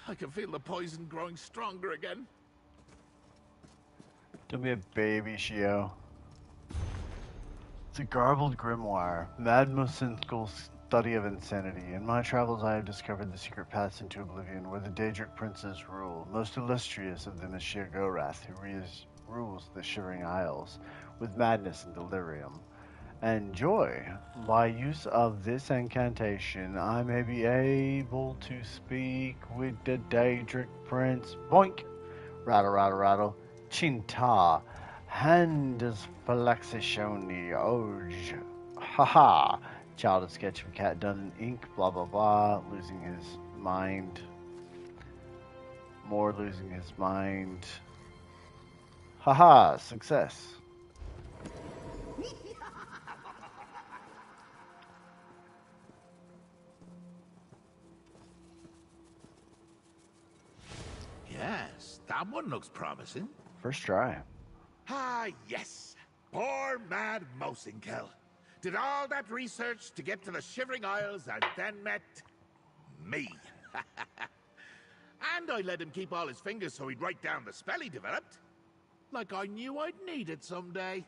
I can feel the poison growing stronger again. Don't be a baby, Shio. It's a garbled grimoire, Mad Mosinkel's Study of Insanity. In my travels I have discovered the secret paths into oblivion, where the Daedric princes rule. Most illustrious of them is Sheogorath, who rules the Shivering Isles, with madness and delirium. And joy. By use of this incantation, I may be able to speak with the Daedric prince. Boink! Rattle, rattle, rattle. Chinta. Handes Falexishoni Oj. Haha. Child of sketch of a cat done in ink. Blah blah blah. Losing his mind. More losing his mind. Haha. Success. Yes, that one looks promising. First try. Ah, yes. Poor Mad Mosinkel. Did all that research to get to the Shivering Isles and then met me. And I let him keep all his fingers so he'd write down the spell he developed. Like I knew I'd need it someday.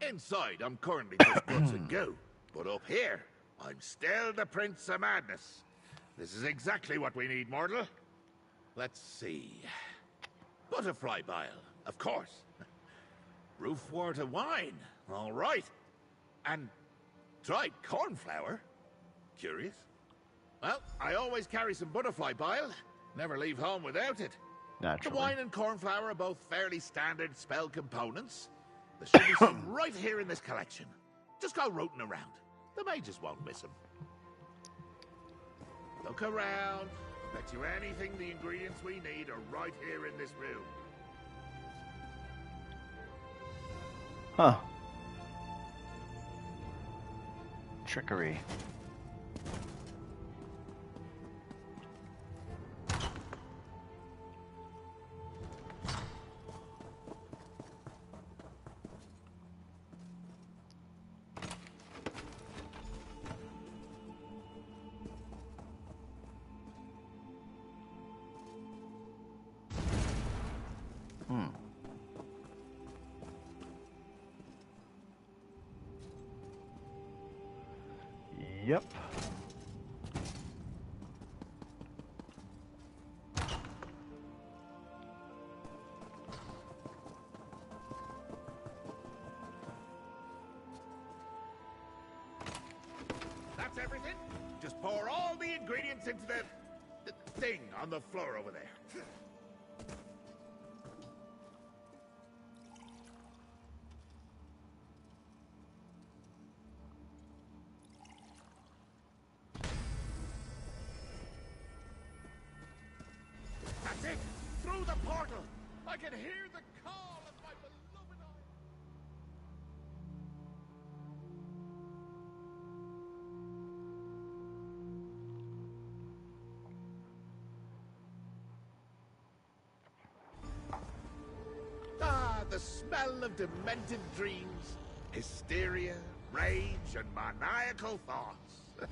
Inside, I'm currently just guts and goo. But up here, I'm still the Prince of Madness. This is exactly what we need, mortal. Let's see. Butterfly bile, of course. Roofwater wine, all right. And dried cornflower. Curious. Well, I always carry some butterfly bile. Never leave home without it. Naturally. The wine and cornflower are both fairly standard spell components. There should be some right here in this collection. Just go rooting around. The mages won't miss them. Look around. Bet you anything the ingredients we need are right here in this room. Huh. trickery. Yep. That's everything? Just pour all the ingredients into the thing on the floor over there. That's it! Through the portal! I can hear the call of my beloved eye! Ah, the smell of demented dreams, hysteria, rage, and maniacal thoughts.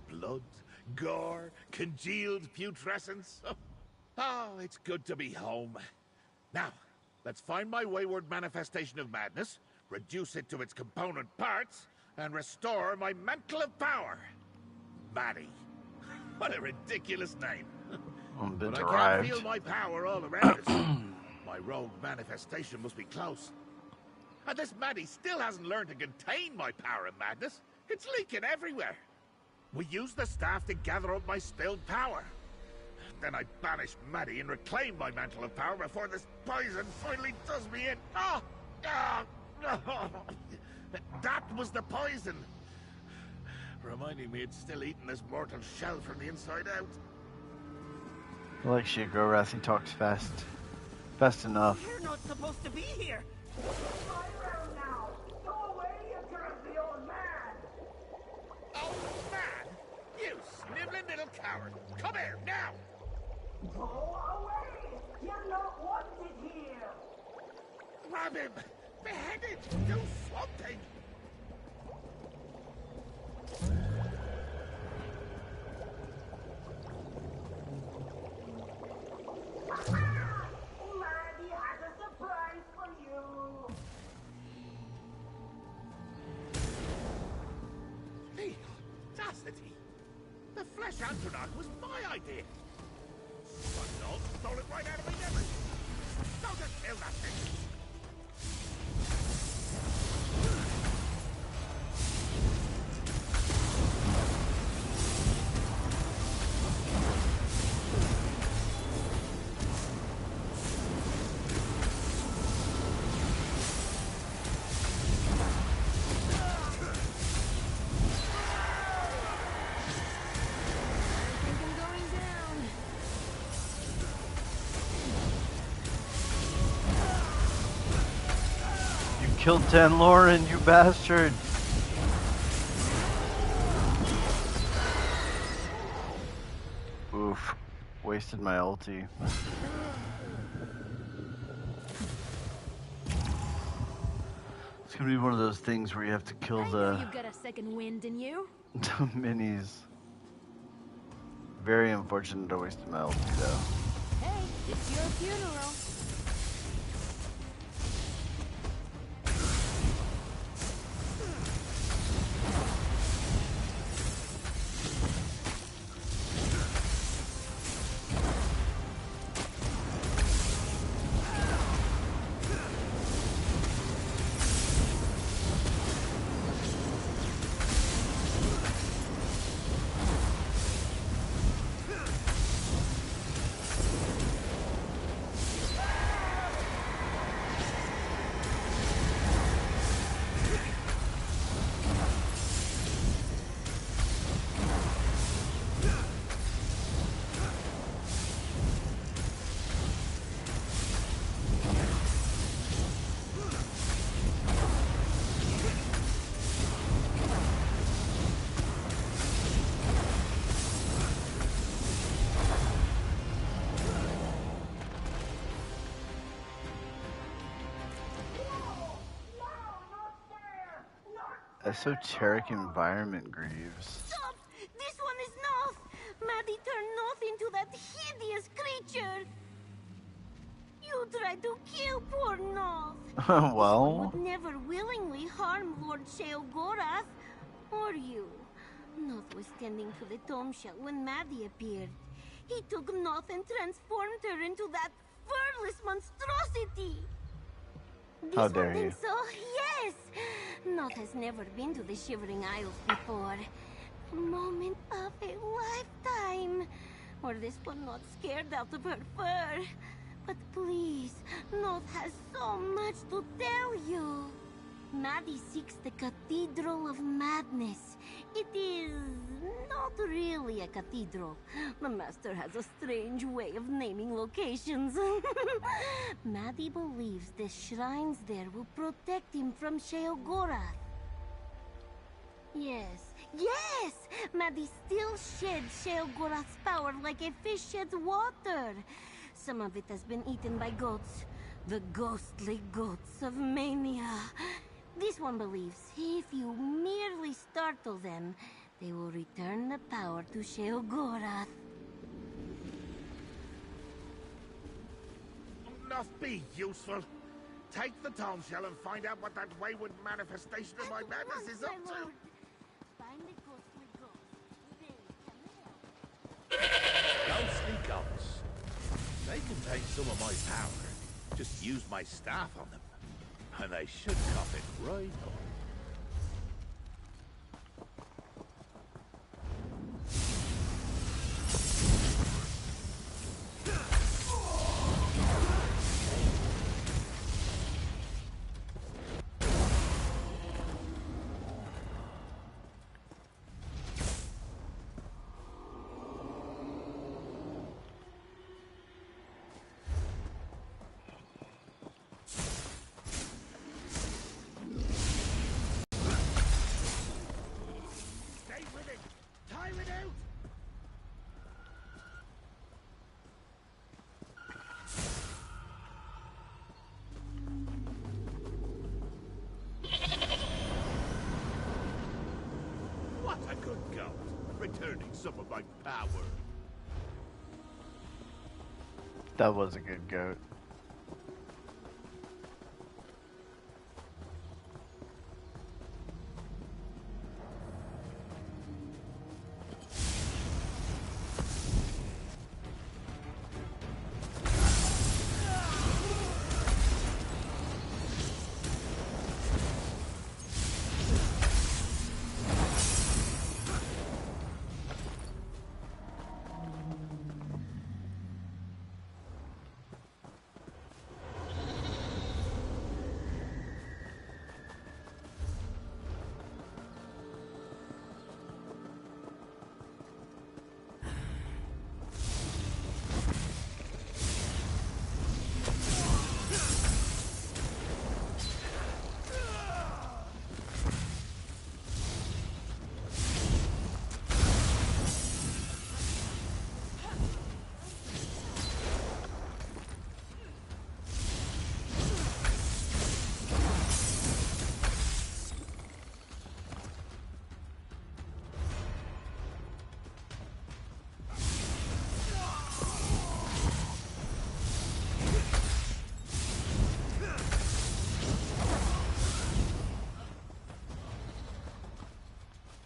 Blood, gore, congealed putrescence. Oh, it's good to be home. Now, let's find my wayward manifestation of madness, reduce it to its component parts, and restore my mantle of power. Maddie. What a ridiculous name. But I can't feel my power all around us. My rogue manifestation must be close. And this Maddie still hasn't learned to contain my power of madness. It's leaking everywhere. We used the staff to gather up my spilled power. Then I banish Maddie and reclaim my mantle of power before this poison finally does me in. Oh! That was the poison! Reminding me it's still eating this mortal shell from the inside out. I like Sheogorath, he talks fast. Fast enough. You're not supposed to be here! Old man! You sniveling little coward! Come here, now! Go away! You're not wanted here! Grab him! Behead him! Do something! Maddie has a surprise for you! The audacity! The flesh Antonach was my idea! Son dog stole it right out of my memory! Don't just kill that thing! Killed Dan Lauren, you bastard! Oof. Wasted my ulti. It's gonna be one of those things where you have to kill the... You got a second wind in you? the minis. Very unfortunate I wasted my ulti though. Hey, it's your funeral. Esoteric environment, Greaves. Stop! This one is Noth! Maddie turned Noth into that hideous creature! You tried to kill poor Noth! Well... You would never willingly harm Lord Sheogorath, or you. Noth was tending to the tomb shell when Maddie appeared. He took Noth and transformed her into that furless monstrosity! How This dare one you? thinks so? Yes! Noth has never been to the Shivering Isles before. A moment of a lifetime. Or this one not scared out of her fur. But please, Noth has so much to tell you. Maddie seeks the Cathedral of Madness. It is not really a cathedral. The Master has a strange way of naming locations. Maddie believes the shrines there will protect him from Sheogorath. Yes, yes! Maddie still sheds Sheogorath's power like a fish sheds water. Some of it has been eaten by goats. The ghostly goats of Mania. This one believes if you merely startle them, they will return the power to Sheogorath. Must be useful. Take the tomb shell and find out what that wayward manifestation of my madness is up to. Find the ghostly goats. Ghostly goats. They contain some of my power. Just use my staff on them. And they should cough it right up. What a good goat, returning some of my power. That was a good goat.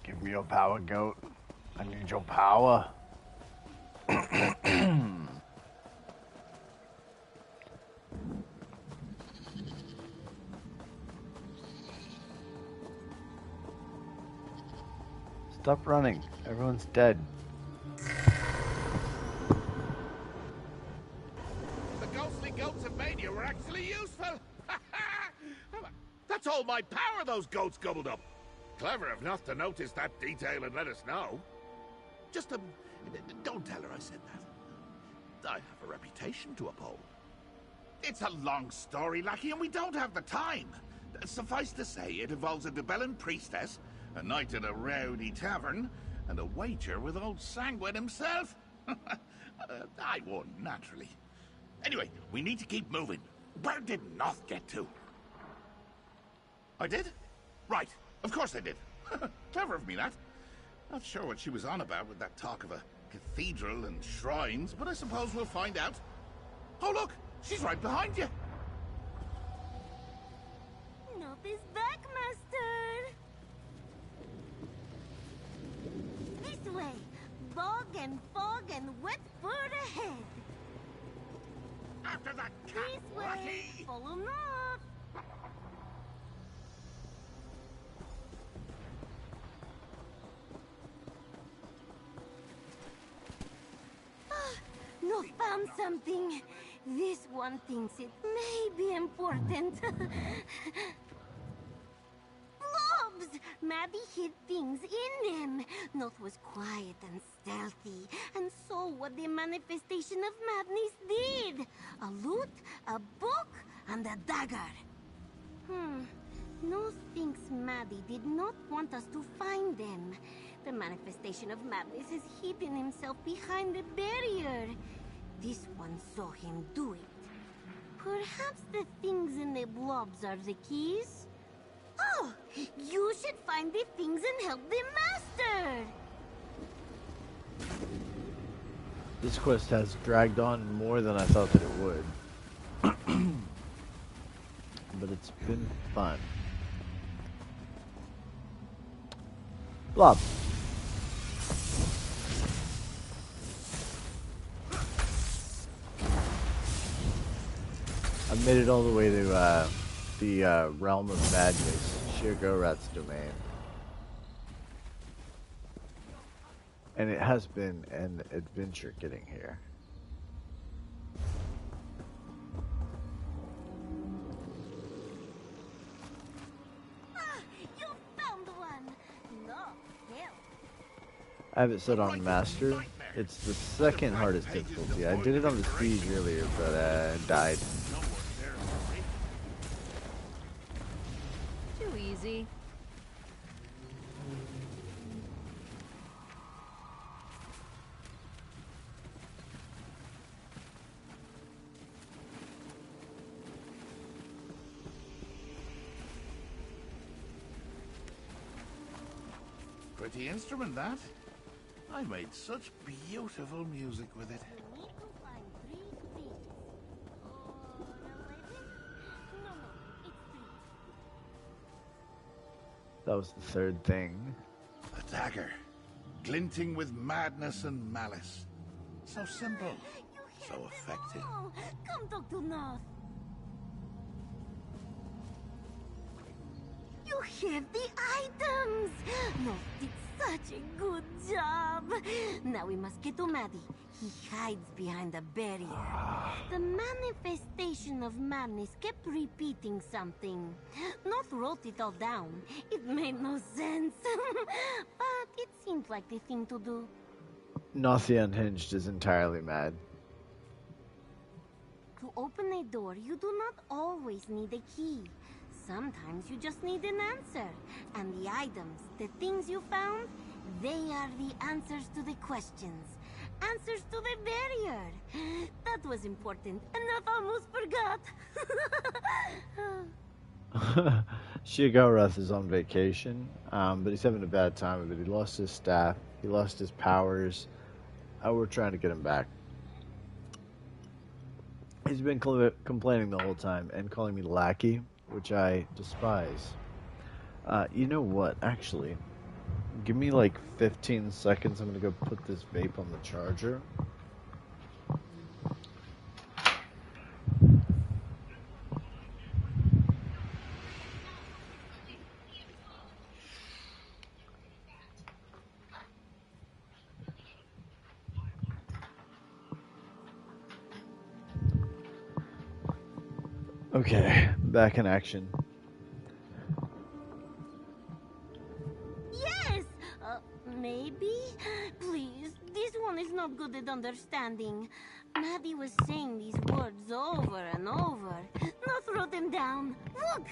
Give me your power, goat. I need your power. Stop running. Everyone's dead. The ghostly goats of Mania were actually useful. That's all my power those goats gobbled up. Clever enough to notice that detail and let us know. Just don't tell her I said that. I have a reputation to uphold. It's a long story, Lackey, and we don't have the time. Suffice to say, it involves a Debellan priestess, a night at a rowdy tavern, and a wager with old Sanguine himself. I won, naturally. Anyway, we need to keep moving. Where did Noth get to? I did? Right. Of course they did. Clever of me, that. Not sure what she was on about with that talk of a cathedral and shrines, but I suppose we'll find out. Oh, look! She's right behind you! Noth is back, Master! This way! Bog and fog and wet fur ahead! After that cat, This way! Lucky! Follow Noth! Noth found something. This one thinks it may be important. Blobs! Maddie hid things in them. Noth was quiet and stealthy, and saw what the manifestation of madness did. A lute, a book, and a dagger. Noth thinks Maddie did not want us to find them. The manifestation of madness has hidden himself behind the barrier. This one saw him do it. Perhaps the things in the blobs are the keys? Oh, you should find the things and help the master! This quest has dragged on more than I thought that it would. But it's been fun. Blob. I made it all the way to the realm of madness, Sheogorath's domain. And it has been an adventure getting here. You found one! No, help! I have it set on master. It's the second hardest difficulty. I did it on the siege earlier, but died. Too easy. Pretty instrument, that. I made such beautiful music with it. We need to find 3 things. Or 11? No, it's 3. That was the third thing. A dagger, glinting with madness and malice. So simple, so effective. Oh, come talk to Noth. You have the items! Noth did such a good job! Now we must get to Maddie. He hides behind a barrier. The manifestation of madness kept repeating something. Noth wrote it all down. It made no sense. But it seemed like the thing to do. Noth the Unhinged is entirely mad. To open a door, you do not always need a key. Sometimes you just need an answer. And the items, the things you found, they are the answers to the questions. Answers to the barrier. That was important, and I almost forgot. Sheogorath is on vacation, but he's having a bad time of it. He lost his staff, he lost his powers. We're trying to get him back. He's been complaining the whole time and calling me lackey, which I despise. You know what, actually, give me like 15 seconds. I'm gonna go put this vape on the charger. Okay, back in action. Yes! Maybe? Please, this one is not good at understanding. Maddie was saying these words over and over. Not wrote them down. Look!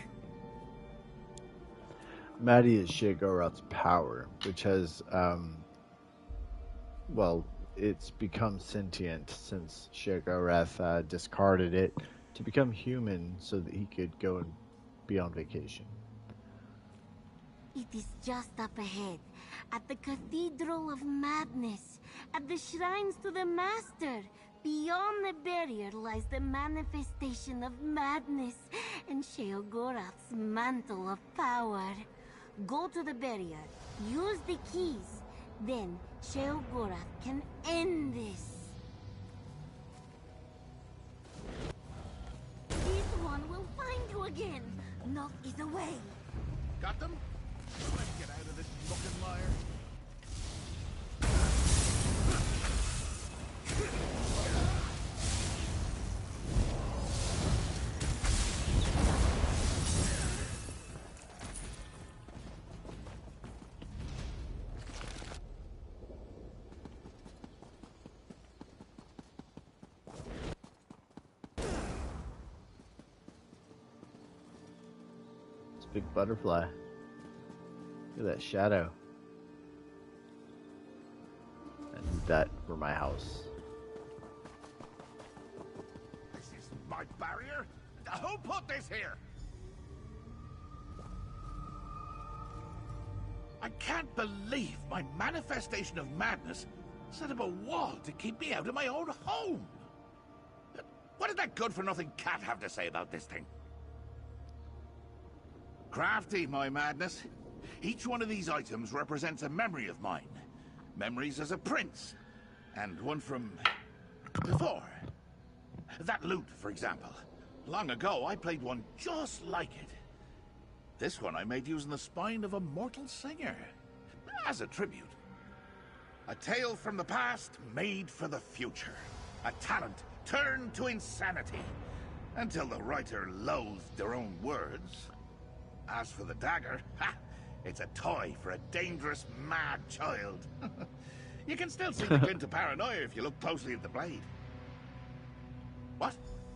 Maddie is Sheogorath's power, which has, well, it's become sentient since Sheogorath discarded it to become human so that he could go and be on vacation. It is just up ahead, at the Cathedral of Madness, at the shrines to the Master. Beyond the barrier lies the manifestation of madness and Sheogorath's mantle of power. Go to the barrier, use the keys, then Sheogorath can end this. This one will find you again. Not is away. Got them? Let's get out of this fucking liar. Big butterfly. Look at that shadow. I need that for my house. This is my barrier? Who put this here? I can't believe my manifestation of madness set up a wall to keep me out of my own home. What did that good-for-nothing cat have to say about this thing? Crafty, my madness. Each one of these items represents a memory of mine. Memories as a prince. And one from before. That lute, for example. Long ago, I played one just like it. This one I made using the spine of a mortal singer. As a tribute. A tale from the past made for the future. A talent turned to insanity. Until the writer loathed their own words. As for the dagger, ha! It's a toy for a dangerous, mad child. You can still see the glint of paranoia if you look closely at the blade. What?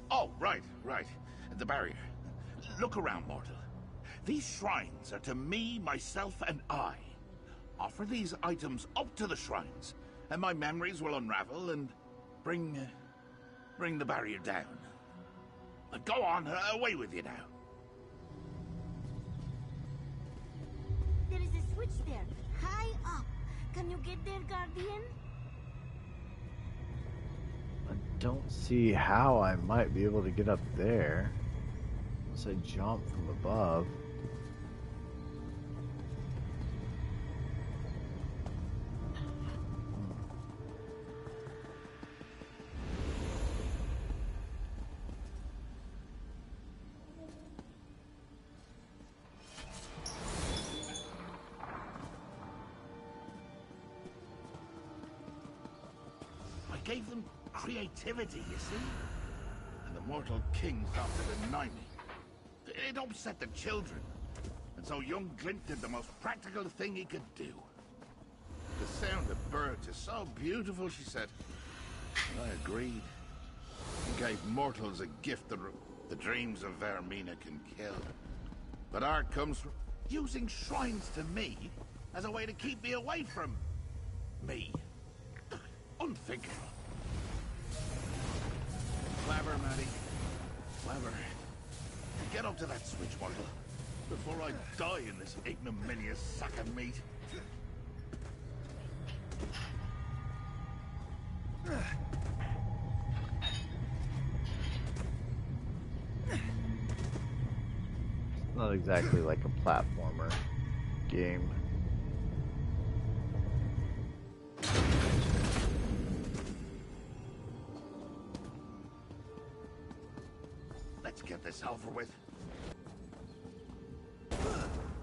Oh, right. The barrier. Look around, mortal. These shrines are to me, myself, and I. Offer these items up to the shrines, and my memories will unravel and bring the barrier down. Go on, away with you now. There is a switch there, high up. Can you get there, Guardian? I don't see how I might be able to get up there. Unless I jump from above. Gave them creativity, you see? And the mortal king thought to deny me. It upset the children. And so young Glint did the most practical thing he could do. The sound of birds is so beautiful, she said. And I agreed. He gave mortals a gift that the dreams of Vermina can kill. But art comes from using shrines to me as a way to keep me away from me. Unthinkable. Clever, Maddie. Clever. Get up to that switch, mortal, before I die in this ignominious sack of meat. It's not exactly like a platformer game. Let's get this over with.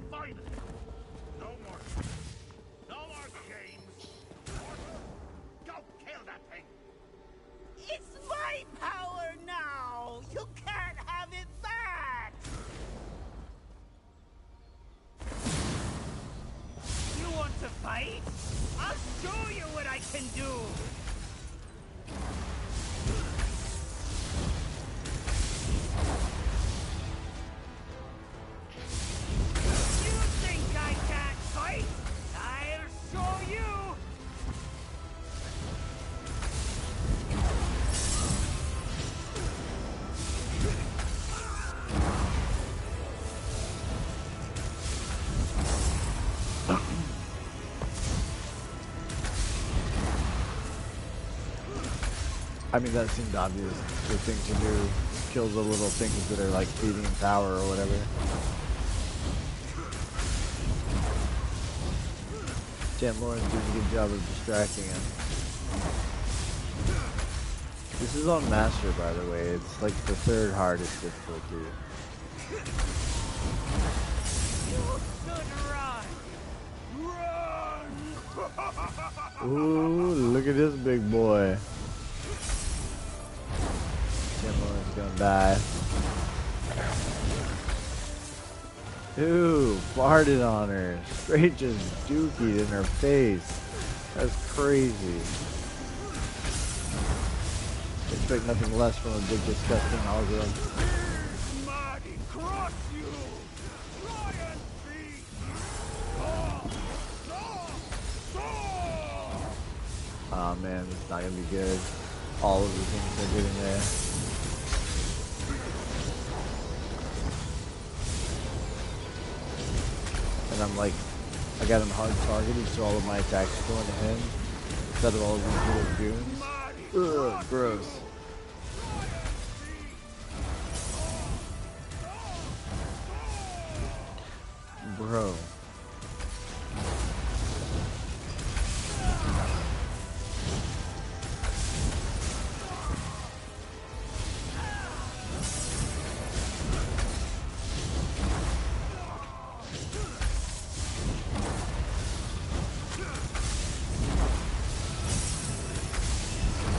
Finally! No more games! Go kill that thing! It's my power now! You can't have it back! You want to fight? I'll show you what I can do! I mean, that seemed obvious. The thing to do, kill the little things that are like feeding power or whatever. Jan Lawrence doing a good job of distracting him. This is on Master, by the way. It's like the third hardest difficulty. Ooh, look at this big boy. Jan Lawrence gonna die. Ooh, farted on her. Straight just dookied in her face. That's crazy. Expect nothing less from a big disgusting algorithm. Mighty cross you! Lion feet! Oh man, it's not gonna be good. All of the things are getting there. And I'm like, I got him hard targeted, so all of my attacks are going to him instead of all of these little goons. Ugh, gross. Bro.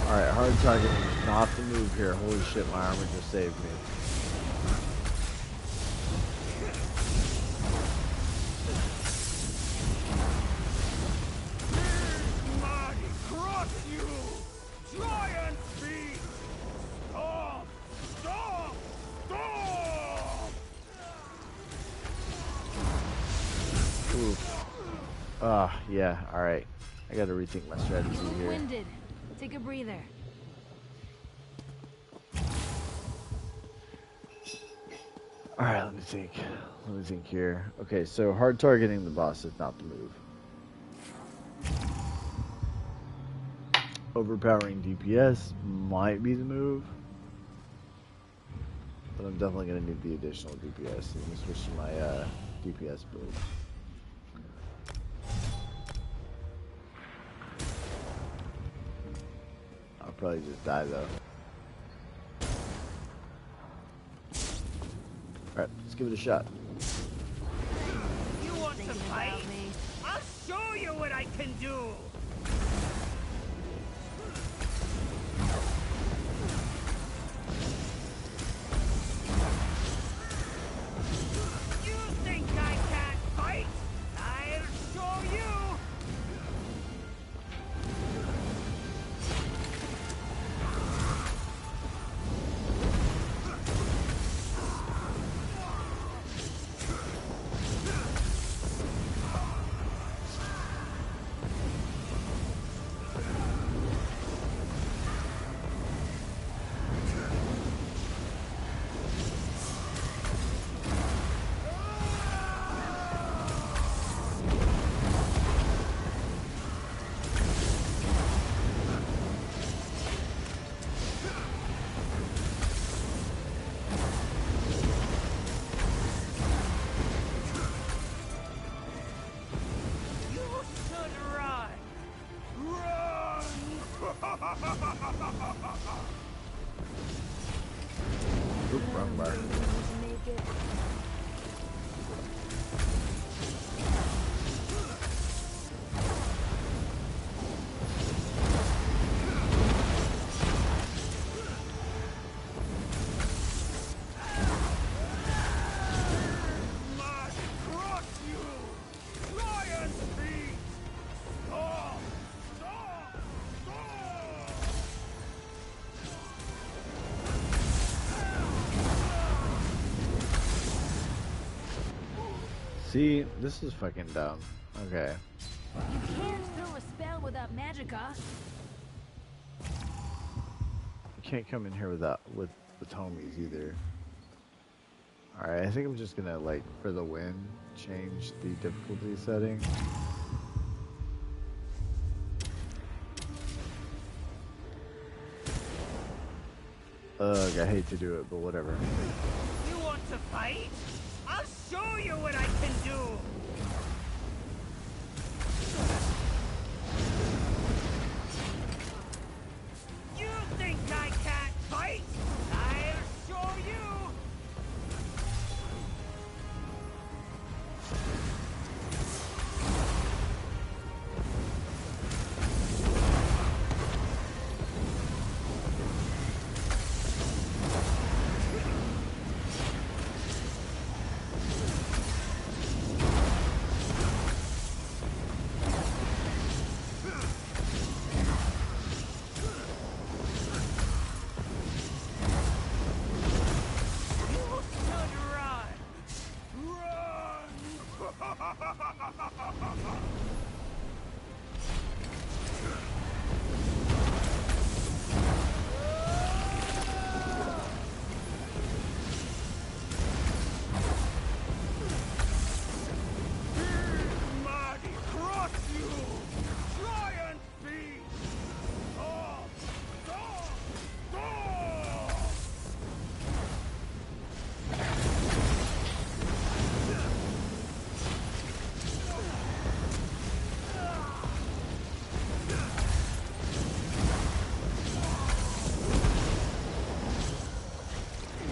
Alright, hard targeting is not the move here. Holy shit, my armor just saved me. Mighty cross you! Giant feet! Stop! Stop! Stop! Oof. Yeah, alright. I gotta rethink my strategy here. Winded. Take a breather. Alright, let me think. Let me think here. Okay, so hard targeting the boss is not the move. Overpowering DPS might be the move. But I'm definitely going to need the additional DPS. So let me switch to my DPS build. I'll probably just die though. Alright, let's give it a shot. You want to fight? I'll show you what I can do! You think I can't fight? I'll show you! Oop, wrong bar. See, this is fucking dumb. Okay. You can't throw a spell without magicka. You can't come in here without with homies either. Alright, I think I'm just gonna, like, for the win, change the difficulty setting. Ugh, I hate to do it, but whatever. You want to fight? I'll show you what I can do! You think I can't fight? I'll show you!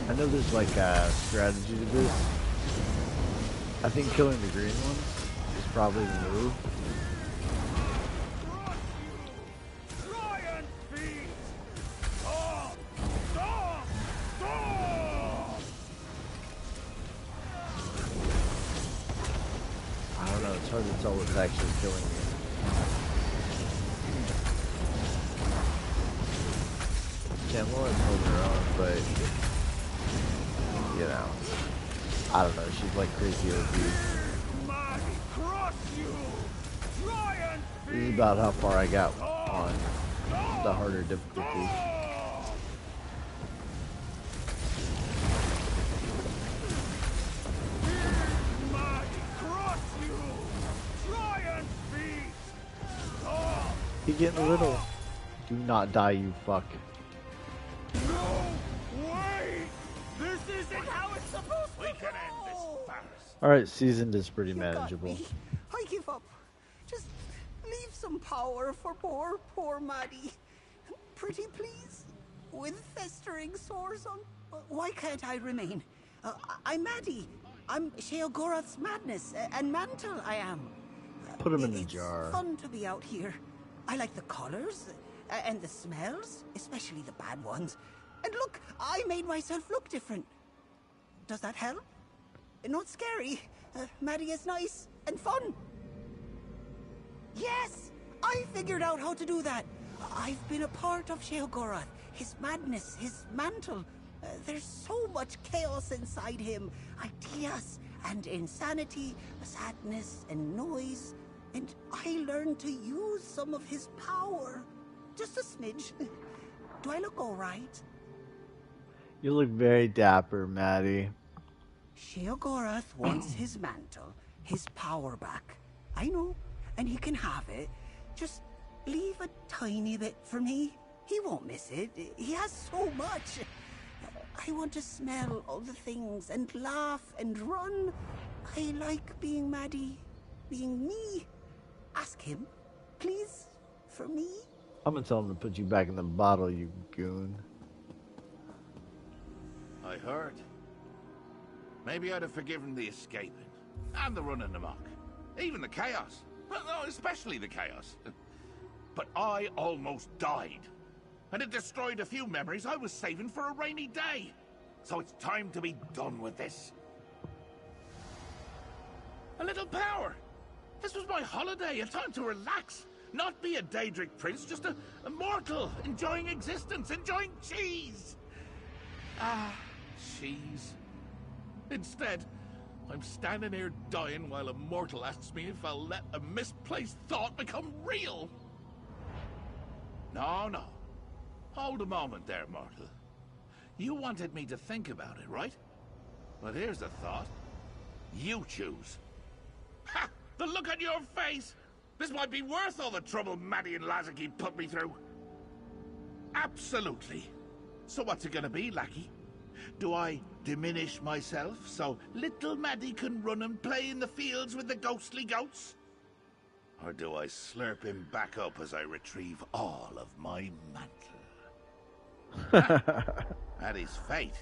I know there's like a strategy to this. I think killing the green ones is probably the move. I don't know, it's hard to tell what's actually killing me. Camilla is holding her own, but you know, I don't know, she's like crazy OP. This is about how far I got on the harder difficulty. He getting little. Do not die, you fuck. This isn't how it's supposed to. We can end this farce. Alright, seasoned is pretty manageable. I give up. Just leave some power for poor Maddie. Pretty please? With festering sores on... Why can't I remain? I'm Maddie. I'm Sheogorath's madness and mantle, I am. Put him in the jar. It's fun to be out here. I like the colors and the smells, especially the bad ones. And look, I made myself look different. Does that help? Not scary. Maddie is nice and fun. Yes! I figured out how to do that. I've been a part of Sheogorath. His madness, his mantle. There's so much chaos inside him. Ideas and insanity, sadness and noise. And I learned to use some of his power. Just a smidge. Do I look all right? You look very dapper, Maddie. Sheogorath wants his mantle, his power back. I know, and he can have it. Just leave a tiny bit for me. He won't miss it. He has so much. I want to smell all the things and laugh and run. I like being Maddie, being me. Ask him, please, for me. I'm gonna tell him to put you back in the bottle, you goon. I heard. Maybe I'd have forgiven the escaping, and the running amok, even the chaos. Well, no, especially the chaos. But I almost died, and it destroyed a few memories I was saving for a rainy day. So it's time to be done with this. A little power. This was my holiday, a time to relax. Not be a Daedric prince, just a mortal, enjoying existence, enjoying cheese. Ah, cheese. Instead, I'm standing here dying while a mortal asks me if I'll let a misplaced thought become real. No, no. Hold a moment there, mortal. You wanted me to think about it, right? But here's the thought. You choose. Ha! The look on your face! This might be worth all the trouble Maddie and Lazarky put me through. Absolutely. So what's it gonna be, lackey? Do I diminish myself so little Maddie can run and play in the fields with the ghostly goats? Or do I slurp him back up as I retrieve all of my mantle? Maddie's fate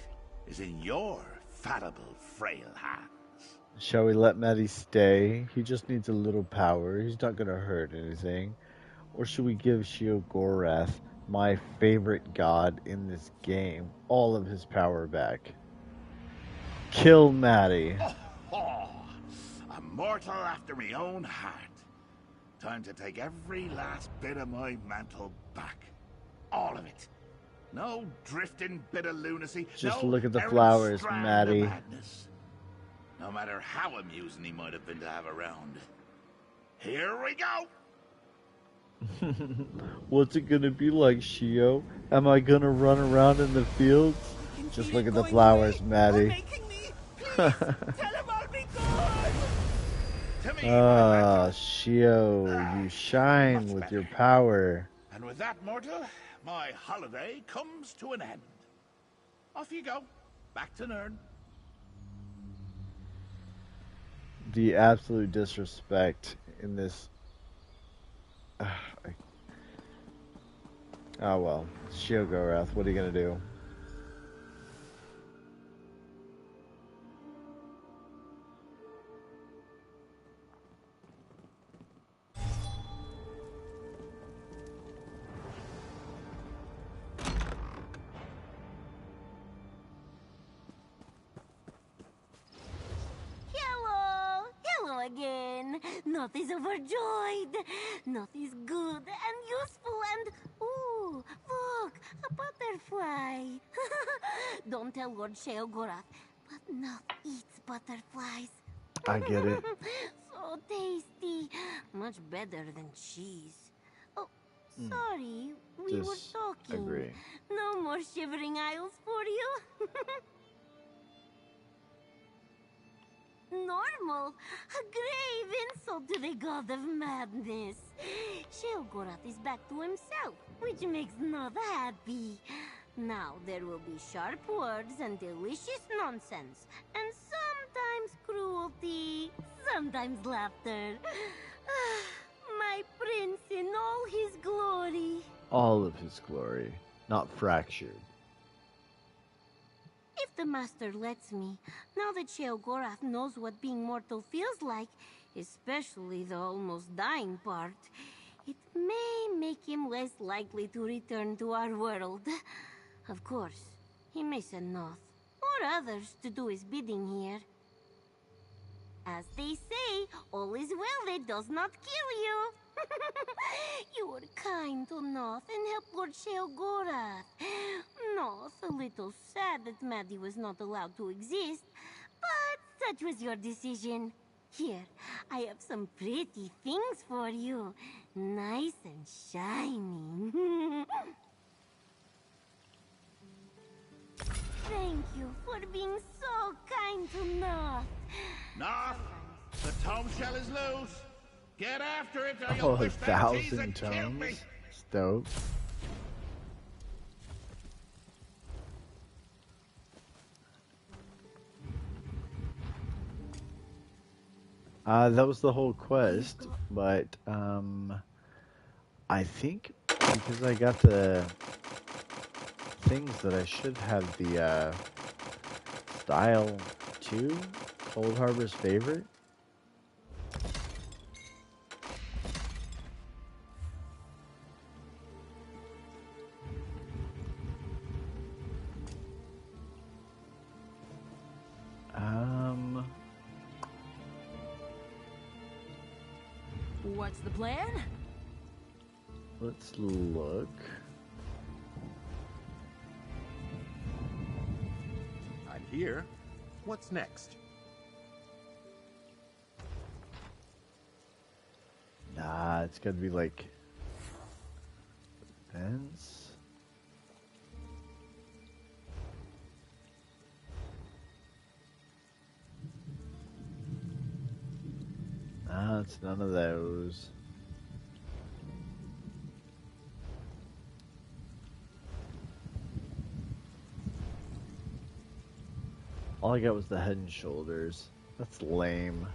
is in your fallible, frail hands. Shall we let Maddie stay? He just needs a little power. He's not gonna hurt anything. Or should we give Sheogorath, my favorite god in this game, all of his power back? Kill Maddie. Oh, a mortal after my own heart. Time to take every last bit of my mantle back. All of it. No drifting bit of lunacy. Just no look at the errant flowers, strand of Maddie. madness. No matter how amusing he might have been to have around. Here we go! What's it gonna be like, Shio? Am I gonna run around in the fields? Just look at the flowers, Maddie. Ah, Shio, you shine with your power. And with that, mortal, my holiday comes to an end. Off you go. Back to Nern. The absolute disrespect in this. Oh well, Sheogorath, what are you gonna do? Hello again. Noth is overjoyed. Noth is good and useful and... Ooh, look, a butterfly. Don't tell Lord Sheogorath, but Noth eats butterflies. I get it. So tasty. Much better than cheese. Oh, sorry. We were talking. Agree. No more shivering isles for you. Normal? A grave insult to the god of madness. Sheogorath is back to himself, which makes Noth happy. Now there will be sharp words and delicious nonsense, and sometimes cruelty, sometimes laughter. My prince in all his glory. All of his glory, not fractured. If the master lets me, now that Sheogorath knows what being mortal feels like, especially the almost dying part, it may make him less likely to return to our world. Of course, he may send Noth, or others, to do his bidding here. As they say, all is well that does not kill you. You were kind to Noth and helped Lord Sheogorath. Noth, a little sad that Maddie was not allowed to exist, but such was your decision. Here, I have some pretty things for you. Nice and shiny. Thank you for being so kind to Noth. Noth, the tome shell is loose. Get after it or Oh, you'll wish that cheese 1,000 had killed me. tomes. Stoked. That was the whole quest, but I think because I got the things that I should have the style 2, Cold Harbor's favorite. What's the plan? Let's look. I'm here. What's next? Nah, it's gotta be like fence. Nah, it's none of those. All I got was the head and shoulders. That's lame.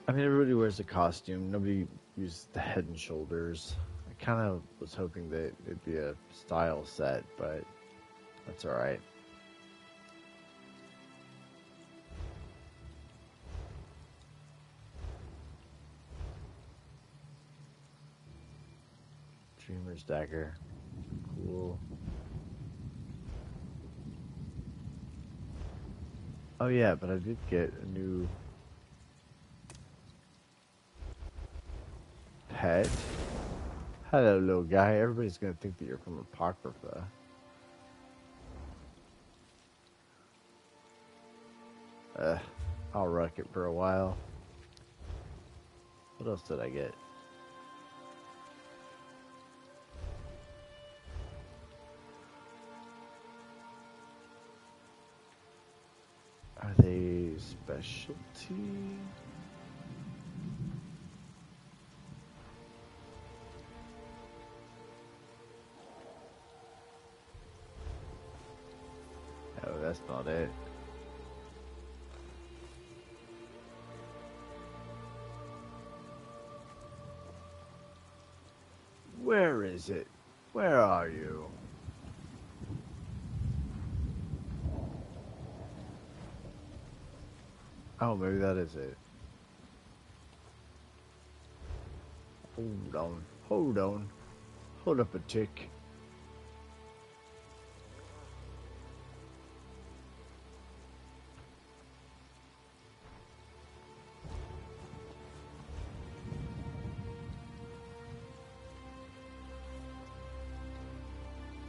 I mean, everybody wears a costume. Nobody uses the head and shoulders. I kind of was hoping that it'd be a style set, but that's alright. Dreamer's dagger. Cool. Oh yeah, but I did get a new pet. Hello, little guy. Everybody's gonna think that you're from Apocrypha. I'll wreck it for a while. What else did I get? Are they specialty? Oh, that's not it. Where is it? Where are you? Oh, maybe that is it. Hold on. Hold on. Hold up a tick.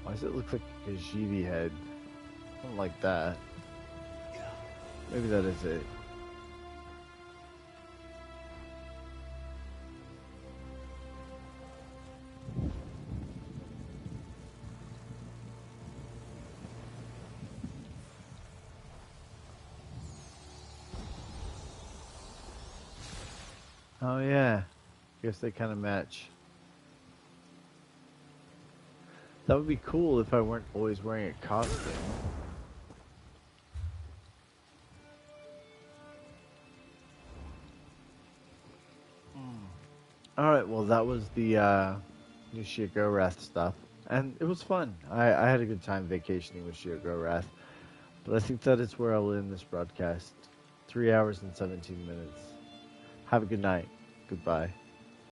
Why does it look like a Gigi head? I don't like that. Maybe that is it. Oh yeah, guess they kind of match. That would be cool if I weren't always wearing a costume. Alright, well that was the new Sheogorath stuff. And it was fun. I had a good time vacationing with Sheogorath. But I think that is where I'll end this broadcast. 3 hours and 17 minutes. Have a good night. Goodbye.